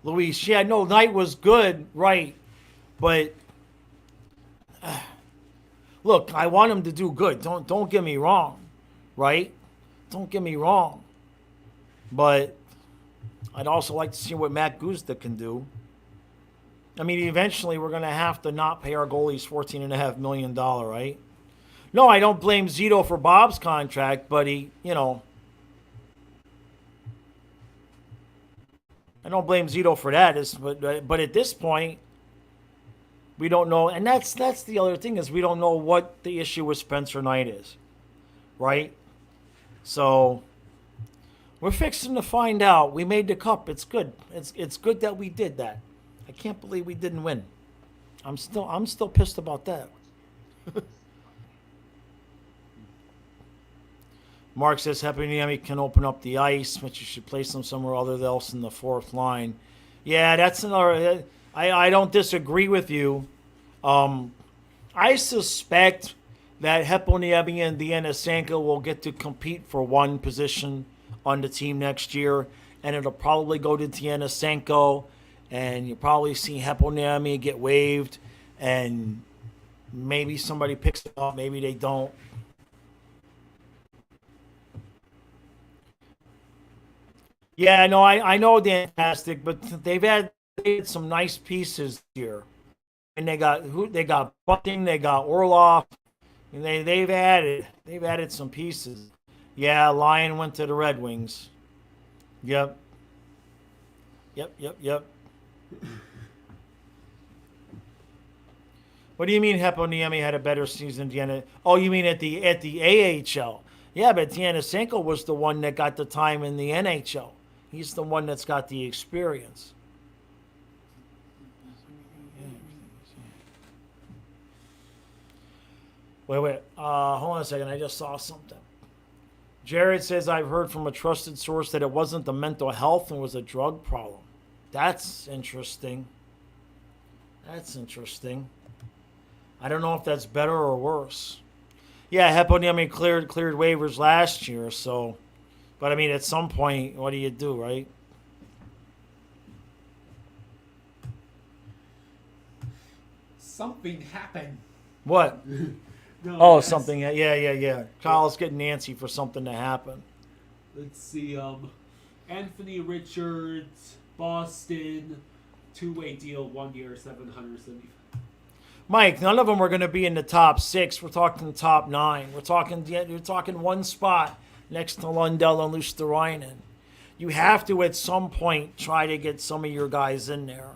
Luis, yeah, no, Knight was good, right? But look, I want him to do good. Don't get me wrong, right? Don't get me wrong. But I'd also like to see what Matt Guzda can do. I mean, eventually we're going to have to not pay our goalies $14.5 million, right? No, I don't blame Zito for Bob's contract, but he, I don't blame Zito for that. But at this point, we don't know. And that's the other thing is we don't know what the issue with Spencer Knight is, right? So we're fixing to find out. We made the cup. It's good. It's good that we did that. I can't believe we didn't win. I'm still pissed about that. Mark says Heponiemi can open up the ice, but you should place him somewhere other else in the fourth line. Yeah, that's another. I don't disagree with you. I suspect that Heponiemi and Dianasenko will get to compete for one position on the team next year, and it'll probably go to Dianasenko, and you'll probably see Heponiemi get waived, and maybe somebody picks it up, maybe they don't. Yeah, no, I know fantastic, but they had some nice pieces here, and they got Bunting, they got Orloff, and they've added some pieces. Yeah, Lyon went to the Red Wings. Yep. What do you mean Heponiemi had a better season than Deanna? Oh, you mean at the AHL? Yeah, but Dianasenko was the one that got the time in the NHL. He's the one that's got the experience. Wait. Hold on a second. I just saw something. Jared says, I've heard from a trusted source that it wasn't the mental health and was a drug problem. That's interesting. I don't know if that's better or worse. Yeah, Heponiemi cleared waivers last year, so... But, I mean, at some point, what do you do, right? Something happened. What? No, something. Yeah. Kyle's getting antsy for something to happen. Let's see. Anthony Richards, Boston, two-way deal, 1 year, $775. Mike, none of them are going to be in the top 6. We're talking top 9. You're talking one spot next to Lundell and Luosterainen. You have to, at some point, try to get some of your guys in there.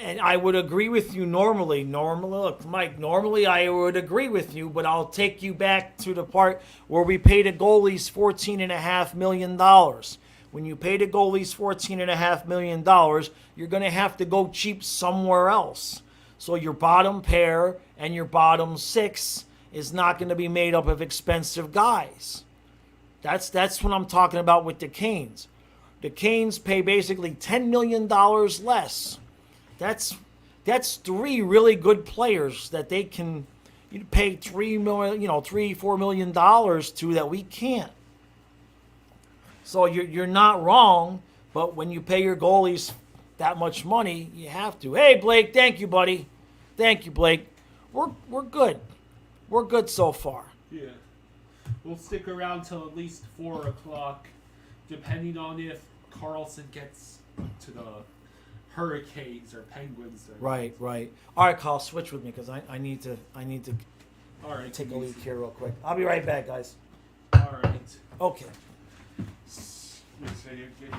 And I would agree with you normally. Look, Mike, normally I would agree with you, but I'll take you back to the part where we paid the goalies $14.5 million. When you pay the goalies $14.5 million, you're going to have to go cheap somewhere else. So your bottom pair and your bottom 6 is not going to be made up of expensive guys. That's what I'm talking about with the Canes. The Canes pay basically $10 million less. That's 3 really good players that they can pay $4 million to that we can't. So you're not wrong, but when you pay your goalies that much money, you have to. Hey Blake, thank you, buddy. Thank you, Blake. We're good. We're good so far. Yeah. We'll stick around till at least 4 o'clock, depending on if Karlsson gets to the Hurricanes or Penguins. Right. All right, Carl, switch with me because I need to All right, take a leak here real quick. I'll be right back, guys. All right. Okay. So you get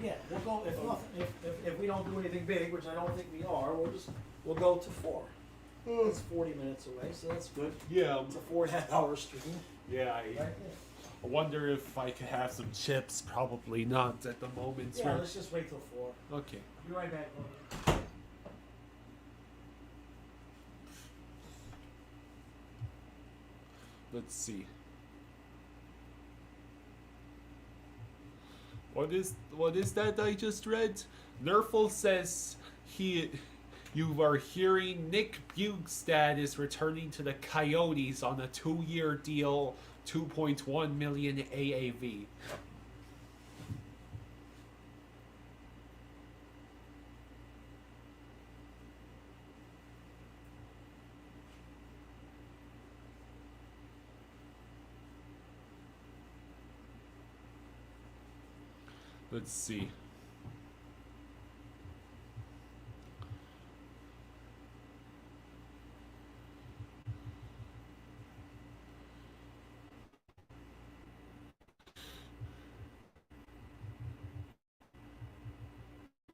Yeah, we'll go. If we don't do anything big, which I don't think we are, we'll go to 4. It's 40 minutes away, so that's good. Yeah. It's a 4.5 hour stream. Yeah. Right there. I wonder if I could have some chips. Probably not at the moment. Yeah, let's just wait till 4. Okay. Be right back, Logan. Let's see. What is that I just read? Nerful says you are hearing Nick Bjugstad is returning to the Coyotes on a 2-year deal, 2.1 million AAV. Let's see.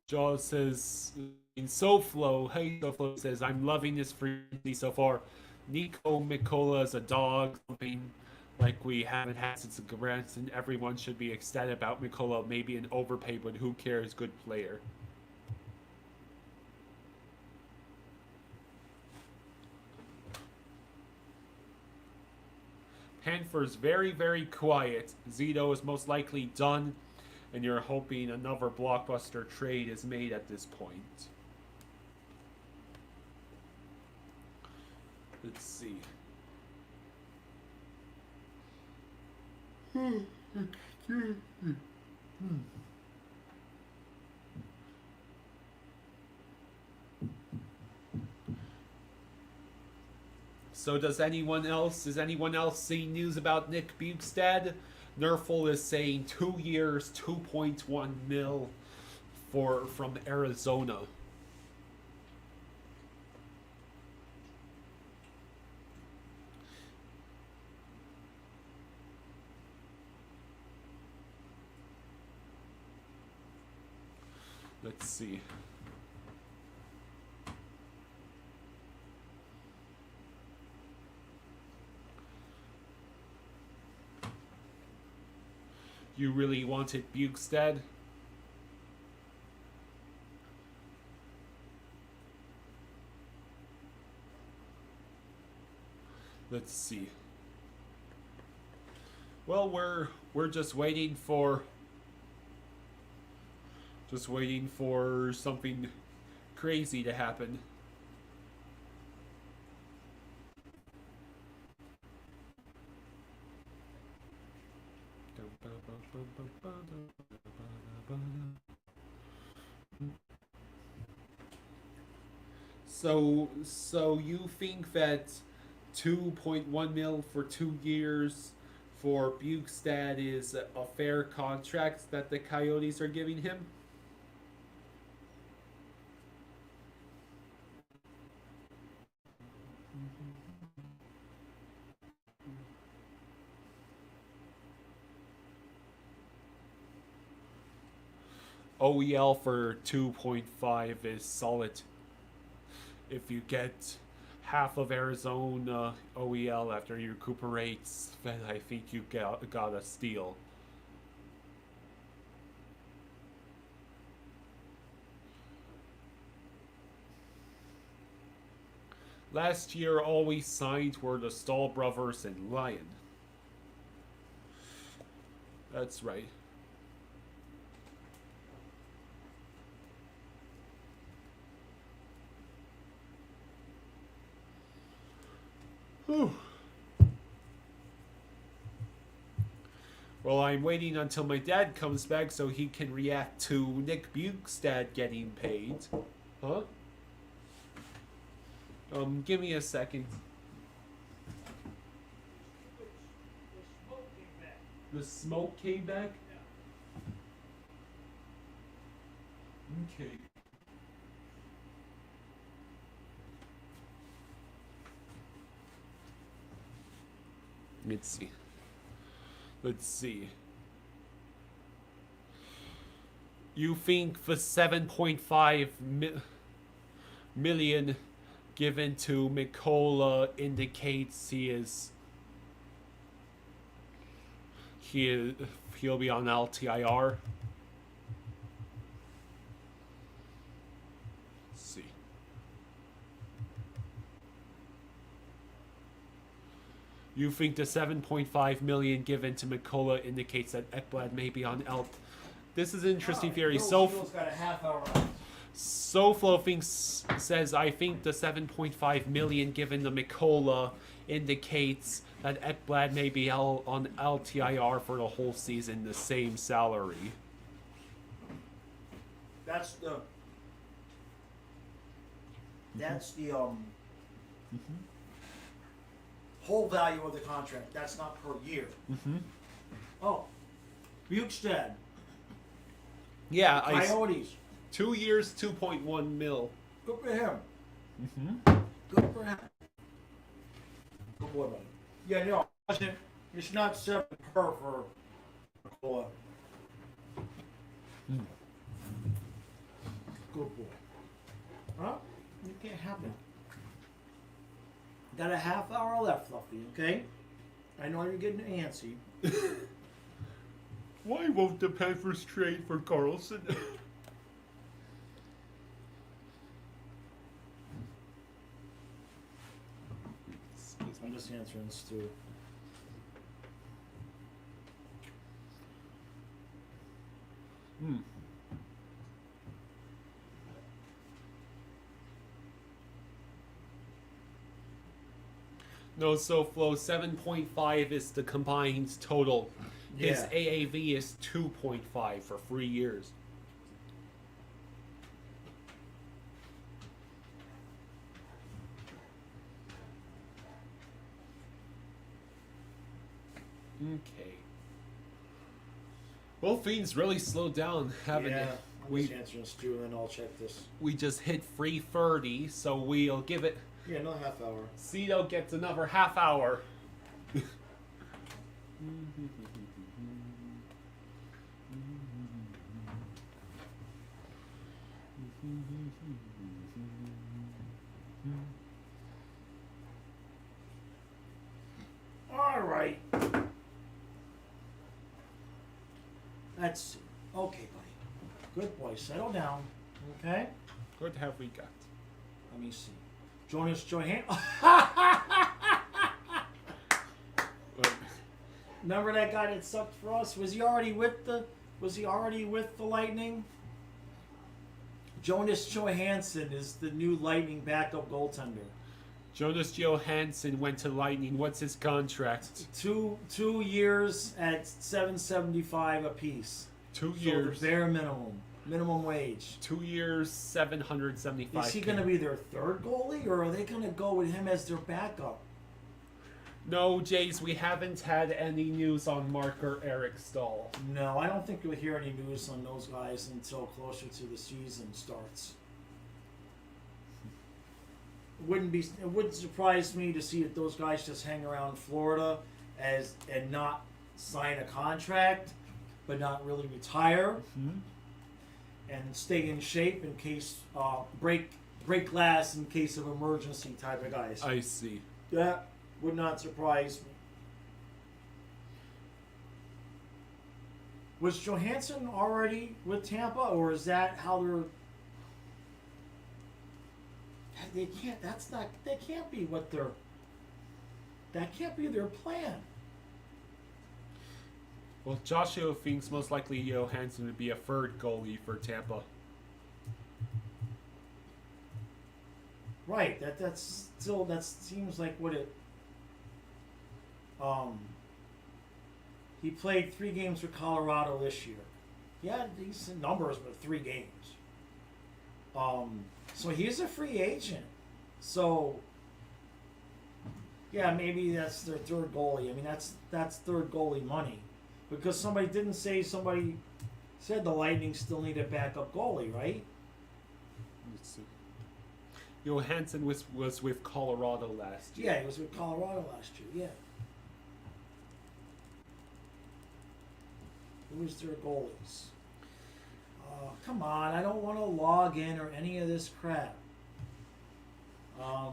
Jaw says in SoFlo, hey SoFlo says, I'm loving this frequency so far. Nico Mikola is a dog, something like we haven't had since the Grants, and everyone should be ecstatic about Mikola, maybe an overpaid, but who cares, good player. Panthers very, very quiet. Zito is most likely done, and you're hoping another blockbuster trade is made at this point. Let's see. So is anyone else seeing news about Nick Bjugstad? Nerful is saying 2 years, 2.1 mil from Arizona. Let's see. You really wanted Bjugstad? Let's see. Well, we're just waiting for something crazy to happen. So you think that 2.1 mil for 2 years for Bjugstad is a fair contract that the Coyotes are giving him? OEL for 2.5 is solid. If you get half of Arizona OEL after you recuperate, then I think you got a steal. Last year, all we signed were the Stahl brothers and Lyon. That's right. Whew. Well, I'm waiting until my dad comes back so he can react to Nick Bjugstad getting paid. Huh? Give me a second. The smoke came back? Yeah. Okay. Let's see. You think the 7.5 million given to Mikola indicates He'll be on LTIR. Let's see. You think the 7.5 million given to Mikola indicates that Ekblad may be on L? This is an interesting theory. Bill's got a half hour left. SoFlo says, I think the 7.5 million given to Mikola indicates that Ekblad may be on LTIR for the whole season, the same salary. That's the whole value of the contract. That's not per year. Oh, Bukestad. Yeah, Coyotes. 2 years, 2.1 mil. Good for him. Good for him. Good boy, buddy. Yeah, no, it's not 7 per for Nicola. Good boy. Huh? You can't have it. Got a half hour left, Fluffy, okay? I know you're getting antsy. Why won't the Panthers trade for Karlsson? I'm just answering Stu. No, SoFlo, 7.5 is the combined total. His Yeah. AAV is 2.5 for 3 years. Okay. Well, Fiend's really slowed down, haven't Yeah, it? I'm just answering Stu and then I'll check this. We just hit 3:30, so we'll give it. Yeah, another half hour. Cito gets another half hour. All right. Let's see. Okay, buddy. Good boy. Settle down. Okay? What have we got? Let me see. Jonas Johan. Remember that guy that sucked for us? Was he already with the Lightning? Jonas Johansson is the new Lightning backup goaltender. Jonas Johansson went to Lightning. What's his contract? 2 years at $775 apiece. 2 So years. the bare minimum wage. 2 years, 775. Is he going to be their third goalie, or are they going to go with him as their backup? No, Jays, we haven't had any news on Mark or Eric Stahl. No, I don't think you'll hear any news on those guys until closer to the season starts. It wouldn't surprise me to see if those guys just hang around Florida and not sign a contract, but not really retire, and stay in shape in case break glass in case of emergency type of guys. I see. That would not surprise me. Was Johansson already with Tampa, or is that how they're? They can't. That's not. They can't be what they're. That can't be their plan. Well, Joshua thinks most likely Johansson would be a third goalie for Tampa. Right. That's still. That seems like what it. He played 3 games for Colorado this year. He had decent numbers, but 3 games. So he's a free agent. So yeah, maybe that's their third goalie. I mean, that's third goalie money, because somebody said the Lightning still need a backup goalie, right? Let's see. Johansson was with Colorado last year. Yeah, he was with Colorado last year. Yeah. Who was their goalies? Come on, I don't want to log in or any of this crap.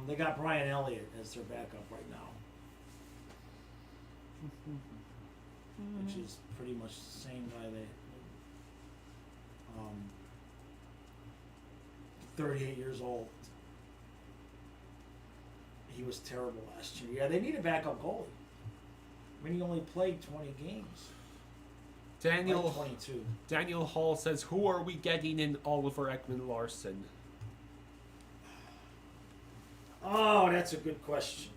They got Brian Elliott as their backup right now. which is pretty much the same guy that 38 years old. He was terrible last year. Yeah, they need a backup goalie. I mean, he only played 20 games. Daniel 22. Daniel Hall says, who are we getting in Oliver Ekman-Larsson? Oh, that's a good question.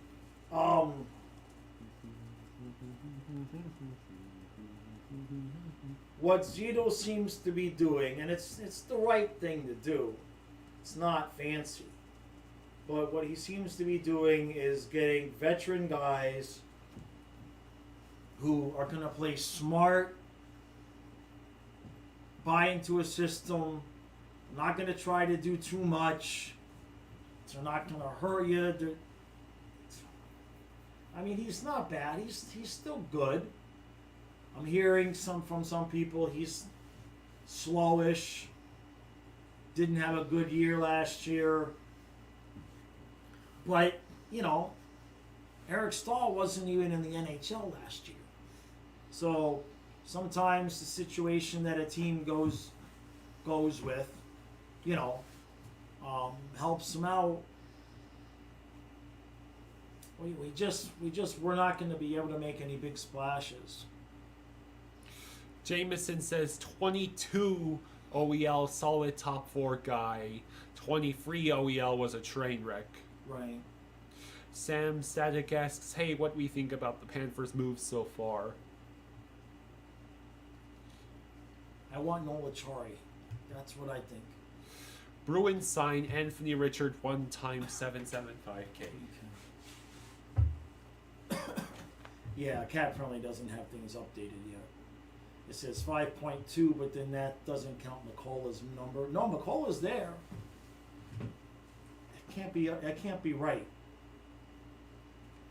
What Zito seems to be doing, and it's the right thing to do. It's not fancy. But what he seems to be doing is getting veteran guys who are going to play smart, buy into a system, not going to try to do too much. They're not going to hurt you. I mean, he's not bad. He's still good. I'm hearing from some people he's slowish. Didn't have a good year last year. But, you know, Eric Stahl wasn't even in the NHL last year. So sometimes the situation that a team goes with, you know, helps them out. We're not going to be able to make any big splashes. Jameson says 22 OEL, solid top 4 guy. 23 OEL was a train wreck. Right. Sam Static asks, hey, what we think about the Panthers' moves so far? I want Nola Chari. That's what I think. Bruins sign Anthony Richard 1 times 775K. Yeah, Cat Friendly doesn't have things updated yet. It says 5.2, but then that doesn't count McCullough's number. No, McCullough's there. That can't be right.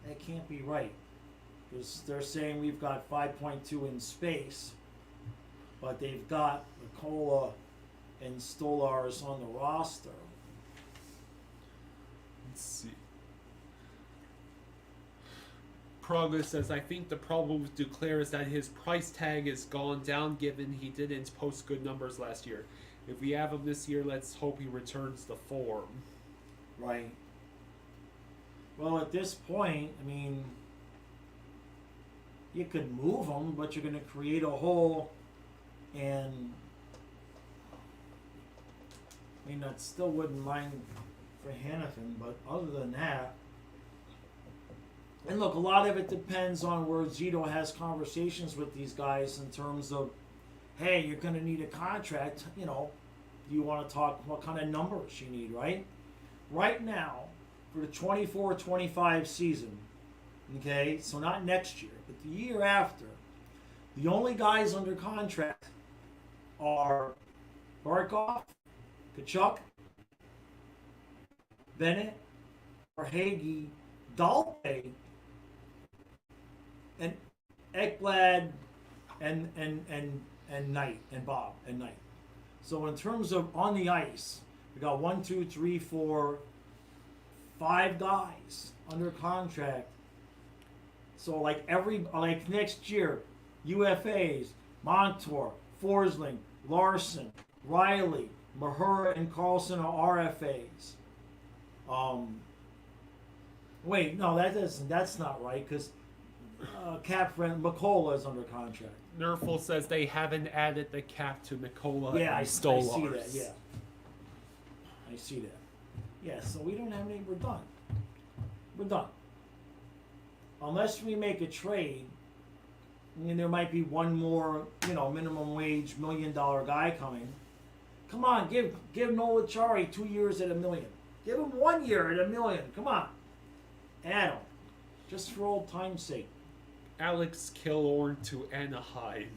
That can't be right. Because they're saying we've got 5.2 in space, but they've got McCullough and Stolaris on the roster. Let's see. Progress says, I think the problem with Duclair is that his price tag has gone down given he didn't post good numbers last year. If we have him this year, let's hope he returns to form. Right. Well, at this point, I mean, you could move him, but you're going to create a hole, and I mean, I still wouldn't mind for Hannafin, but other than that, and look, a lot of it depends on where Zito has conversations with these guys in terms of, hey, you're going to need a contract, you know, do you want to talk what kind of numbers you need, right? Right now, for the 24-25 season, okay, so not next year, but the year after, the only guys under contract are Barkov, Kachuk, Bennett, Hagee, Dalpe, and Ekblad, and Knight, and Bob, and Knight. So in terms of on the ice, we got 1, 2, 3, 4, 5 guys under contract. So like next year, UFAs, Montour, Forsling, Larson, Riley, Mahura, and Karlsson are RFAs. Wait, no, that's not right, because cap friend McCullough is under contract. Nerful says they haven't added the cap to McCullough Yeah, and I see Stolars. that, yeah. I see that. Yeah, so we don't have any, we're done. We're done. Unless we make a trade, I mean, there might be one more, you know, minimum wage $1 million guy coming. Come on, give Nola Chari 2 years at $1 million. Give him 1 year at $1 million. Come on. Add him. Just for old time's sake. Alex Killorn to Anaheim.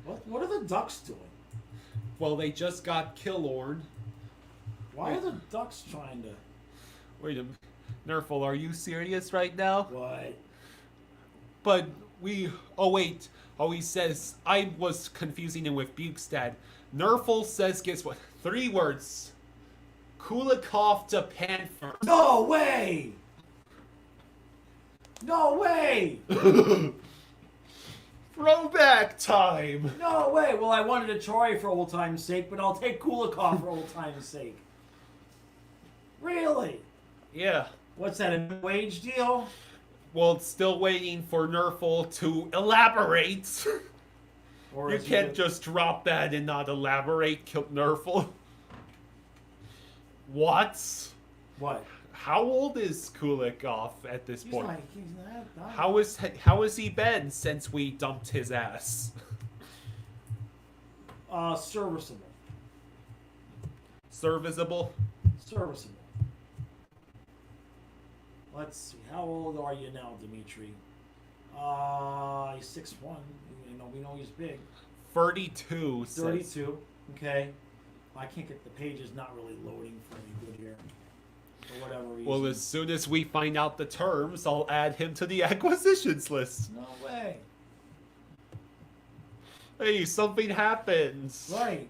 What are the Ducks doing? Well, they just got Killorn. Why are the Ducks trying to... Wait a minute. Nerful, are you serious right now? What? But we... Oh, wait. Oh, he says... I was confusing him with Bukestad. Nerful says, guess what? 3 words. Kulikoff to Panther. No way! No way! Throwback time! No way! Well, I wanted a Troy for old time's sake, but I'll take Kulikoff for old time's sake. Really? Yeah. What's that, a wage deal? Well, it's still waiting for Nerful to elaborate. Or You is he can't just drop that and not elaborate, Nerful. What? What? How old is Kulikoff at this He's point? he's not. How has he been since we dumped his ass? Serviceable. Serviceable? Serviceable. Let's see. How old are you now, Dimitri? He's 6'1". You know, we know he's big. 32. 32. Okay. I can't get the page is not really loading for me good here. For whatever reason. Well, as soon as we find out the terms, I'll add him to the acquisitions list. No way. Hey, something happens. Right.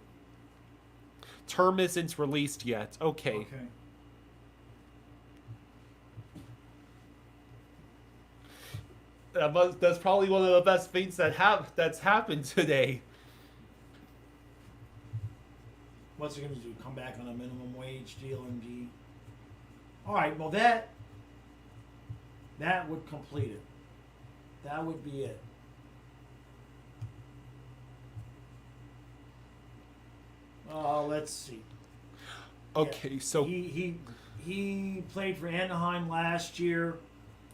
Term isn't released yet. Okay. Okay. That's probably one of the best things that's happened today. What's he going to do? Come back on a minimum wage deal and be... All right, well, that would complete it. That would be it. Let's see. Okay, so he played for Anaheim last year.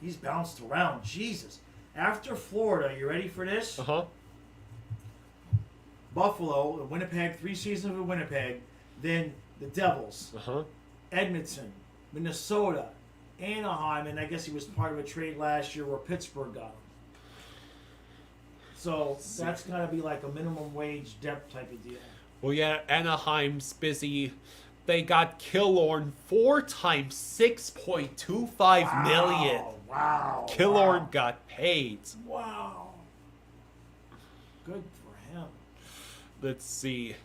He's bounced around. Jesus. After Florida, you ready for this? Buffalo, Winnipeg, 3 seasons with Winnipeg. Then the Devils, Edmonton, Minnesota, Anaheim, and I guess he was part of a trade last year where Pittsburgh got him. So that's got to be like a minimum wage depth type of deal. Well, yeah, Anaheim's busy. They got Killorn 4 times $6.25 million. Wow. Killorn got paid. Wow. Good for him. Let's see.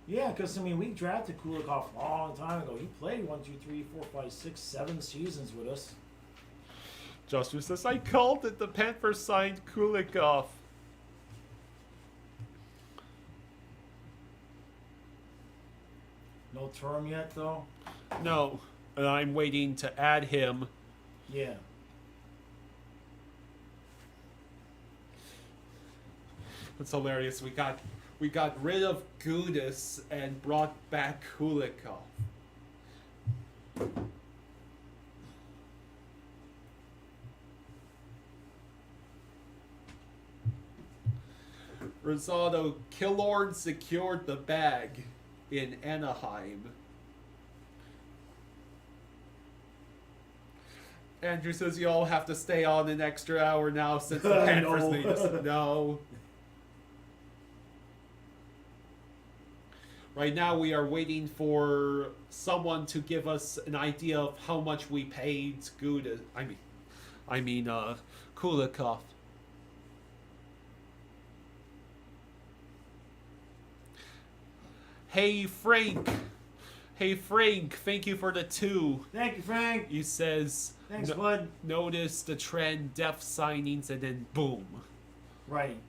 Yeah, because, I mean, we drafted Kulikoff a long time ago. He played 1, 2, 3, 4, 5, 6, 7 seasons with us. Justin says, I called it. The Panthers signed Kulikoff. No term yet, though? No, and I'm waiting to add him. Yeah. That's hilarious. We got rid of Gudas and brought back Kulikoff. Rosado, Killorn secured the bag in Anaheim. Andrew says you all have to stay on an extra hour now since the Panthers No. need us. No. Right now we are waiting for someone to give us an idea of how much we paid Gudas. I mean Kulikoff. Hey Frank, thank you for the 2. Thank you, Frank. He says, Thanks, bud. notice the trend, depth signings, and then boom. Right.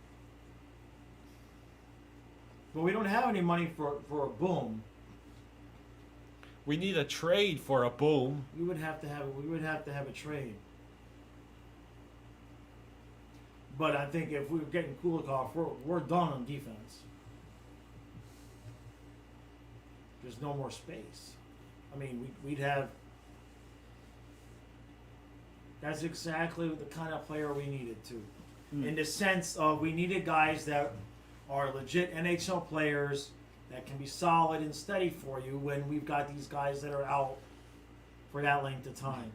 But we don't have any money for a boom. We need a trade for a boom. We would have to have a trade. But I think if we were getting Kulikoff, we're done on defense. There's no more space. I mean, we'd have. That's exactly the kind of player we needed to. In the sense of we needed guys that are legit NHL players that can be solid and steady for you when we've got these guys that are out for that length of time.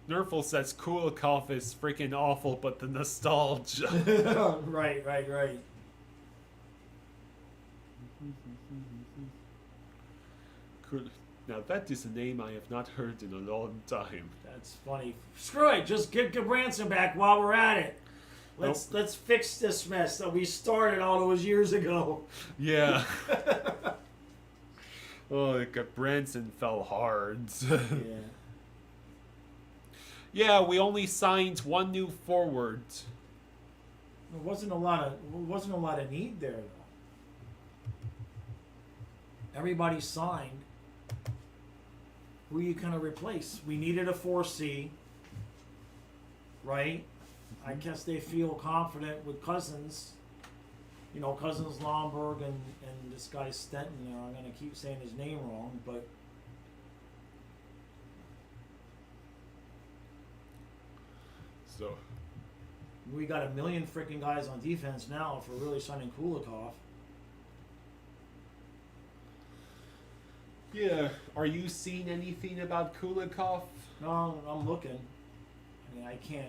Nerful says Kulikoff is freaking awful, but the nostalgia. Right. Now that is a name I have not heard in a long time. That's funny. Screw it. Just get Branson back while we're at it. Let's fix this mess that we started all those years ago. Yeah. Oh, Branson fell hard. Yeah. Yeah, we only signed one new forward. There wasn't a lot of need there though. Everybody signed. Who are you gonna replace? We needed a 4C, right? I guess they feel confident with Cousins. You know, Cousins, Lomberg, and this guy Stenton. You know, I'm gonna keep saying his name wrong, but So we got a million freaking guys on defense now if we're really signing Kulikoff. yeah, are you seeing anything about Kulikoff? No, I'm looking. I mean, I can't.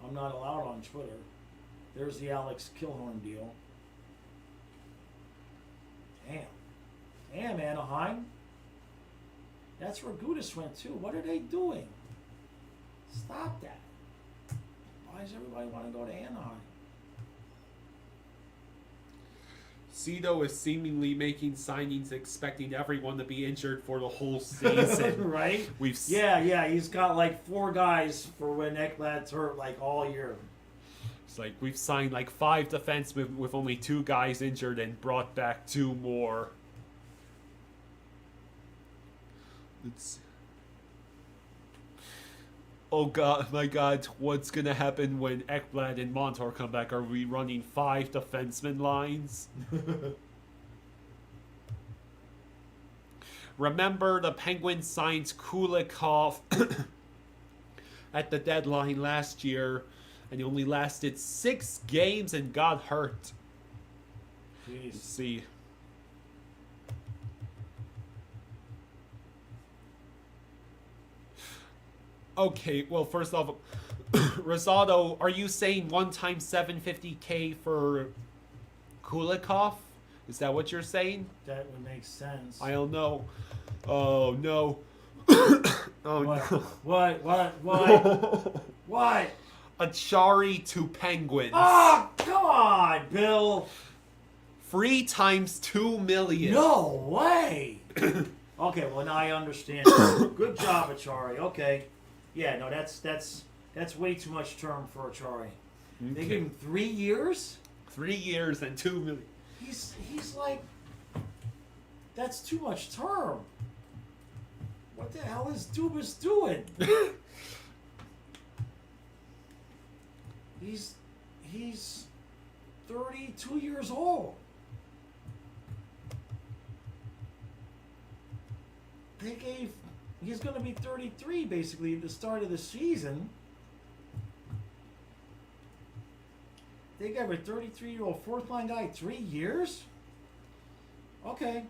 I'm not allowed on Twitter. There's the Alex Killhorn deal. Damn, Anaheim. That's where Gudas went too. What are they doing? Stop that. Why does everybody want to go to Anaheim? Cito is seemingly making signings expecting everyone to be injured for the whole season. Right? We've Yeah. He's got like 4 guys for when Ekblad's hurt, like all year. It's like we've signed like 5 defensemen with only 2 guys injured and brought back 2 more. Oh god, my god, what's gonna happen when Ekblad and Montour come back? Are we running 5 defenseman lines? Remember, the Penguins signed Kulikoff at the deadline last year, and he only lasted 6 games and got hurt. Jeez. Let's see. Okay, well, first off, Rosado, are you saying 1 time $750K for Kulikoff? Is that what you're saying? That would make sense. I don't know. Oh no. Oh What? no. What? What? Achari to Penguins. Oh, come on, Bill. 3 times $2 million. No way. Okay, well now I understand. Good job, Achari. Okay. Yeah, no, that's way too much term for Achari. They Okay. give him 3 years? 3 years and $2 million. He's like, that's too much term. What the hell is Dubas doing? He's 32 years old. He's going to be 33 basically at the start of the season. They gave a 33-year-old fourth-line guy 3 years? Okay.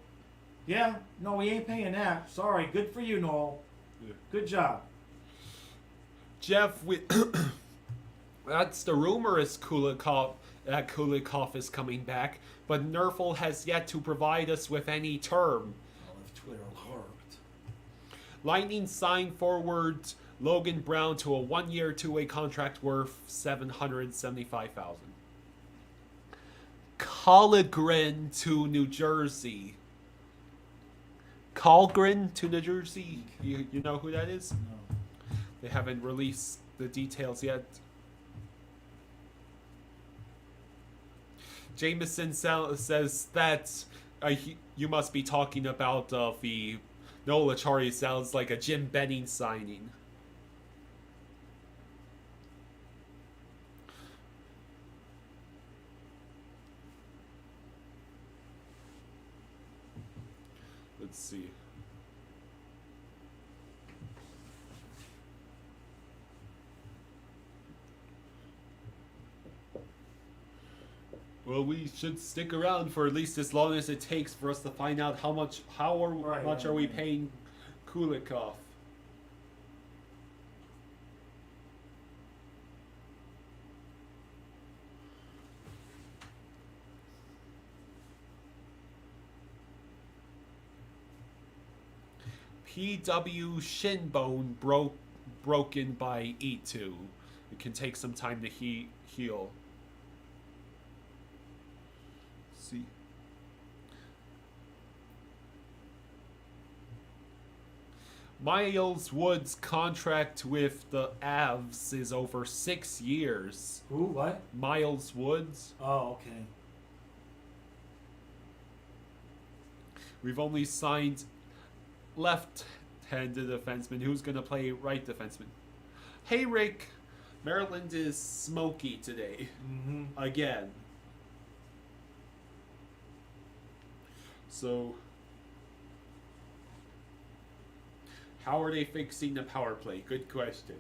Yeah, no, we ain't paying that. Sorry, good for you, Noel. Yeah. Good job. Jeff, that's the rumor is Kulikoff is coming back, but Nerfel has yet to provide us with any term. Well, if Twitter worked. Lightning signed forward Logan Brown to a 1-year, 2-way contract worth $775,000. Colligren to New Jersey. Colgren to New Jersey. You know who that is? No. They haven't released the details yet. Jameson says that you must be talking about the Noel Achari sounds like a Jim Benning signing. Let's see. Well, we should stick around for at least as long as it takes for us to find out how much are we paying Kulikoff. PW shin bone broken by E2. It can take some time to heal. See. Miles Wood's contract with the Avs is over 6 years. Who? What? Miles Woods. Oh, okay. We've only signed left-handed defenseman. Who's going to play right defenseman? Hey, Rick. Maryland is smoky today. Mm-hmm. Again. So, how are they fixing the power play? Good question.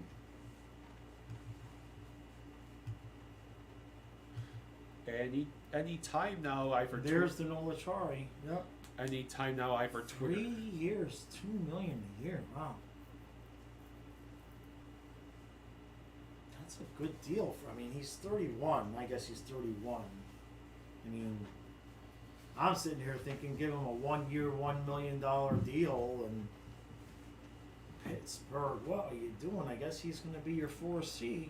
Any time now, There's the Nolachari. Yep. Any time now, for Twitter. 3 years, $2 million a year. Wow. That's a good deal for. I mean, he's 31. I guess he's 31. I mean, I'm sitting here thinking, give him a 1 year, $1 million deal, and Pittsburgh. What are you doing? I guess he's going to be your 4C.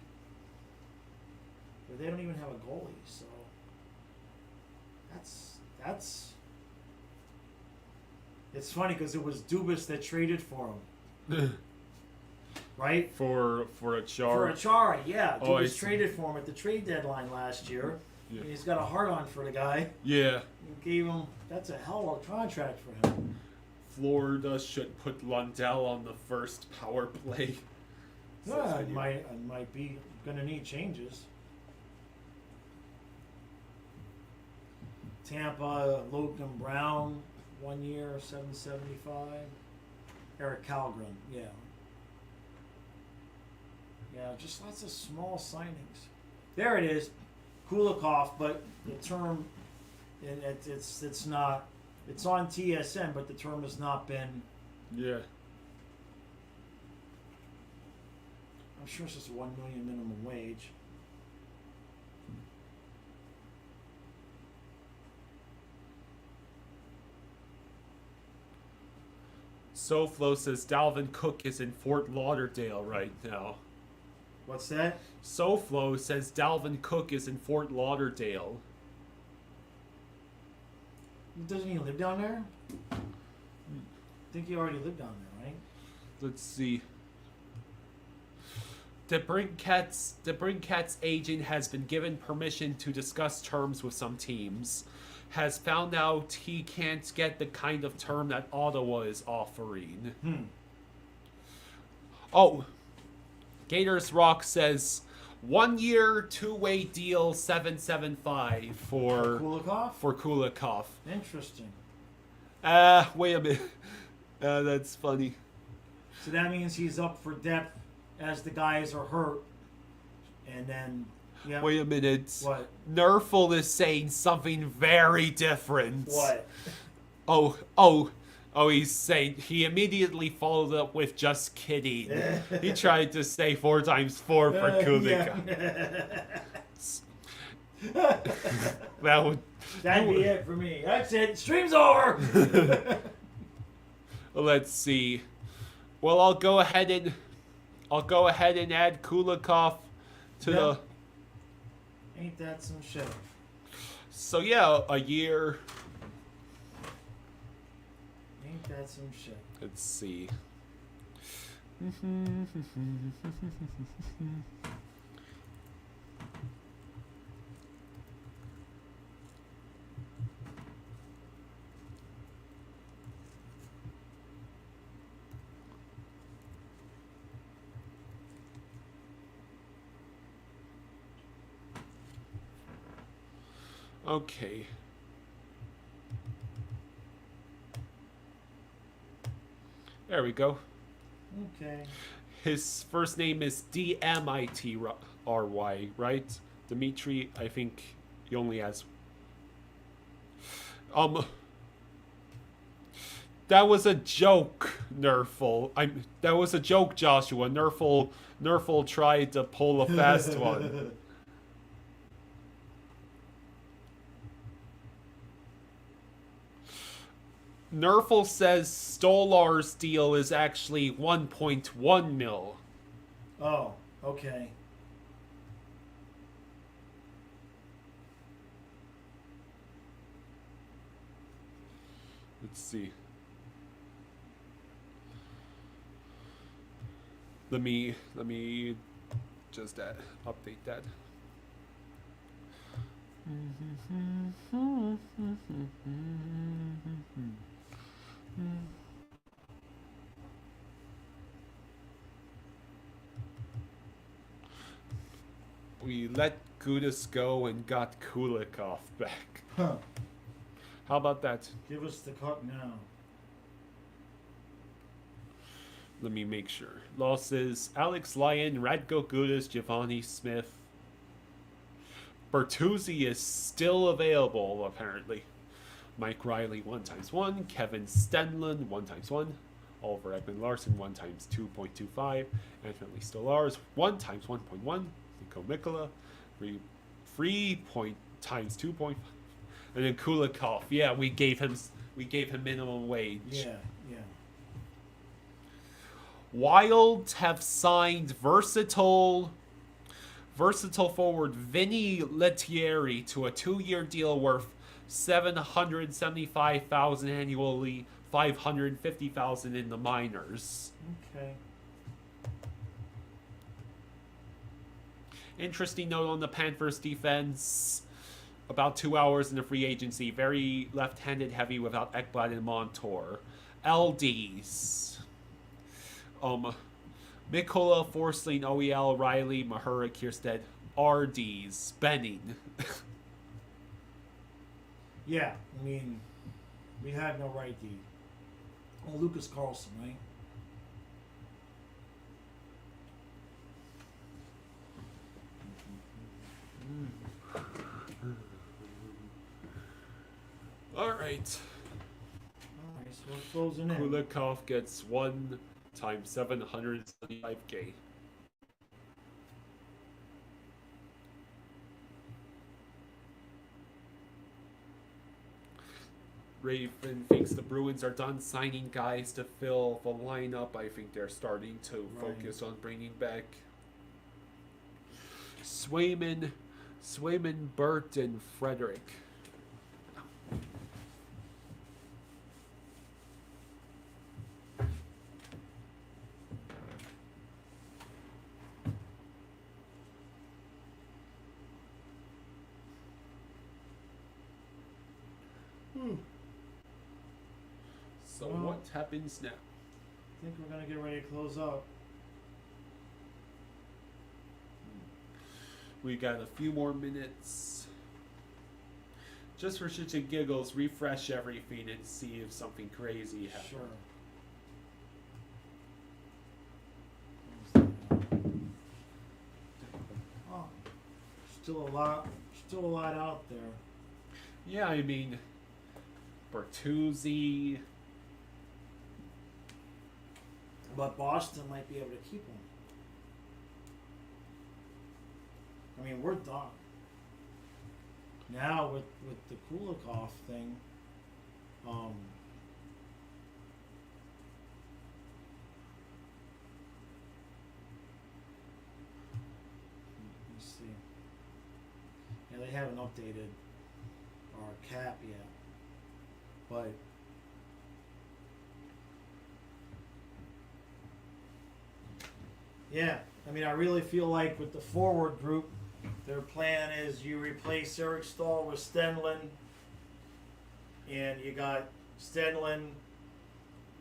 But they don't even have a goalie, so that's. It's funny because it was Dubas that traded for him, right? For a char. For Achara, yeah. Oh, Dubas traded for him at the trade deadline last year. Yeah. And he's got a heart on for the guy. Yeah. He gave him. That's a hell of a contract for him. Florida should put Lundell on the first power play. Yeah, I might be gonna need changes. Tampa, Logan Brown, 1 year, $775. Eric Kalgren, yeah. Yeah, just lots of small signings. There it is, Kulikoff, but the term, it's not. It's on TSN, but the term has not been. Yeah. I'm sure it's just $1 million minimum wage. SoFlo says Dalvin Cook is in Fort Lauderdale right now. What's that? SoFlo says Dalvin Cook is in Fort Lauderdale. Doesn't he live down there? I think he already lived down there, right? Let's see. The Brinkets agent has been given permission to discuss terms with some teams. Has found out he can't get the kind of term that Ottawa is offering. Oh, Gators Rock says 1 year, 2-way deal, $775 for Kulikoff. Interesting. Wait a minute. That's funny. So that means he's up for depth as the guys are hurt, and then. Yeah. Wait a minute. What? Nerful is saying something very different. What? Oh, he's saying he immediately followed up with just kidding. He tried to say 4 times 4 for Kulikoff. Yeah. That'd be it for me. That's it. Stream's over. Let's see. Well, I'll go ahead and add Kulikoff to the. Ain't that some shit? So yeah, a year. Ain't that some shit? Let's see. Okay. There we go. Okay. His first name is Dmitry, right? Dimitri, I think he only has... That was a joke, Nerful. That was a joke, Joshua. Nerful tried to pull a fast one. Nerful says Stolar's deal is actually 1.1 mil. Oh, okay. Let's see. Let me just update that. We let Gudas go and got Kulikoff back. Huh. How about that? Give us the cut now. Let me make sure. Losses: Alex Lyon, Radko Gudas, Giovanni Smith. Bertuzzi is still available, apparently. Mike Riley 1x1. Kevin Stenlund 1x1. Oliver Ekman Larson 1x2.25. Anthony Stolarz 1x1.1. Nico Mikkola 3 point times 2.5. And then Kulikoff. Yeah, we gave him minimum wage. Yeah. Wild have signed versatile forward Vinny Lettieri to a 2-year deal worth $775,000 annually, $550,000 in the minors. Okay. Interesting note on the Panthers defense. About 2 hours in the free agency. Very left-handed heavy without Ekblad and Montour. LDs. Mikkola, Forsling, OEL, Riley, Mahura, Kierstead. RDs. Benning. Yeah, I mean, we had no right D. Well, Lucas Karlsson, right? All right. All right, so we're closing in. Kulikoff gets 1 times 775K. Raven thinks the Bruins are done signing guys to fill the lineup. I think they're starting to focus on bringing back Swayman, Burt, and Frederick. So Well, what happens now? I think we're gonna get ready to close up. We got a few more minutes. Just for shits and giggles, refresh everything and see if something crazy happens. Sure. Oh, still a lot out there. Yeah, I mean, Bertuzzi. But Boston might be able to keep him. I mean, we're done. Now with the Kulikoff thing, let me see. Yeah, they haven't updated our cap yet, but yeah, I mean, I really feel like with the forward group, their plan is you replace Eric Stahl with Stenlund, and you got Stenlund,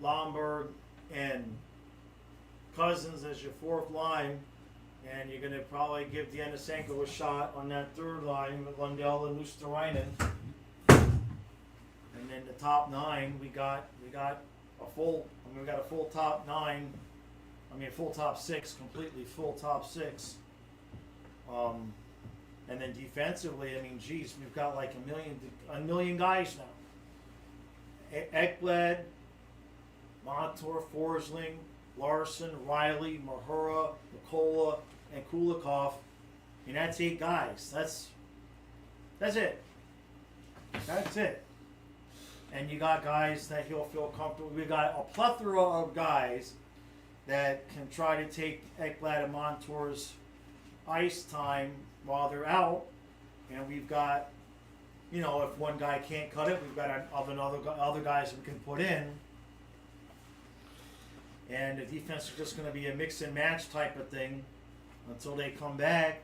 Lomberg, and Cousins as your fourth line, and you're going to probably give Denisenko a shot on that third line with Lundell and Luosterainen. And then the top nine, we got a full top nine. I mean, a full top six, completely full top six. And then defensively, I mean, geez, we've got like a million guys now. Ekblad, Montour, Forsling, Larson, Riley, Mahura, Mikkola, and Kulikoff. I mean, that's 8 guys. That's it. That's it. And you got guys that he'll feel comfortable. We got a plethora of guys that can try to take Ekblad and Montour's ice time while they're out, and we've got, if one guy can't cut it, we've got other guys we can put in. and the defense is just going to be a mix and match type of thing until they come back.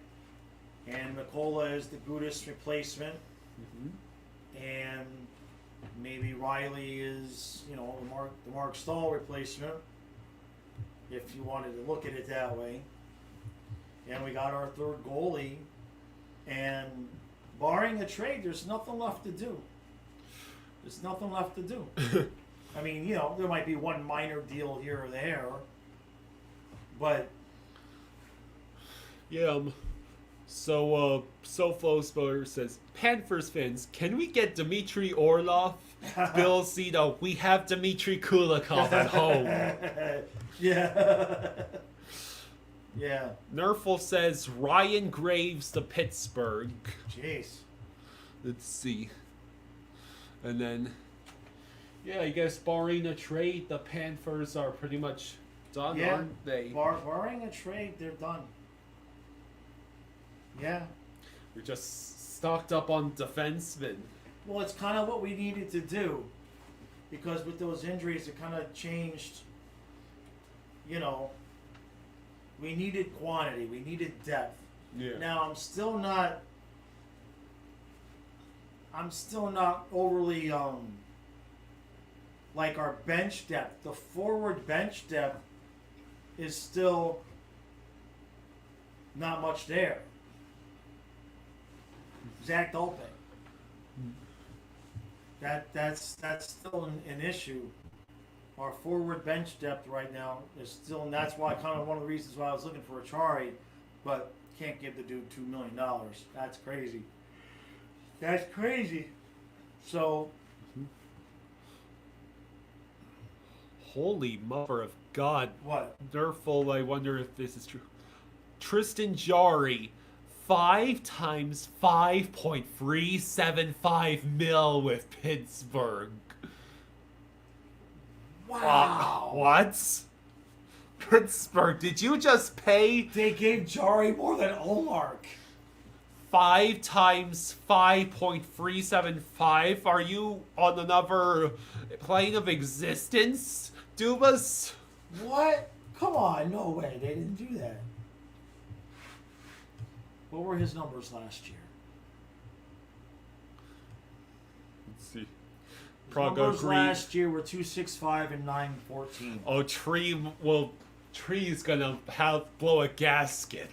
And Mikola is the Gudas replacement, and maybe Riley is, you know, the Mark Stahl replacement, if you wanted to look at it that way. And we got our third goalie, and barring a trade, there's nothing left to do. There's nothing left to do. I mean, you know, there might be one minor deal here or there, but Yeah. So Flowspoiler says, Panthers fans, can we get Dmitry Orlov? Bill Zito, we have Dmitry Kulikoff at home. yeah. Yeah. Nerful says, Ryan Graves to Pittsburgh. Jeez. Let's see. And then, yeah, I guess barring a trade, the Panthers are pretty much done, Yeah. aren't they? Barring a trade, they're done. Yeah. We're just stocked up on defensemen. Well, it's kind of what we needed to do, because with those injuries, it kind of changed. You know, we needed quantity, we needed depth. Yeah. Now I'm still not overly like our bench depth. The forward bench depth is still not much there. Zach Dolpe. That's still an issue. Our forward bench depth right now is still, and that's why kind of one of the reasons why I was looking for Achari, but can't give the dude $2 million. That's crazy. That's crazy. So, Holy mother of God. what? Nerful, I wonder if this is true. Tristan Jarry, 5 times $5.375 mil with Pittsburgh. Wow. What? Pittsburgh, did you just pay They gave Jari more than Olark. 5 times 5.375? Are you on another plane of existence, Dubas? What? Come on, no way. They didn't do that. What were his numbers last year? Let's see. His Praga numbers Green. last year were 265 and 914. Oh, Tree's gonna blow a gasket.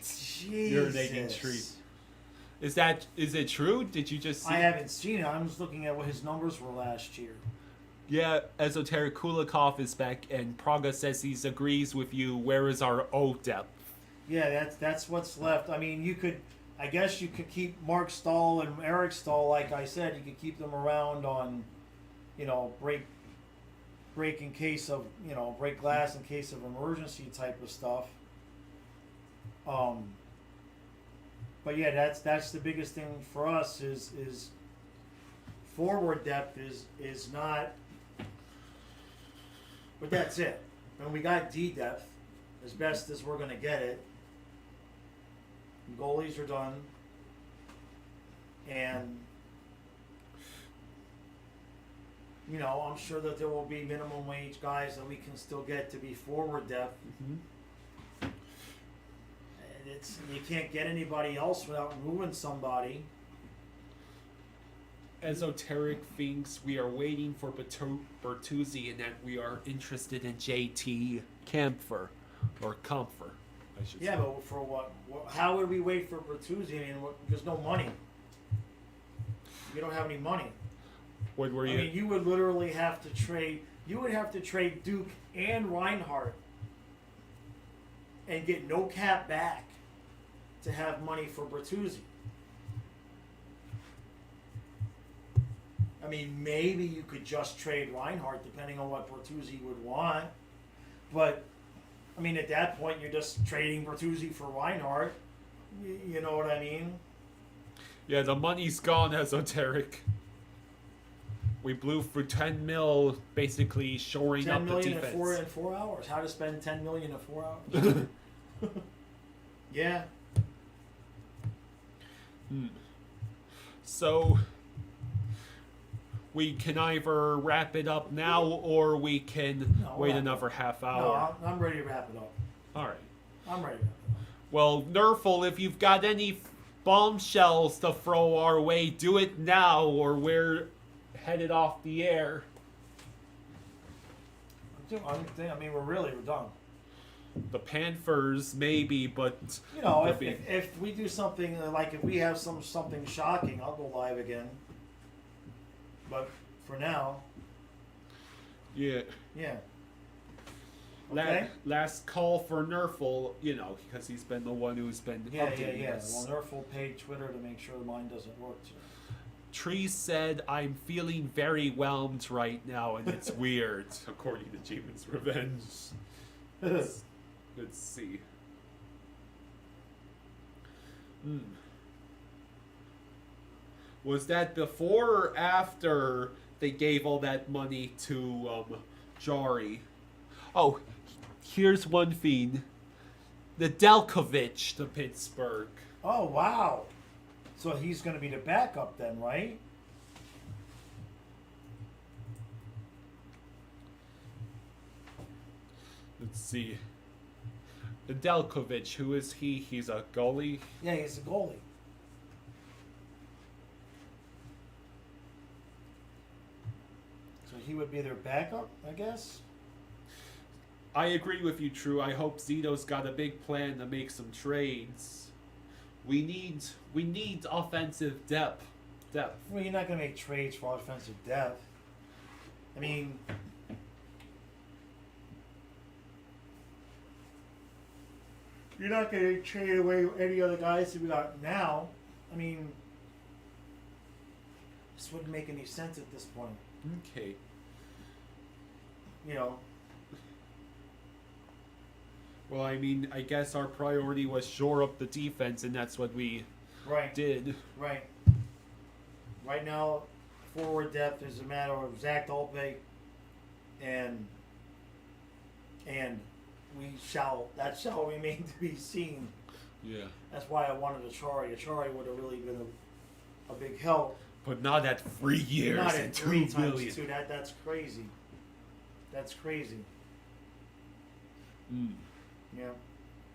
You're taking Tree. Is it true? Did you just see? I haven't seen it. I'm just looking at what his numbers were last year. Yeah, Esoteric Kulikov is back, and Praga says he agrees with you. Where is our O depth? Yeah, that's what's left. I mean, I guess you could keep Mark Stahl and Eric Stahl, like I said, you could keep them around on, you know, break in case of, you know, break glass in case of emergency type of stuff. But yeah, that's the biggest thing for us is forward depth is not, but that's it. And we got D depth as best as we're gonna get it. Goalies are done, and you know, I'm sure that there will be minimum wage guys that we can still get to be forward depth. And you can't get anybody else without moving somebody. Esoteric thinks we are waiting for Bertuzzi and that we are interested in JT Kampfer, or Comfer, I should Yeah, say. but for what? How would we wait for Bertuzzi? I mean, there's no money. You don't have any money. What were I you? mean, you would literally have to trade. You would have to trade Duke and Reinhardt and get no cap back to have money for Bertuzzi. I mean, maybe you could just trade Reinhardt depending on what Bertuzzi would want. But, I mean, at that point, you're just trading Bertuzzi for Reinhardt. You know what I mean? Yeah, the money's gone, Esoteric. We blew for 10 mil, basically shoring 10 up the million defense. in 4 hours. How to spend 10 million in 4 hours? Yeah. So, we can either wrap it up now or we can No, wait wrap it another up. half No, hour. I'm ready to wrap it up. All right. I'm ready to wrap it up. Well, Nerful, if you've got any bombshells to throw our way, do it now or we're headed off the air. I mean, we're done. The Panthers, maybe, but You know, Could be. if we do something like if we have something shocking, I'll go live again. But for now, yeah. yeah. La- Okay. Last call for Nerful, you know, because he's been the one who's been Yeah. updating us. Well, Nerf will pay Twitter to make sure mine doesn't work too. Tree said, "I'm feeling very whelmed right now, and it's weird," according to Jamin's Revenge. Let's see. Was that before or after they gave all that money to Jari? Oh, here's one thing. The Delkovich to Pittsburgh. Oh wow! So he's going to be the backup then, right? Let's see. The Delkovich, who is he? He's a goalie? Yeah, he's a goalie. So he would be their backup, I guess. I agree with you, True. I hope Zito's got a big plan to make some trades. We need offensive depth. Well, you're not going to make trades for offensive depth. I mean, you're not going to trade away any other guys that we got now. I mean, this wouldn't make any sense at this point. Okay. You know, Well, I mean, I guess our priority was shore up the defense, and that's what we right, did. right. Right now, forward depth is a matter of Zach Dolpe and that shall remain to be seen. Yeah. That's why I wanted Achari. Achari would have really been a big help. But not at 3 years Not and at 2 3 times million. 2. That's crazy. That's crazy. Mm. Yeah.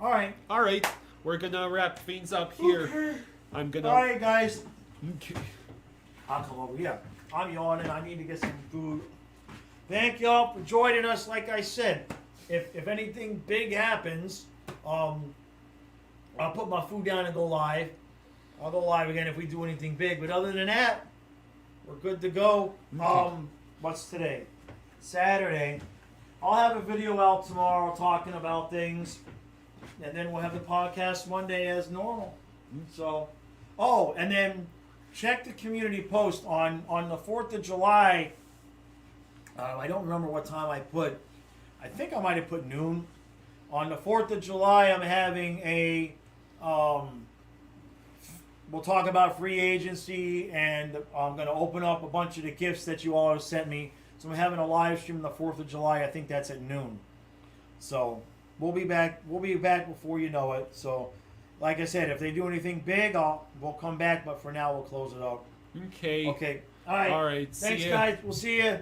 All right. All right, we're gonna wrap things up here. Okay. I'm gonna. All right, guys. Okay. I'll come over here. I'm yawning. I need to get some food. Thank y'all for joining us. Like I said, if anything big happens, I'll put my food down and go live. I'll go live again if we do anything big. But other than that, we're good to go. What's today? Saturday. I'll have a video out tomorrow talking about things, and then we'll have the podcast Monday as normal. So, and then check the community post on the 4th of July. I don't remember what time I put. I think I might have put noon. On the 4th of July, I'm having a. We'll talk about free agency, and I'm going to open up a bunch of the gifts that you all have sent me. So I'm having a live stream on the 4th of July. I think that's at noon. So we'll be back. We'll be back before you know it. So, like I said, if they do anything big, we'll come back. But for now, we'll close it out. Okay. Okay. All right. All right. Thanks, See ya. guys. We'll see you.